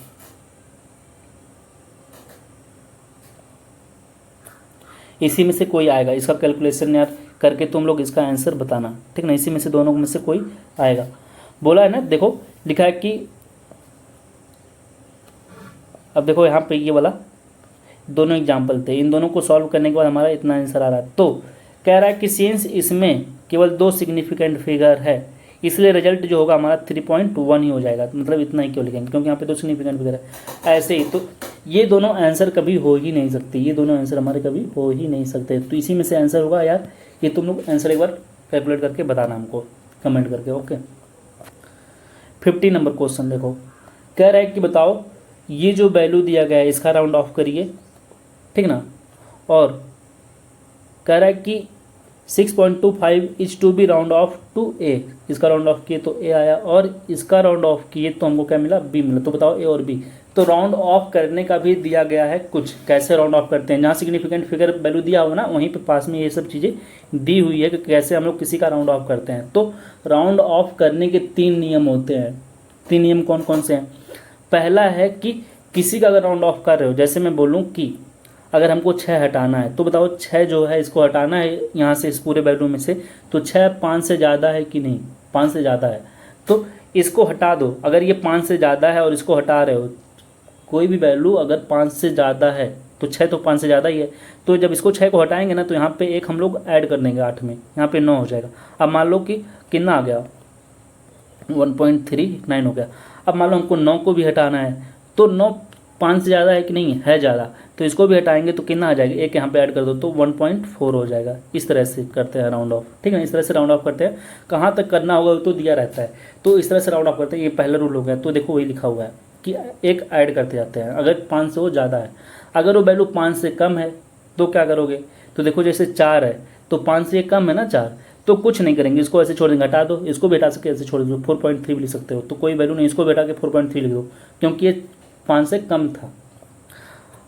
इसी में से कोई आएगा, इसका कैलकुलेशन यार करके तुम लोग इसका आंसर बताना, ठीक ना, इसी में से दोनों में से कोई आएगा। बोला है ना, देखो लिखा है कि अब देखो यहाँ पे ये वाला दोनों एग्जाम्पल थे, इन दोनों को सॉल्व करने के बाद हमारा इतना आंसर आ रहा है। तो कह रहा है कि सिंस इसमें केवल 2 सिग्निफिकेंट फिगर है, इसलिए रिजल्ट जो होगा हमारा 3.1 ही हो जाएगा, मतलब इतना ही क्यों लिखेंगे, क्योंकि यहाँ पे 2 सिग्निफिकेंट फिगर है। ऐसे ही तो ये दोनों आंसर कभी हो ही नहीं सकते, ये दोनों आंसर हमारे कभी हो ही नहीं सकते, तो इसी में से आंसर होगा यार। ये तुम लोग आंसर एक बार कैलकुलेट करके बताना हमको कमेंट करके, ओके। 50 नंबर क्वेश्चन देखो, कह रहा है कि बताओ ये जो वैल्यू दिया गया है इसका राउंड ऑफ करिए, ठीक ना, और कह रहा है कि 6.25 is to be round off to a. इसका राउंड ऑफ किए तो ए आया, और इसका राउंड ऑफ किए तो हमको क्या मिला, बी मिला। तो बताओ ए और बी। तो राउंड ऑफ करने का भी दिया गया है कुछ, कैसे राउंड ऑफ करते हैं। जहाँ सिग्निफिकेंट फिगर वैल्यू दिया हुआ ना, वहीं पे पास में ये सब चीज़ें दी हुई है कि कैसे हम लोग किसी का राउंड ऑफ करते हैं। तो राउंड ऑफ करने के 3 नियम होते हैं। 3 नियम कौन कौन से हैं? पहला है कि किसी का अगर राउंड ऑफ कर रहे हो, जैसे मैं बोलूँ कि अगर हमको 6 हटाना है, तो बताओ 6 जो है इसको हटाना है यहाँ से, इस पूरे वैल्यू में से। तो 6 5 से ज़्यादा है कि नहीं? 5 से ज़्यादा है, तो इसको हटा दो। अगर ये 5 से ज़्यादा है और इसको हटा रहे हो, कोई भी वैल्यू अगर 5 से ज़्यादा है तो 6 तो 5 से ज़्यादा ही है। तो जब इसको 6 को हटाएंगे ना, तो यहाँ पे एक हम लोग ऐड कर देंगे 8 में, यहाँ पे 9 हो जाएगा। अब मान लो कि कितना आ गया, 1.39 हो गया। अब मान लो हमको 9 को भी हटाना है, तो 9 5 से ज़्यादा है कि नहीं है? ज़्यादा। तो इसको भी हटाएंगे तो कितना आ जाएगा, एक यहाँ पे ऐड कर दो तो 1.4 हो जाएगा। इस तरह से करते हैं राउंड ऑफ, ठीक है। इस तरह से राउंड ऑफ करते हैं। कहाँ तक करना होगा तो दिया रहता है, तो इस तरह से राउंड ऑफ करते हैं। ये पहला रूल हो गया। तो देखो वही लिखा हुआ है कि एक ऐड करते जाते हैं अगर 5 से वो ज़्यादा है। अगर वो वैल्यू 5 से कम है तो क्या करोगे? तो देखो जैसे 4 है, तो 5 से ये कम है ना 4, तो कुछ नहीं करेंगे, इसको ऐसे छोड़ देंगे, हटा दो। इसको भी हटा सके ऐसे छोड़ दो, 4.3 भी लिख सकते हो। तो कोई वैल्यू नहीं, इसको भी हटा के 4.3 लिख दो, क्योंकि ये 5 से कम था।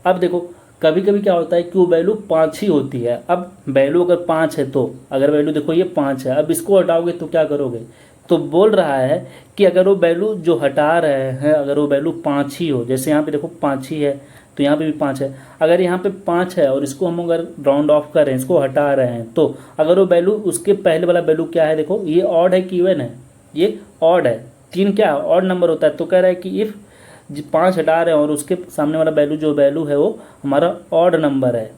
अब देखो कभी कभी क्या होता है कि वो वैल्यू 5 ही होती है। अब वैल्यू अगर 5 है, तो अगर वैल्यू देखो ये 5 है, अब इसको हटाओगे तो क्या करोगे? तो बोल रहा है कि अगर वो वैल्यू जो हटा रहे हैं, अगर वो वैल्यू 5 ही हो, जैसे यहाँ पे देखो 5 ही है, तो यहाँ पे भी 5 है। अगर यहाँ पे 5 है और इसको हम अगर राउंड ऑफ कर रहे हैं, इसको हटा रहे हैं, तो अगर वो वैल्यू उसके पहले वाला वैल्यू क्या है, देखो ये ऑड है कि इवन है? ये ऑड है। 3 क्या है? ऑड नंबर होता है। तो कह रहा है कि इफ़ 5 हटा रहे हैं और उसके सामने वाला वैल्यू जो वैल्यू है वो हमारा ऑड नंबर है,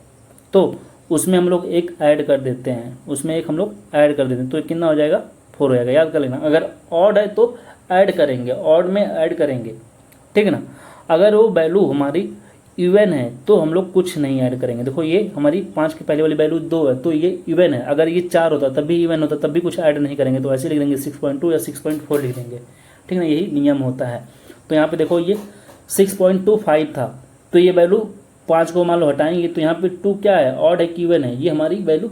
तो उसमें हम लोग एक ऐड कर देते हैं, उसमें एक हम लोग ऐड कर देते हैं। तो कितना हो जाएगा? 4 हो जाएगा। याद कर लेना, अगर ऑड है तो ऐड करेंगे, ऑड में ऐड करेंगे, ठीक है ना। अगर वो वैल्यू हमारी इवन है तो हम लोग कुछ नहीं ऐड करेंगे। देखो ये हमारी 5 की पहले वाली वैल्यू 2 है, तो ये इवन है। अगर ये 4 होता तब भी इवन होता, तब भी कुछ ऐड नहीं करेंगे। तो ऐसे लिख देंगे 6.2 या 6.4 लिख देंगे, ठीक है ना। यही नियम होता है। तो यहाँ पे देखो ये 6.25 था, तो ये वैल्यू 5 को मान लो हटाएंगे, तो यहाँ पे 2 क्या है? ऑड है कि इवन है? ये हमारी वैल्यू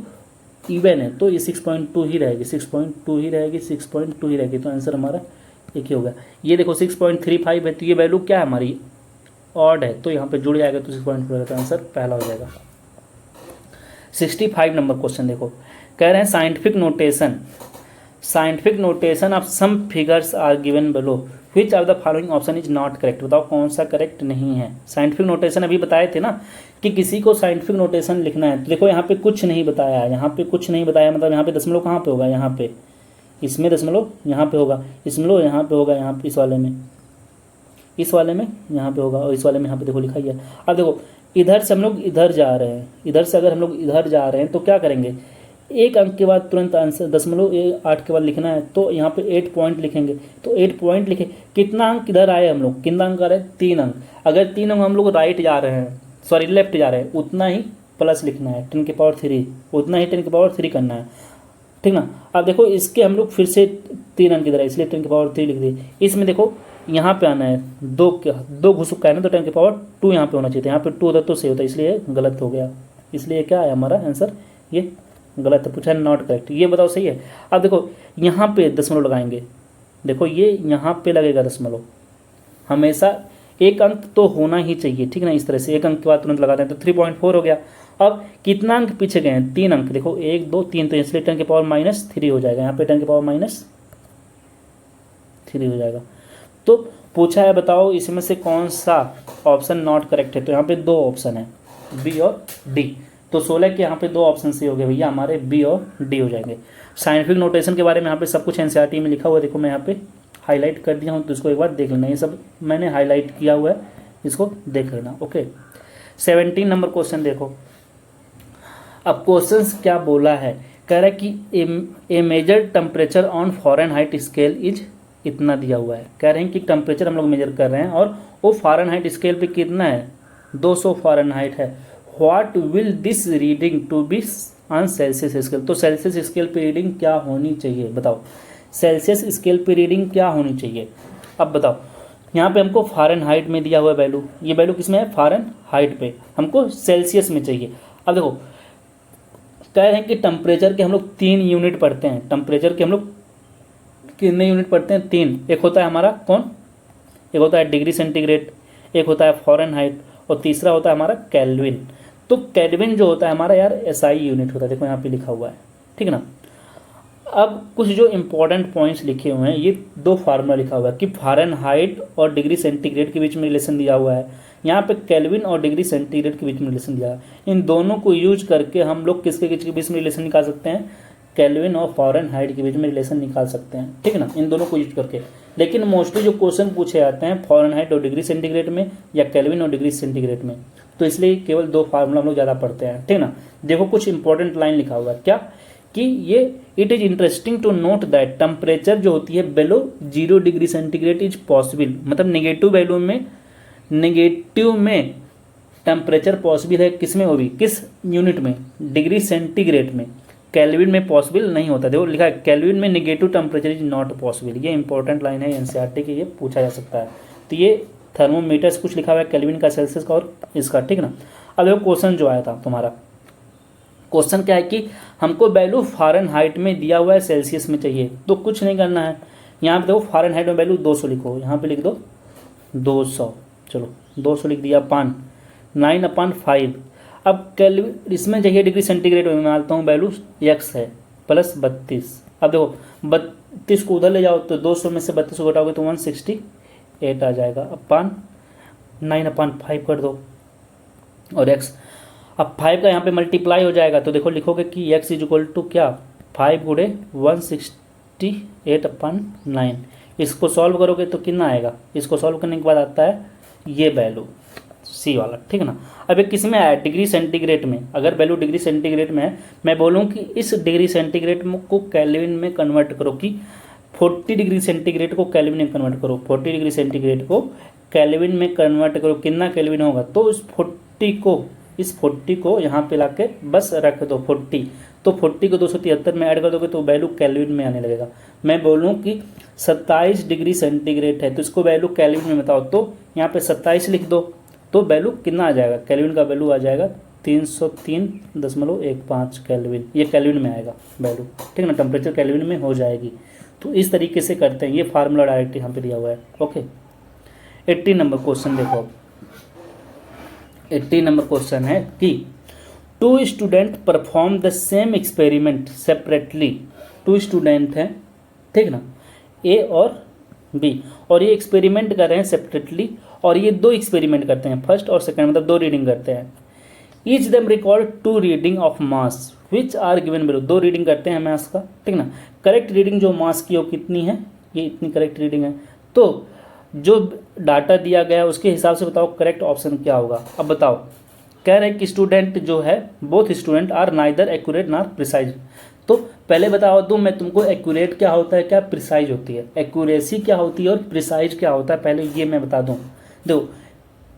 इवन है, तो ये 6.2 ही रहेगी, 6.2 ही रहेगी, 6.2 ही रहेगी। तो आंसर हमारा एक ही होगा। ये देखो 6.35 है, तो ये वैल्यू क्या है हमारी? ऑड है, तो यहाँ पे जुड़ जाएगा, तो 6.4 का आंसर पहला हो जाएगा। 65 नंबर क्वेश्चन देखो, कह रहे हैं scientific notation of some figures are given below, which of the following option is not correct. बताओ कौन सा करेक्ट नहीं है। साइंटिफिक नोटेशन अभी बताए थे ना कि किसी को साइंटिफिक नोटेशन लिखना है। तो देखो यहाँ पे कुछ नहीं बताया है, यहाँ पे कुछ नहीं बताया, मतलब यहाँ पे दशमलव कहाँ पे होगा? यहाँ पे, इसमें दशमलव यहाँ पे होगा, इसमें यहाँ पे होगा, यहाँ पे इस वाले में यहाँ पे होगा, और इस वाले में यहाँ पे देखो लिखा ही है। अब देखो इधर से हम लोग इधर जा रहे हैं, इधर से अगर हम लोग इधर जा रहे हैं तो क्या करेंगे? एक अंक के बाद तुरंत आंसर 0.8 के बाद लिखना है, तो यहाँ पे 8 पॉइंट लिखेंगे। तो 8 पॉइंट लिखे, कितना अंक इधर आए हम लोग? कितना अंक आ रहे हैं? 3 अंक। अगर 3 अंक हम लोग राइट जा रहे हैं, सॉरी लेफ्ट जा रहे हैं, उतना ही प्लस लिखना है, 10⁻3, उतना ही 10⁻3 करना है, ठीक ना। अब देखो इसके हम लोग फिर से 3 अंक इधर है, इसलिए 10⁻3 लिख दिए। इसमें देखो यहाँ पे आना है, 2 घुसुक का है ना, तो 10⁻2 यहाँ पे होना चाहिए था। यहाँ पे 2 होता तो सही होता, इसलिए गलत हो गया। इसलिए क्या है हमारा आंसर? ये गलत है, पूछा नॉट करेक्ट। ये बताओ सही है। अब देखो यहाँ पे दशमलव लगाएंगे, देखो ये यहाँ पे लगेगा दशमलव, हमेशा एक अंक तो होना ही चाहिए, ठीक है ना। इस तरह से एक अंक के बाद तुरंत लगाते हैं, तो 3.4 हो गया। अब कितना अंक पीछे गए हैं? 3 अंक। देखो 1 2 3, तो इसलिए 10⁻³ हो जाएगा, यहाँ पे 10⁻³ हो जाएगा। तो पूछा है बताओ इसमें से कौन सा ऑप्शन नॉट करेक्ट है। तो यहाँ पे 2 ऑप्शन है, बी और डी। तो 16 के यहाँ पे 2 ऑप्शन से हो गए भैया, हमारे बी और डी हो जाएंगे। साइंटिफिक नोटेशन के बारे में यहाँ पे सब कुछ एनसीईआरटी में लिखा हुआ है, देखो मैं यहाँ पे हाईलाइट कर दिया हूँ, तो इसको एक बार देख लेना। ये सब मैंने हाईलाइट किया हुआ है, इसको देख लेना। ओके 17 नंबर क्वेश्चन देखो। अब क्वेश्चन क्या बोला है, कह रहा है कि a measure temperature on Fahrenheit scale is, इतना दिया हुआ है। कह रहे हैं कि टेम्परेचर हम लोग मेजर कर रहे हैं और वो फ़ारेनहाइट स्केल पे कितना है? 200 फ़ारेनहाइट है। What will this reading to be on Celsius scale. तो सेल्सियस स्केल पे रीडिंग क्या होनी चाहिए बताओ? सेल्सियस स्केल पे रीडिंग क्या होनी चाहिए? अब बताओ, यहाँ पे हमको फ़ारेनहाइट में दिया हुआ वैल्यू, ये वैल्यू किस में है? फ़ारेनहाइट पे, हमको सेल्सियस में चाहिए। अब देखो कह रहे हैं कि टेम्परेचर के हम लोग 3 यूनिट पढ़ते हैं। टेम्परेचर के हम लोग कितने यूनिट पढ़ते हैं? 3। एक होता है हमारा कौन? एक होता है डिग्री सेंटीग्रेड, एक होता है फ़ारेनहाइट, और तीसरा होता है हमारा केल्विन। तो केल्विन जो होता है हमारा यार एसआई यूनिट होता है, देखो यहाँ पे लिखा हुआ है, ठीक है ना। अब कुछ जो इंपॉर्टेंट पॉइंट्स लिखे हुए हैं, ये 2 फार्मूला लिखा हुआ है कि फ़ारेनहाइट और डिग्री सेंटीग्रेड के बीच में रिलेशन दिया हुआ है, यहाँ पे केल्विन और डिग्री सेंटीग्रेड के बीच में रिलेशन दिया है। इन दोनों को यूज करके हम लोग किसके बीच में रिलेशन निकाल सकते हैं? केल्विन और फ़ारेनहाइट के बीच में रिलेशन निकाल सकते हैं, ठीक है ना, इन दोनों को यूज करके। लेकिन मोस्टली जो क्वेश्चन पूछे जाते हैं फ़ारेनहाइट और डिग्री सेंटीग्रेड में या केल्विन और डिग्री सेंटीग्रेड में, तो इसलिए केवल 2 फार्मूला हम लोग ज़्यादा पढ़ते हैं, ठीक है ना। देखो कुछ इंपॉर्टेंट लाइन लिखा हुआ है क्या, कि ये it is interesting to note that temperature जो होती है below 0 degree centigrade is possible, मतलब नेगेटिव वैल्यू में, नेगेटिव में टेम्परेचर पॉसिबल है, किस में? वो भी किस यूनिट में? डिग्री सेंटीग्रेड में। केल्विन में पॉसिबल नहीं होता। देखो लिखा है केल्विन में negative temperature is not possible. ये इंपॉर्टेंट लाइन है एनसीईआरटी की, ये पूछा जा सकता है। तो ये थर्मोमीटर्स कुछ लिखा हुआ है केल्विन का, सेल्सियस का और इसका, ठीक ना। अब देखो क्वेश्चन जो आया था तुम्हारा, क्वेश्चन क्या है कि हमको वैल्यू फ़ारेनहाइट में दिया हुआ है, सेल्सियस में चाहिए। तो कुछ नहीं करना है, यहाँ पे देखो फ़ारेनहाइट में वैल्यू 200 लिखो, यहाँ पे लिख दो 200, चलो 200 लिख दिया, 9/5। अब केल्विन इसमें चाहिए डिग्री सेंटीग्रेड में, मानता हूँ वैल्यू x है प्लस 32। अब देखो 32 को उधर ले जाओ तो 200 में से 32 को घटाओगे तो 168 आ जाएगा। अपान 9/5 कर दो और x, अब 5 का यहाँ पे मल्टीप्लाई हो जाएगा तो देखो लिखोगे कि x इज इक्वल टू क्या, 5 गुणे 168/9। इसको सॉल्व करोगे तो कितना आएगा? इसको सॉल्व करने के बाद आता है ये वैल्यू सी वाला, ठीक है ना। अब एक किस में आया? डिग्री सेंटीग्रेड में। अगर वैल्यू डिग्री सेंटीग्रेड में है, मैं बोलूँ कि इस डिग्री सेंटीग्रेड को केल्विन में कन्वर्ट करो, कि 40 डिग्री सेंटीग्रेड को केल्विन में कन्वर्ट करो, 40 डिग्री सेंटीग्रेड को केल्विन में कन्वर्ट करो, कितना केल्विन होगा? तो इस 40 को यहाँ पे ला के बस रख दो 40, तो 40 को 273 में ऐड कर दोगे तो वैल्यू केल्विन में आने लगेगा। मैं बोलूँ कि 27 डिग्री सेंटीग्रेड है तो इसको वैल्यू केल्विन में बताओ, तो यहाँ पे 27 लिख दो, तो वैल्यू कितना आ जाएगा? केल्विन का वैल्यू आ जाएगा 303.15 केल्विन, ये केल्विन में आएगा वैल्यू, ठीक है ना। टेम्परेचर केल्विन में हो जाएगी। तो इस तरीके से करते हैं, ये फार्मूला डायरेक्ट यहाँ पे दिया हुआ है। ओके, 80 नंबर क्वेश्चन देखो। अब 80 नंबर क्वेश्चन है कि 2 student perform the same experiment separately. 2 student हैं, ठीक ना, ए और बी, और ये एक्सपेरिमेंट कर रहे हैं सेपरेटली, और ये 2 एक्सपेरिमेंट करते हैं, फर्स्ट और सेकंड, मतलब 2 रीडिंग करते हैं। Each them record 2 reading of mass which are given below. 2 reading करते हैं मास का, ठीक ना। करेक्ट रीडिंग जो मास की हो कितनी है? ये इतनी करेक्ट रीडिंग है। तो जो डाटा दिया गया है उसके हिसाब से बताओ करेक्ट ऑप्शन क्या होगा। अब बताओ, कह रहे हैं कि स्टूडेंट जो है, both student are neither accurate nor precise. तो पहले बताओ तो मैं तुमको एक्यूरेट क्या होता है, क्या प्रिसाइज होती है, एक्यूरेसी क्या होती है और प्रिसाइज क्या होता है, पहले ये मैं बता दूं। देखो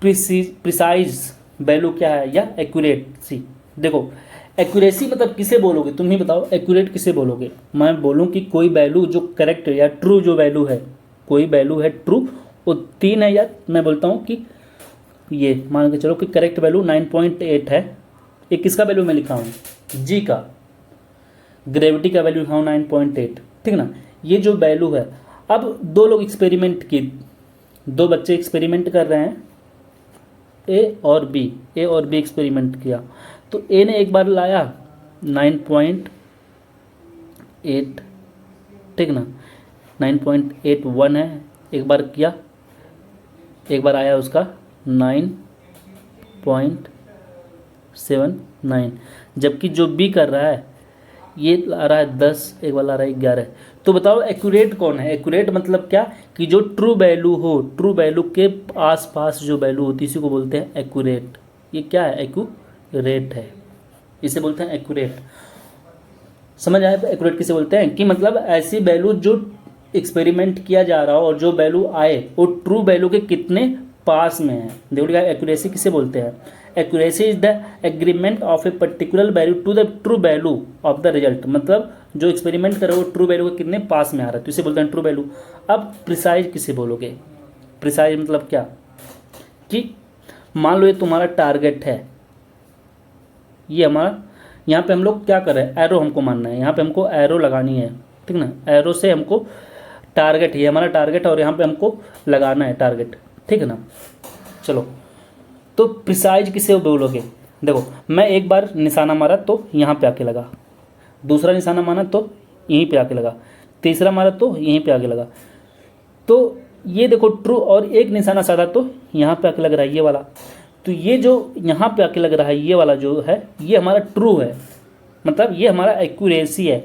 प्रिसाइज वैल्यू क्या है या एक्यूरेसी। देखो एक्यूरेसी मतलब किसे बोलोगे, तुम ही बताओ, एक्यूरेट किसे बोलोगे। मैं बोलूँ कि कोई वैल्यू जो करेक्ट या ट्रू जो वैल्यू है, कोई वैल्यू है ट्रू, वो 3 है, या मैं बोलता हूँ कि ये मान के चलो कि करेक्ट वैल्यू 9.8 है। ये किसका वैल्यू मैं लिखा हूँ? जी का, ग्रेविटी का वैल्यू लिखा हूँ 9.8, ठीक ना। ये जो वैल्यू है, अब 2 लोग एक्सपेरिमेंट की, 2 बच्चे एक्सपेरिमेंट कर रहे हैं, ए और बी एक्सपेरिमेंट किया। तो ए ने एक बार लाया 9.8, ठीक ना, 9.81 है, एक बार किया, एक बार आया उसका 9.79, जबकि जो बी कर रहा है ये ला रहा है 10, एक बार ला रहा है 11। तो बताओ एक्यूरेट कौन है? एक्यूरेट मतलब क्या, कि जो ट्रू वैल्यू हो, ट्रू वैल्यू के आसपास जो वैल्यू होती है इसी को बोलते हैं एक्यूरेट। ये क्या है? एक्यूरेट है, इसे बोलते हैं एक्यूरेट। समझ आया एक्यूरेट किसे बोलते हैं? कि मतलब ऐसी वैल्यू जो एक्सपेरिमेंट किया जा रहा हो और जो वैल्यू आए वो ट्रू वैल्यू के कितने पास में है। देखो एक्यूरेसी किसे बोलते हैं? Accuracy is the agreement of a particular value to the true value of the result. मतलब जो एक्सपेरिमेंट कर रहे हो ट्रू वैल्यू के कितने पास में आ रहा है, तो इसे बोलते हैं ट्रू वैल्यू। अब प्रिसाइज किसे बोलोगे? प्रिसाइज मतलब क्या, कि मान लो ये तुम्हारा टारगेट है, ये हमारा यहाँ पे हम लोग क्या कर रहे हैं, एरो हमको मानना है, यहाँ पे हमको एरो लगानी है, ठीक ना। एरो से हमको टारगेट, ये हमारा टारगेट और यहाँ पे हमको लगाना है टारगेट, ठीक है ना। चलो, तो प्रिसाइज किसे बोलोगे, देखो मैं एक बार निशाना मारा तो यहाँ पे आके लगा, दूसरा निशाना मारा तो यहीं पे आके लगा, तीसरा मारा तो यहीं पे आके लगा, तो ये देखो ट्रू, और एक निशाना साधा तो यहाँ पे आके लग रहा है ये वाला, तो ये जो यहाँ पे आके लग रहा है ये वाला जो है ये हमारा ट्रू है, मतलब ये हमारा एक्यूरेसी है,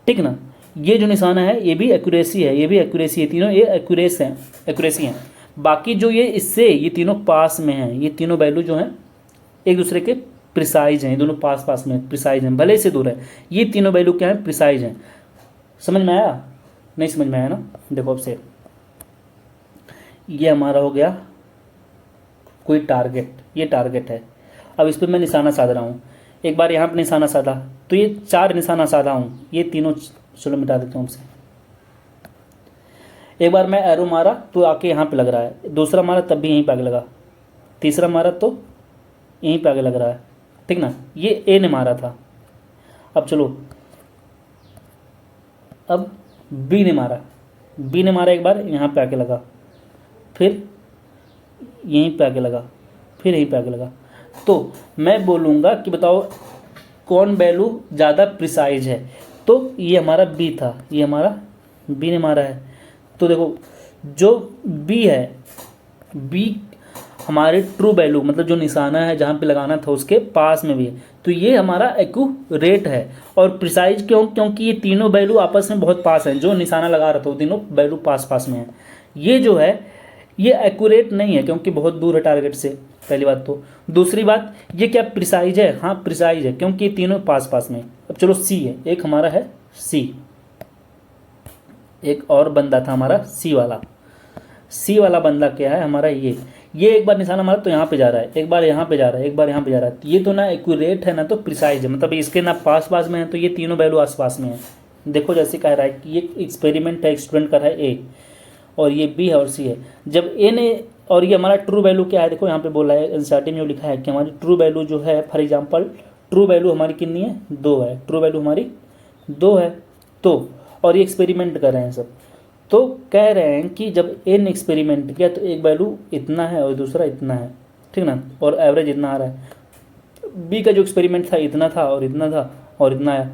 ठीक ना। ये जो निशाना है ये भी एक्यूरेसी है, ये भी एक्यूरेसी है, तीनों ये एक्यूरेसी हैं। बाकी जो ये इससे ये तीनों पास में हैं, ये तीनों वैल्यू जो हैं एक दूसरे के प्रिसाइज हैं, ये दोनों पास पास में प्रिसाइज हैं, भले से दूर है, ये तीनों वैल्यू क्या है, प्रिसाइज हैं। समझ में आया, नहीं समझ में आया ना, देखो अब से ये हमारा हो गया कोई टारगेट, ये टारगेट है। अब इस पर मैं निशाना साध रहा हूँ, एक बार यहाँ पर निशाना साधा तो ये 4 निशाना साधा हूँ, ये तीनों चलो मिटा देता हूँ हमसे। एक बार मैं एरो मारा तो आके यहाँ पे लग रहा है, दूसरा मारा तब भी यहीं पे आगे लगा, तीसरा मारा तो यहीं पे आगे लग रहा है, ठीक ना। ये ए ने मारा था। अब चलो, अब बी ने मारा एक बार यहाँ पे आके लगा, फिर यहीं पे आके लगा, फिर यहीं पे आके लगा। तो मैं बोलूँगा कि बताओ कौन वैल्यू ज़्यादा प्रिसाइज है, तो ये हमारा बी था, ये हमारा बी ने मारा है। तो देखो जो बी है, बी हमारे ट्रू वैल्यू मतलब जो निशाना है जहाँ पे लगाना था उसके पास में भी है, तो ये हमारा एक्यूरेट है। और प्रिसाइज क्यों, क्योंकि ये तीनों वैल्यू आपस में बहुत पास हैं, जो निशाना लगा रहा था वो तीनों वैल्यू पास पास में है। ये जो है ये एक्यूरेट नहीं है क्योंकि बहुत दूर है टारगेट से, पहली बात तो। दूसरी बात ये क्या प्रिसाइज है, हाँ प्रिसाइज है क्योंकि ये तीनों पास पास में। अब चलो सी है, एक हमारा है सी, एक और बंदा था हमारा सी वाला बंदा क्या है हमारा, ये एक बार निशाना मारा तो यहाँ पे जा रहा है, एक बार यहाँ पे जा रहा है, एक बार यहाँ पे जा रहा है, ये तो ना एक्यूरेट है ना तो प्रिसाइज है, मतलब इसके ना पास पास में है, तो ये तीनों वैल्यू आस पास में है। देखो जैसे कह रहा है कि ये एक्सपेरिमेंट है, स्टूडेंट कर रहा है ए, और ये बी है और सी है। जब ए ने, और ये हमारा ट्रू वैल्यू क्या है, देखो यहाँ पे बोला है एनसीईआरटी में जो लिखा है कि हमारी ट्रू वैल्यू जो है, फॉर एग्जांपल ट्रू वैल्यू हमारी कितनी है, 2 है, ट्रू वैल्यू हमारी 2 है। तो और ये एक्सपेरिमेंट कर रहे हैं सब, तो कह रहे हैं कि जब ए ने एक्सपेरिमेंट किया तो एक वैल्यू इतना है और दूसरा इतना है, ठीक ना, और एवरेज इतना आ रहा है। बी का जो एक्सपेरिमेंट था इतना था और इतना था और इतना आया,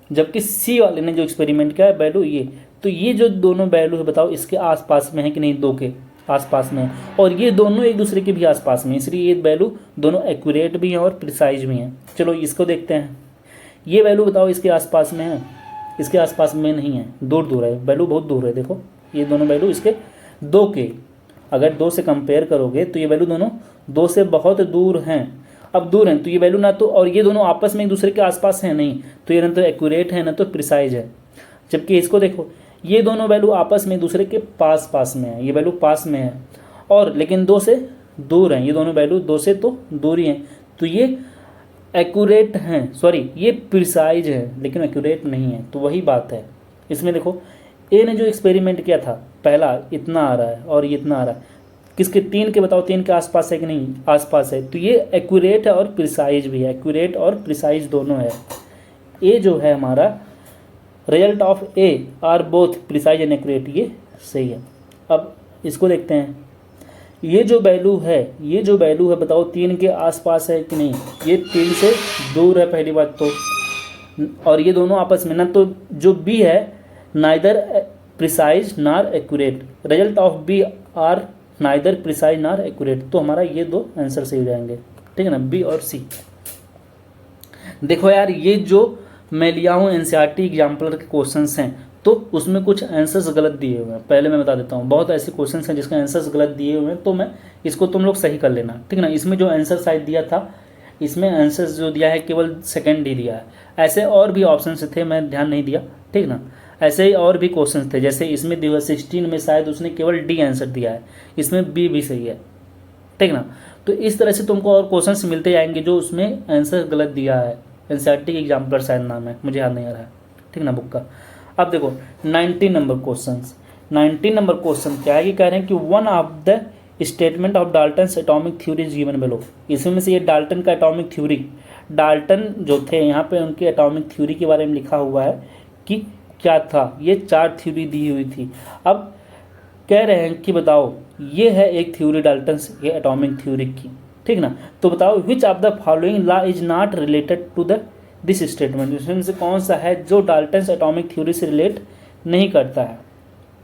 जबकि सी वाले ने जो एक्सपेरिमेंट किया है वैल्यू ये, तो ये जो दोनों वैल्यू है बताओ इसके आसपास में है कि नहीं, 2 के आसपास में है, और ये दोनों एक दूसरे के भी आसपास में, इसलिए ये वैल्यू दोनों एक्यूरेट भी हैं और प्रिसाइज भी हैं। चलो इसको देखते हैं, ये वैल्यू बताओ इसके आसपास में है, इसके आसपास में नहीं है, दूर दूर है, वैल्यू बहुत दूर है। देखो ये दोनों वैल्यू इसके 2 के, अगर 2 से कंपेयर करोगे तो ये वैल्यू दोनों 2 से बहुत दूर हैं। अब दूर हैं तो ये वैल्यू ना तो, और ये दोनों आपस में एक दूसरे के आसपास हैं नहीं, तो ये ना तो एक्यूरेट है ना तो प्रिसाइज है। जबकि इसको देखो, ये दोनों वैल्यू आपस में एक दूसरे के पास पास में है, ये वैल्यू पास में है और लेकिन 2 से दूर हैं, ये दोनों वैल्यू 2 से तो दूर ही हैं, तो ये एक्यूरेट हैं, सॉरी ये प्रिसाइज है लेकिन एक्यूरेट नहीं है। तो वही बात है इसमें, देखो ए ने जो एक्सपेरिमेंट किया था पहला इतना आ रहा है और ये इतना आ रहा है, किसके 3 के बताओ, 3 के आसपास है कि नहीं, आसपास है, तो ये एक्यूरेट है और प्रिसाइज भी है, एक्यूरेट और प्रिसाइज दोनों है। ए जो है हमारा result of A R both precise and accurate, ये सही है। अब इसको देखते हैं, ये जो वैल्यू है बताओ 3 के आसपास है कि नहीं, ये 3 से दूर है पहली बात तो, और ये दोनों आपस में ना, तो जो बी है neither precise nor accurate, result of B are neither precise nor accurate, तो हमारा ये 2 आंसर सही हो जाएंगे, ठीक है ना, बी और सी। देखो यार ये जो मैं लिया हूँ एनसीईआरटी एग्जाम्पलर के क्वेश्चंस हैं, तो उसमें कुछ आंसर्स गलत दिए हुए हैं, पहले मैं बता देता हूँ, बहुत ऐसे क्वेश्चंस हैं जिसके आंसर्स गलत दिए हुए हैं, तो मैं इसको तुम लोग सही कर लेना, ठीक ना। इसमें जो आंसर शायद दिया था, इसमें आंसर्स जो दिया है केवल सेकंड ही दिया है, ऐसे और भी ऑप्शन थे मैं ध्यान नहीं दिया, ठीक ना। ऐसे ही और भी क्वेश्चन थे, जैसे इसमें दिया 16 में शायद उसने केवल डी आंसर दिया है, इसमें बी भी सही है, ठीक ना। तो इस तरह से तुमको और क्वेश्चन मिलते जाएंगे जो उसमें आंसर गलत दिया है। एनसीईआरटी एग्जाम्पलर शायद नाम है, मुझे याद नहीं आ रहा है, ठीक ना, बुक का। अब देखो 19 नंबर क्वेश्चन क्या है कि कह रहे हैं कि one of the statement of Dalton's atomic theory is given below. इसमें से ये डाल्टन का एटॉमिक थ्योरी, डाल्टन जो थे यहाँ पे उनके एटॉमिक थ्योरी के बारे में लिखा हुआ है कि क्या था। ये 4 थ्योरी दी हुई थी। अब कह रहे हैं कि बताओ, ये है एक थ्योरी डाल्टन्स के एटॉमिक थ्योरी की, ठीक ना। तो बताओ which of the following law is not related to the this statement, इसमें से कौन सा है जो डाल्टन्स एटॉमिक थ्योरी से रिलेट नहीं करता है।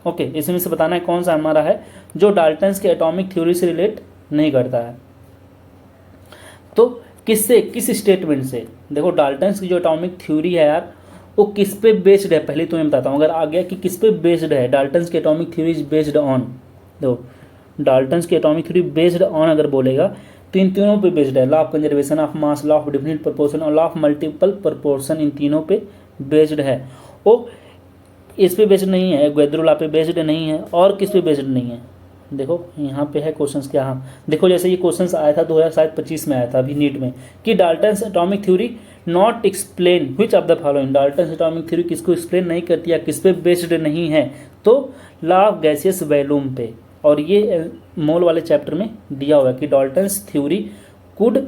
ओके, इसमें से बताना है कौन सा हमारा है जो डाल्टन्स के एटॉमिक थ्योरी से रिलेट नहीं करता है। तो किससे, किस स्टेटमेंट से? देखो डाल्टन्स की जो एटॉमिक थ्योरी है यार, वो किस पे बेस्ड है पहले तो मैं बताता हूँ। अगर आ गया कि किस पे बेस्ड है, डाल्टन्स की atomic theory is based on, देखो डाल्टन्स की एटॉमिक थ्योरी बेस्ड ऑन अगर बोलेगा तो इन तीनों पे बेस्ड है। Law of conservation of mass, law of definite proportion और लॉ ऑफ मल्टीपल प्रोपोर्शन, इन तीनों पे बेस्ड है। वो इस पे बेस्ड नहीं है, एवोगैड्रो लॉ पे बेस्ड नहीं है, और किस पे बेस्ड नहीं है? देखो यहाँ पे है क्वेश्चंस क्या। हाँ देखो, जैसे ये क्वेश्चंस आया था 2025 में आया था अभी नीट में कि Dalton's atomic theory not explain which of the following, Dalton's atomic theory किसको एक्सप्लेन नहीं करती या किस पे बेस्ड नहीं है? तो लॉ ऑफ गैसियस वैल्यूम पे, और ये मोल वाले चैप्टर में दिया हुआ है कि Dalton's theory could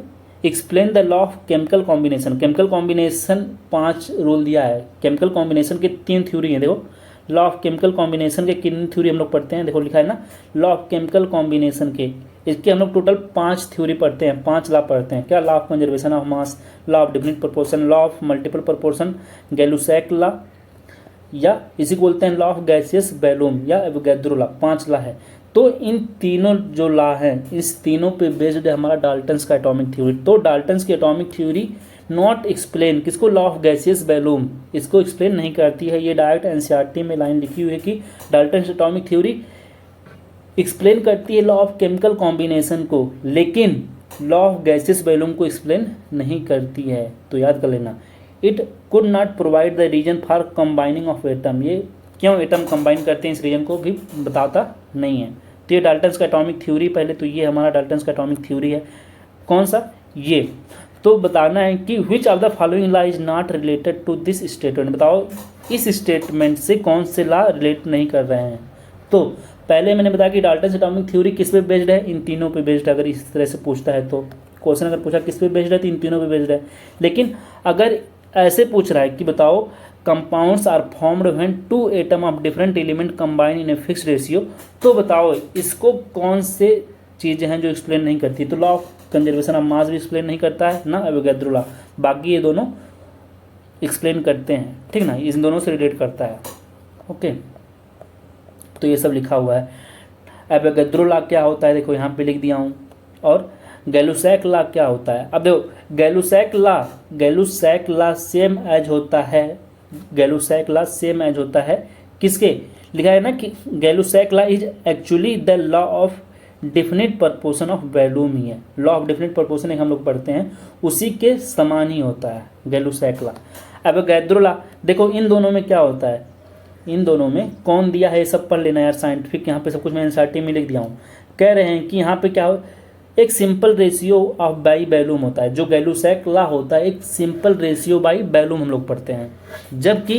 explain the law of chemical combination. Chemical combination 5 rule दिया है। केमिकल कॉम्बिनेशन के 3 थ्योरी हैं। देखो लॉ ऑफ केमिकल कॉम्बिनेशन के कितनी थ्योरी हम लोग पढ़ते हैं? देखो लिखा है ना, लॉ ऑफ केमिकल कॉम्बिनेशन के, इसके हम लोग टोटल 5 थ्योरी पढ़ते हैं, 5 लॉ पढ़ते हैं। क्या? Law of conservation of mass, law of definite proportion, law of multiple proportion, Gay Lussac law, या इसी को बोलते हैं लॉ ऑफ गैसियस वैल्यूम या एवोगैड्रो लॉ। 5 लॉ है। तो इन तीनों जो लॉ हैं, इस तीनों पे बेस्ड है हमारा डाल्टन्स का एटॉमिक थ्योरी। तो डाल्टन्स की एटॉमिक थ्योरी नॉट एक्सप्लेन किसको? लॉ ऑफ गैसियस वैल्यूम, इसको एक्सप्लेन नहीं करती है। ये डायरेक्ट एनसीईआरटी में लाइन लिखी हुई है कि डाल्टन्स एटॉमिक थ्योरी एक्सप्लेन करती है लॉ ऑफ केमिकल कॉम्बिनेशन को, लेकिन लॉ ऑफ गैसियस वैल्यूम को एक्सप्लेन नहीं करती है। तो याद कर लेना, it could not provide the reason for combining of atom. ये क्यों एटम कंबाइन करते हैं इस रीजन को भी बताता नहीं है। तो ये डाल्टन्स का एटॉमिक थ्योरी, पहले तो ये हमारा डाल्टन्स का एटॉमिक थ्योरी है। कौन सा? ये। तो बताना है कि which of the following law is not related to this statement. बताओ इस स्टेटमेंट से कौन से लॉ रिलेट नहीं कर रहे हैं। तो पहले मैंने बताया कि डाल्टन्स एटॉमिक थ्योरी किस पे बेस्ड है? इन तीनों पे बेस्ड है। अगर इस तरह से पूछता है तो क्वेश्चन अगर पूछा किस पे बेस्ड है तो इन तीनों पे बेस्ड है। लेकिन अगर ऐसे पूछ रहा है कि बताओ compounds are formed when 2 atom of different element combine in a fixed ratio, तो बताओ इसको कौन से चीज़ें हैं जो एक्सप्लेन नहीं करती? तो लॉ ऑफ कंजर्वेशन ऑफ मास भी एक्सप्लेन नहीं करता है ना, एवोगैड्रो लॉ। बाकी ये दोनों एक्सप्लेन करते हैं, ठीक ना, इन दोनों से रिलेट करता है। ओके, तो ये सब लिखा हुआ है। एवोगैड्रो लॉ क्या होता है? देखो यहाँ पे लिख दिया हूँ। और गैलुसैक लॉ क्या होता है? अब देखो गैलुसैक लॉ सेम एज होता है, गैलुसैक लॉ सेम एज होता है किसके? लिखा है ना कि Gay Lussac law is actually the law of definite proportion of volume ही है। लॉ ऑफ डेफिनिट प्रोपोर्शन एक हम लोग पढ़ते हैं, उसी के समान ही होता है गैलुसैक लॉ। एवोगैड्रो लॉ, देखो इन दोनों में क्या होता है, इन दोनों में कौन दिया है ये सब पढ़ लेना यार, साइंटिफिक यहाँ पे सब कुछ मैं एनसीईआरटी में लिख दिया हूँ। कह रहे हैं कि यहाँ पे क्या हो, एक simple ratio of by volume होता है। जो गैलुसैक लॉ होता है एक सिंपल रेशियो बाई वैल्यूम हम लोग पढ़ते हैं, जबकि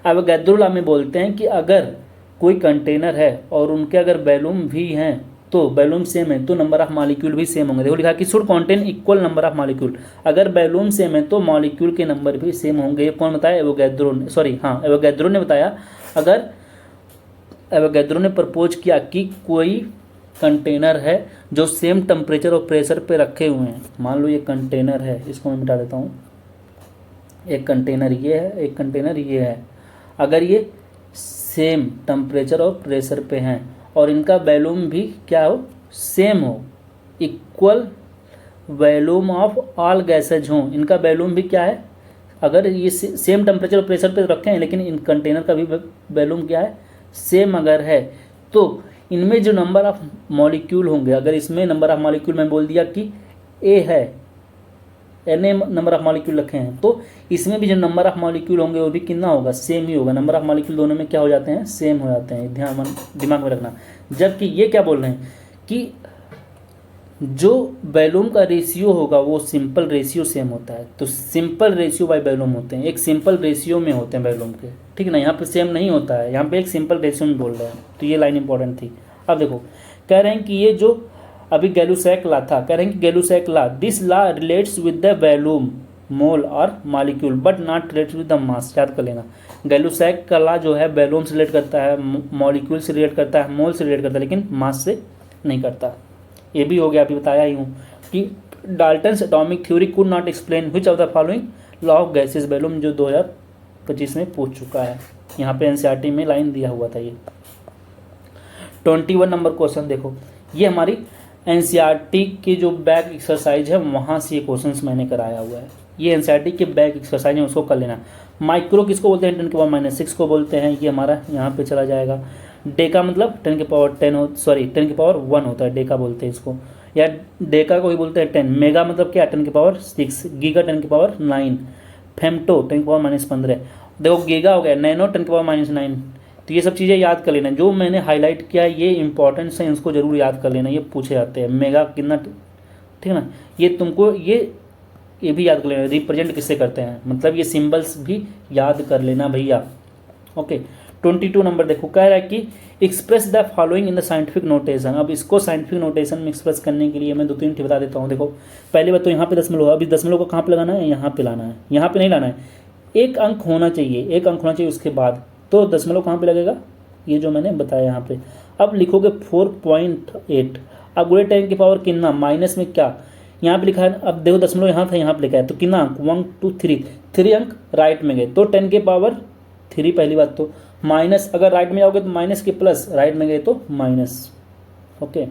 एवोगैड्रो लॉ में बोलते हैं कि अगर कोई कंटेनर है और उनके अगर वैल्यूम भी हैं तो वैल्यूम सेम है तो नंबर ऑफ मॉलिक्यूल भी सेम होंगे। देखो लिखा कि should contain equal number of molecule, अगर वैल्यूम सेम है तो मॉलिक्यूल के नंबर भी सेम होंगे। ये कौन बताया? एवोगैड्रो ने, एवोगैड्रो ने बताया। अगर एवोगैड्रो ने प्रपोज किया कि कोई कंटेनर है जो सेम टेम्परेचर और प्रेशर पे रखे हुए हैं, मान लो ये कंटेनर है, इसको मैं मिटा देता हूँ, एक कंटेनर ये है, एक कंटेनर ये है। अगर ये सेम टेम्परेचर और प्रेशर पे हैं और इनका वैल्यूम भी क्या हो? सेम हो, equal volume of all gases हो, इनका वैल्यूम भी क्या है? अगर ये सेम टेम्परेचर और प्रेशर पे रखे हैं लेकिन इन कंटेनर का भी वैल्यूम क्या है? सेम अगर है, तो इनमें जो नंबर ऑफ मॉलिक्यूल होंगे, अगर इसमें नंबर ऑफ मॉलिक्यूल मैं बोल दिया कि ए है, N A number of molecule रखे हैं, तो इसमें भी जो नंबर ऑफ मॉलिक्यूल होंगे वो भी कितना होगा? सेम ही होगा। नंबर ऑफ मॉलिक्यूल दोनों में क्या हो जाते हैं? सेम हो जाते हैं, दिमाग में रखना। जबकि ये क्या बोल रहे हैं कि जो वैल्यूम का रेशियो होगा वो सिंपल रेशियो सेम होता है। तो सिंपल रेशियो बाय वैल्यूम होते हैं, एक सिंपल रेशियो में होते हैं वैल्यूम के, ठीक है ना। यहाँ पे सेम नहीं होता है, यहाँ पे एक सिंपल रेशियो में बोल रहे हैं। तो ये लाइन इंपॉर्टेंट थी। अब देखो कह रहे हैं कि ये जो अभी गैलुसैक लॉ था, कह रहे हैं कि Gay Lussac law, this law relates with the volume mole और molecule but not related with the mass. याद कर लेना, गैलुसैक का लॉ जो है वॉल्यूम से रिलेट करता है, मॉलिक्यूल से रिलेट करता है, मोल से रिलेट करता है, लेकिन मास से नहीं करता। ये भी हो गया, अभी बताया ही हूँ कि Dalton's atomic theory could not explain which of the following law of gases volume, जो 2025 में पूछ चुका है। यहाँ पे एनसीईआरटी में लाइन दिया हुआ था ये। 21 नंबर क्वेश्चन देखो, ये हमारी एनसीईआरटी की जो बैक एक्सरसाइज है वहाँ से ये क्वेश्चंस मैंने कराया हुआ है। ये एनसीईआरटी के बैक एक्सरसाइज है, उसको कर लेना। माइक्रो किसको बोलते हैं, 10⁻⁻6 को बोलते हैं। ये हमारा यहाँ पे चला जाएगा। डेका मतलब 10⁻1 होता है, डेका बोलते हैं इसको, या डेका को ही बोलते हैं 10। मेगा मतलब क्या, 10⁻6, गीगा 10⁻9, फेम्टो 10⁻−15। देखो गीगा हो गया, नैनो 10⁻−9। तो ये सब चीज़ें याद कर लेना, जो मैंने हाईलाइट किया ये इंपॉर्टेंट है, इसको जरूर याद कर लेना, ये पूछे जाते हैं। मेगा कितना, ठीक है ना, ये तुमको ये भी याद कर लेना, रिप्रेजेंट किससे करते हैं, मतलब ये सिंबल्स भी याद कर लेना भैया। ओके, 22 नंबर देखो, कह रहा है कि express the following in the scientific notation. अब इसको साइंटिफिक नोटेशन में एक्सप्रेस करने के लिए मैं 2-3 टिप बता देता हूँ। देखो पहली बात तो यहाँ पे दशमलव, अभी दशमलव को कहाँ पे लगाना है, यहाँ पे लाना है, यहाँ पे नहीं लाना है। एक अंक होना चाहिए उसके बाद, तो दशमलव कहाँ पे लगेगा, ये जो मैंने बताया यहाँ पे। अब लिखोगे 4.8, अब गुणे 10 की पावर कितना, माइनस में क्या, यहाँ पे लिखा है। अब देखो दशमलव यहाँ था, यहाँ पे लिखा है, तो कितना अंक, 1 2 3, 3 अंक राइट में गए, तो 10 के पावर 3 पहली बात तो, माइनस अगर राइट में जाओगे तो माइनस के प्लस, राइट में गए तो माइनस। ओके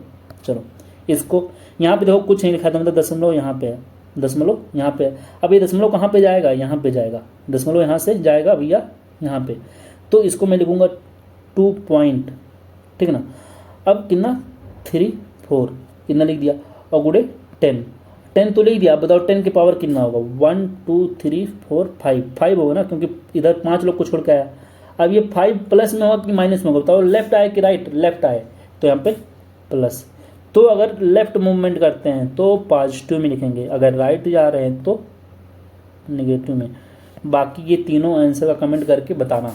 चलो, इसको यहाँ पे देखो कुछ नहीं लिखा था, मतलब दशमलव यहाँ पे है, दशमलव यहाँ पे है। अब ये दशमलव कहाँ पे जाएगा, यहाँ पे जाएगा, दशमलव यहाँ से जाएगा भैया यहाँ पे, तो इसको मैं लिखूँगा 2 पॉइंट, ठीक है ना। अब कितना 3 4 कितना लिख दिया, और गुड़े 10 तो लिख दिया। अब बताओ 10 की पावर कितना होगा, 1 2 3 4 5 होगा ना, क्योंकि इधर 5 लोग को छोड़ के आया। अब ये 5 प्लस में होगा कि माइनस में होगा, बताओ लेफ्ट आए कि राइट, लेफ्ट आए, तो यहाँ पे प्लस। तो अगर लेफ्ट मूवमेंट करते हैं तो पॉजिटिव में लिखेंगे, अगर राइट जा रहे हैं तो नेगेटिव में। बाकी ये तीनों आंसर का कमेंट करके बताना,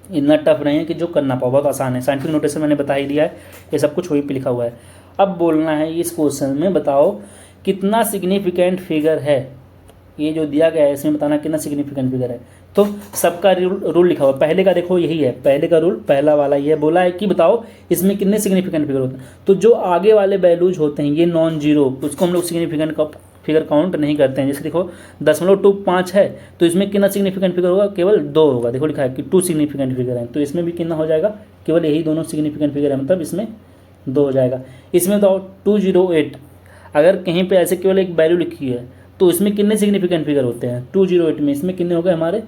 इतना टफ नहीं है कि जो करना पाओ, बहुत आसान है। साइंटिफिक नोटेशन मैंने बता ही दिया है, ये सब कुछ वहीं पे लिखा हुआ है। अब बोलना है इस क्वेश्चन में, बताओ कितना सिग्निफिकेंट फिगर है, ये जो दिया गया है इसमें बताना कितना सिग्निफिकेंट फिगर है। तो सबका रूल लिखा हुआ है, पहले का देखो यही है, पहले का रूल पहला वाला ये बोला है कि बताओ इसमें कितने सिग्निफिकेंट फिगर होते हैं। तो जो आगे वाले वैल्यूज होते हैं ये नॉन जीरो, उसको हम लोग सिग्निफिकेंट का फिगर काउंट नहीं करते हैं। जैसे देखो 0.25 है, तो इसमें कितना सिग्निफिकेंट फिगर होगा, केवल 2 होगा। देखो लिखा है कि 2 सिग्निफिकेंट फिगर है, तो इसमें भी कितना हो जाएगा, केवल यही दोनों सिग्निफिकेंट फिगर है, मतलब इसमें 2 हो जाएगा। इसमें तो 208, अगर कहीं पे ऐसे केवल एक वैल्यू लिखी है तो इसमें कितने सिग्निफिकेंट फिगर होते हैं, 208 में इसमें कितने हो गए हमारे,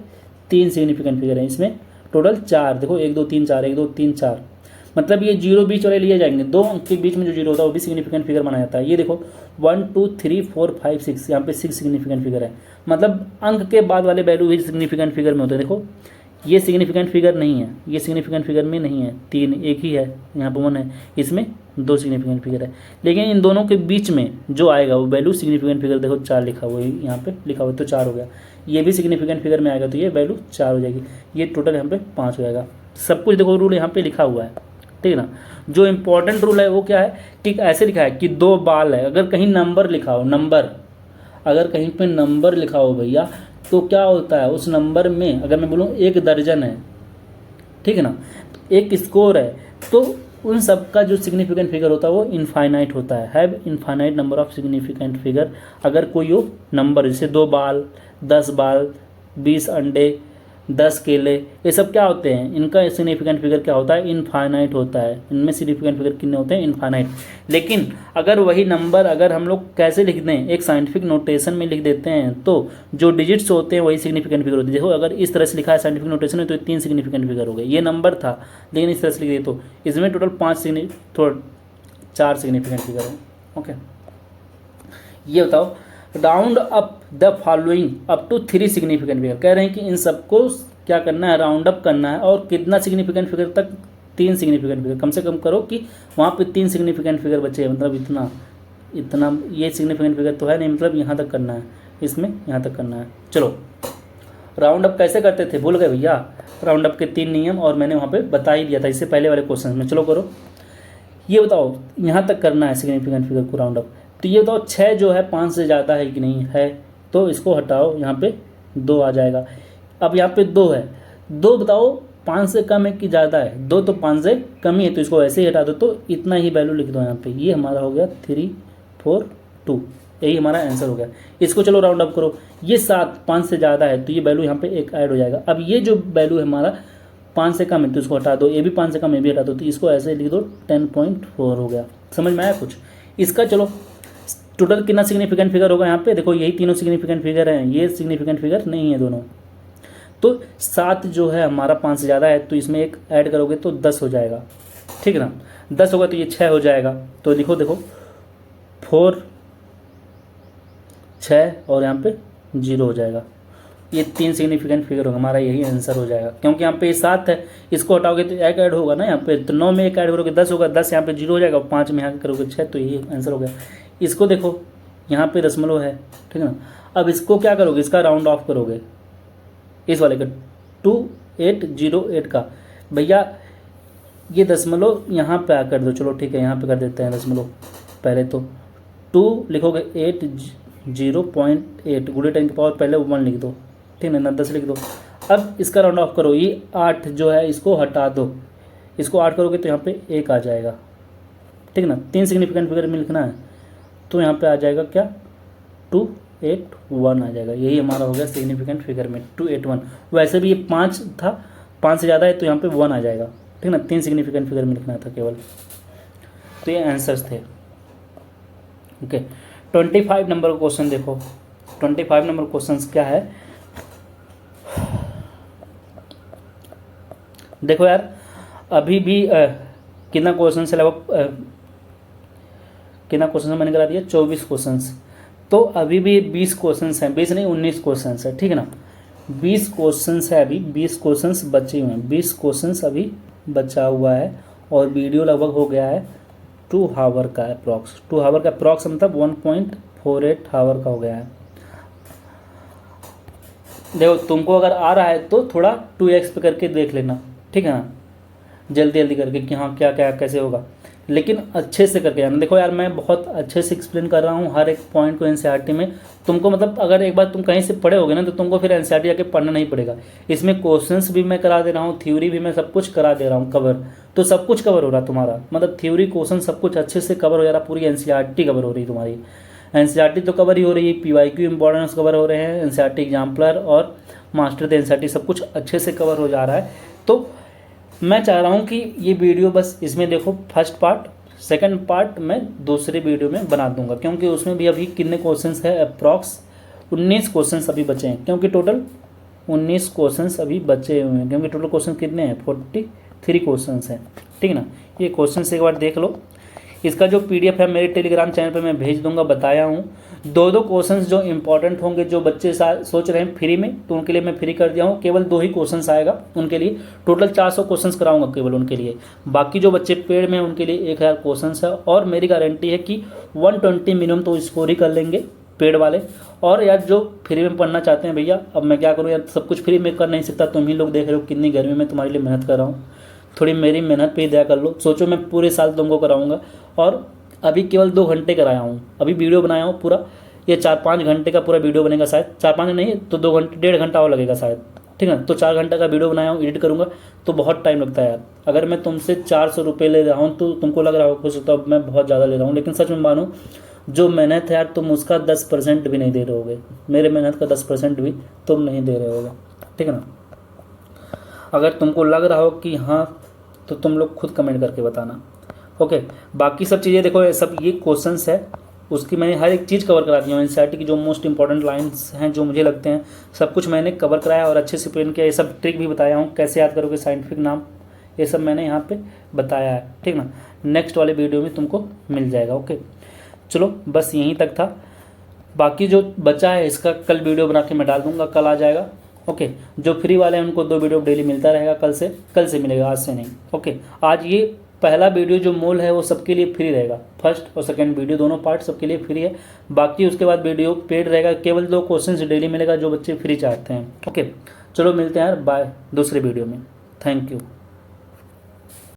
3 सिग्निफिकेंट फिगर हैं, इसमें टोटल 4। देखो 1 2 3 4, 1 2 3 4, मतलब ये जीरो बीच वाले लिए जाएंगे, 2 अंक के बीच में जो जीरो होता है वो भी सिग्निफिकेंट फिगर माना जाता है। ये देखो 1 2 3 4 5 6, यहाँ पे 6 सिग्निफिकेंट फिगर है, मतलब अंक के बाद वाले वैल्यू भी सिग्निफिकेंट फिगर में होते हैं। देखो ये सिग्निफिकेंट फिगर नहीं है, ये सिग्निफिकेंट फिगर में नहीं है, 3 एक ही है, यहाँ पर 1 है, इसमें 2 सिग्निफिकेंट फिगर है। लेकिन इन दोनों के बीच में जो आएगा वो वैल्यू सिग्निफिकेंट फिगर, देखो 4 लिखा हुआ है, यहाँ पे लिखा हुआ है, तो 4 हो गया। ये भी सिग्निफिकेंट फिगर में आएगा तो ये वैल्यू 4 हो जाएगी, ये टोटल यहाँ पे 5 हो जाएगा। सब कुछ देखो रूल यहाँ पे लिखा हुआ है, ठीक है ना। जो इंपॉर्टेंट रूल है वो क्या है कि ऐसे लिखा है कि 2 बाल है, अगर कहीं नंबर लिखा हो, नंबर अगर कहीं पे नंबर लिखा हो भैया, तो क्या होता है उस नंबर में, अगर मैं बोलूँ 1 दर्जन है, ठीक है ना, एक स्कोर है, तो उन सब का जो सिग्निफिकेंट फिगर होता है वो इनफाइनाइट होता है, have infinite number of significant figure. अगर कोई हो नंबर, जैसे 2 बाल, 10 बाल, 20 अंडे, 10 केले, ये सब क्या होते हैं, इनका सिग्निफिकेंट फिगर क्या होता है, इनफाइनाइट होता है। इनमें सिग्निफिकेंट फिगर कितने होते हैं, इनफाइनाइट। लेकिन अगर वही नंबर अगर हम लोग कैसे लिख दें, एक साइंटिफिक नोटेशन में लिख देते हैं, तो जो डिजिट्स होते हैं वही सिग्निफिकेंट फिगर होते हैं। देखो अगर इस तरह से लिखा है साइंटिफिक नोटेशन में, तो 3 सिग्निफिकेंट फिगर हो गए, ये नंबर था लेकिन इस तरह से लिख दिए तो इसमें टोटल 4 सिग्निफिकेंट फिगर है। ओके, ये बताओ round up the following up to 3 significant figure. कह रहे हैं कि इन सबको क्या करना है, राउंड अप करना है, और कितना सिग्निफिकेंट फिगर तक, 3 सिग्निफिकेंट फिगर कम से कम करो कि वहाँ पे 3 सिग्निफिकेंट फिगर बचे, मतलब इतना ये सिग्निफिकेंट फिगर तो है नहीं, मतलब यहाँ तक करना है, इसमें यहाँ तक करना है। चलो राउंड अप कैसे करते थे, भूल गए भैया। राउंड अप के 3 नियम और मैंने वहाँ पे बता ही दिया था इससे पहले वाले क्वेश्चन में। चलो करो, ये बताओ यहाँ तक करना है सिग्निफिकेंट फिगर को राउंड अप। तो ये बताओ 6 जो है 5 से ज़्यादा है कि नहीं है, तो इसको हटाओ, यहाँ पे 2 आ जाएगा। अब यहाँ पे 2 है, 2 बताओ 5 से कम है कि ज़्यादा है, 2 तो 5 से कम ही है, तो इसको ऐसे ही हटा दो, तो इतना ही वैल्यू लिख दो यहाँ पे। ये हमारा हो गया 3 4 2, यही हमारा आंसर हो गया। इसको चलो राउंड अप करो, ये 7 5 से ज़्यादा है तो ये वैल्यू यहाँ पे एक ऐड हो जाएगा। अब ये जो वैल्यू है हमारा 5 से कम है तो इसको हटा दो, ये भी 5 से कम है, भी हटा दो, तो इसको ऐसे लिख दो 10.4 हो गया। समझ में आया कुछ? इसका चलो टोटल कितना सिग्निफिकेंट फिगर होगा यहाँ पे, देखो यही तीनों सिग्निफिकेंट फिगर हैं, ये सिग्निफिकेंट फिगर नहीं है दोनों। तो 7 जो है हमारा 5 से ज़्यादा है तो इसमें एक ऐड करोगे तो 10 हो जाएगा, ठीक है ना। 10 होगा तो ये 6 हो जाएगा, तो लिखो देखो 4 6 और यहाँ पे 0 हो जाएगा। ये 3 सिग्निफिकेंट फिगर होगा, हमारा यही आंसर हो जाएगा। क्योंकि यहाँ पे 7 है, इसको हटाओगे तो एक ऐड होगा ना यहाँ पे, तो 9 में एक ऐड करोगे 10 होगा, 10 यहाँ पे 0 हो जाएगा, 5 में यहाँ करोगे 6, तो यही आंसर हो गया। इसको देखो यहाँ पे दशमलव है, ठीक है ना। अब इसको क्या करोगे, इसका राउंड ऑफ करोगे, इस वाले का 2808 का, भैया ये दशमलव यहाँ पे कर दो, चलो ठीक है यहाँ पे कर देते हैं दशमलव। पहले तो 2 लिखोगे 80.8 गुणे 10 की पावर पहले 1 लिख दो, ठीक है ना, 10 लिख दो। अब इसका राउंड ऑफ करो, ये 8 जो है इसको हटा दो, इसको 8 करोगे तो यहाँ पे 1 आ जाएगा, ठीक ना। 3 सिग्निफिकेंट फिगर में लिखना है तो यहाँ पे आ जाएगा क्या 281 आ जाएगा, यही हमारा हो गया सिग्निफिकेंट फिगर में 281। वैसे भी ये 5 था, 5 से ज़्यादा है तो यहाँ पे 1 आ जाएगा, ठीक ना। 3 सिग्निफिकेंट फिगर में लिखना था केवल, तो ये आंसर्स थे। ओके 25 नंबर का क्वेश्चन देखो, 25 नंबर क्वेश्चन क्या है, देखो यार अभी भी कितना क्वेश्चन है, लगभग कितना क्वेश्चन मैंने करा दिया 24 क्वेश्चन, तो अभी भी 20 क्वेश्चन हैं, 20 नहीं 19 क्वेश्चन है, ठीक है ना। 20 क्वेश्चन है, अभी 20 क्वेश्चन बचे हुए हैं, 20 क्वेश्चन अभी बचा हुआ है, और वीडियो लगभग हो गया है 2 आवर का अप्रॉक्स, 2 आवर का अप्रॉक्स मतलब 1.48 आवर का हो गया है। देखो तुमको अगर आ रहा है तो थोड़ा 2x पे करके देख लेना, ठीक है ना, जल्दी जल्दी करके कि हाँ क्या क्या कैसे होगा, लेकिन अच्छे से करके जाना। देखो यार मैं बहुत अच्छे से एक्सप्लेन कर रहा हूँ हर एक पॉइंट को एनसीईआरटी में, तुमको मतलब अगर एक बार तुम कहीं से पढ़े होगे ना तो तुमको फिर एनसीईआरटी जाके पढ़ना नहीं पड़ेगा। इसमें क्वेश्चंस भी मैं करा दे रहा हूँ, थ्योरी भी मैं सब कुछ करा दे रहा हूँ कवर, तो सब कुछ कवर हो रहा तुम्हारा, मतलब थ्योरी क्वेश्चन सब कुछ अच्छे से कवर हो जा रहा, पूरी एनसीईआरटी कवर हो रही तुम्हारी। एनसीईआरटी तो कवर ही हो रही है, पीवाईक्यू इंपॉर्टेंस कवर हो रहे हैं, एनसीईआरटी एग्जाम्पलर और मास्टर द एनसीईआरटी सब कुछ अच्छे से कवर हो जा रहा है। तो मैं चाह रहा हूँ कि ये वीडियो बस इसमें देखो फर्स्ट पार्ट, सेकंड पार्ट मैं दूसरे वीडियो में बना दूंगा, क्योंकि उसमें भी अभी कितने क्वेश्चंस है अप्रॉक्स 19 क्वेश्चंस अभी बचे हैं, क्योंकि टोटल 19 क्वेश्चंस अभी बचे हुए हैं, क्योंकि टोटल क्वेश्चन कितने हैं 43 क्वेश्चंस हैं, ठीक है ना। ये क्वेश्चंस एक बार देख लो, इसका जो पीडीएफ है मेरे टेलीग्राम चैनल पे मैं भेज दूंगा, बताया हूँ। 2 क्वेश्चंस जो इंपॉर्टेंट होंगे, जो बच्चे सोच रहे हैं फ्री में, तो उनके लिए मैं फ्री कर दिया हूँ, केवल 2 ही क्वेश्चंस आएगा उनके लिए, टोटल 400 क्वेश्चंस कराऊंगा केवल उनके लिए। बाकी जो बच्चे पेड में उनके लिए 1000 क्वेश्चंस है, और मेरी गारंटी है कि 120 मिनिमम तो स्कोर ही कर लेंगे पेड वाले। और यार जो फ्री में पढ़ना चाहते हैं भैया, अब मैं क्या करूँ यार, सब कुछ फ्री में कर नहीं सकता, तुम ही लोग देख रहे हो कितनी गर्मी में तुम्हारे लिए मेहनत कर रहा हूँ, थोड़ी मेरी मेहनत पे ही दया कर लो। सोचो मैं पूरे साल तुमको कराऊंगा, और अभी केवल 2 घंटे कराया हूँ, अभी वीडियो बनाया हूँ पूरा, ये 4-5 घंटे का पूरा वीडियो बनेगा शायद, 4-5 नहीं तो 2 घंटे 1.5 घंटा और लगेगा शायद, ठीक है। तो 4 घंटे का वीडियो बनाया हूँ, एडिट करूँगा तो बहुत टाइम लगता है यार। अगर मैं तुमसे 400 रुपये ले रहा हूँ तो तुमको लग रहा हो सकता है मैं बहुत ज़्यादा ले रहा हूँ, लेकिन सच में मानो जो मेहनत है यार तुम उसका 10% भी नहीं दे रहे होगे, मेरे मेहनत का 10% भी तुम नहीं दे रहे होगे, ठीक है ना। अगर तुमको लग रहा हो कि हाँ तो तुम लोग खुद कमेंट करके बताना। ओके बाकी सब चीज़ें देखो, सब ये क्वेश्चंस है, उसकी मैंने हर एक चीज़ कवर करा दी हूँ। एनसीईआरटी की जो मोस्ट इंपॉर्टेंट लाइंस हैं जो मुझे लगते हैं सब कुछ मैंने कवर कराया और अच्छे से प्रिंट किया, ये सब ट्रिक भी बताया हूँ, कैसे याद करोगे साइंटिफिक नाम, ये सब मैंने यहाँ पे बताया है, ठीक ना। नेक्स्ट वाले वीडियो में तुमको मिल जाएगा। ओके चलो बस यहीं तक था, बाकी जो बचा है इसका कल वीडियो बना के मैं डाल दूँगा, कल आ जाएगा। ओके जो फ्री वाले हैं उनको 2 वीडियो डेली मिलता रहेगा, कल से मिलेगा, आज से नहीं। ओके आज ये पहला वीडियो जो मोल है वो सबके लिए फ्री रहेगा, फर्स्ट और सेकंड वीडियो दोनों पार्ट सबके लिए फ्री है। बाकी उसके बाद वीडियो पेड रहेगा, केवल 2 क्वेश्चन डेली मिलेगा जो बच्चे फ्री चाहते हैं। ओके, चलो मिलते हैं यार, बाय दूसरे वीडियो में। Thank you.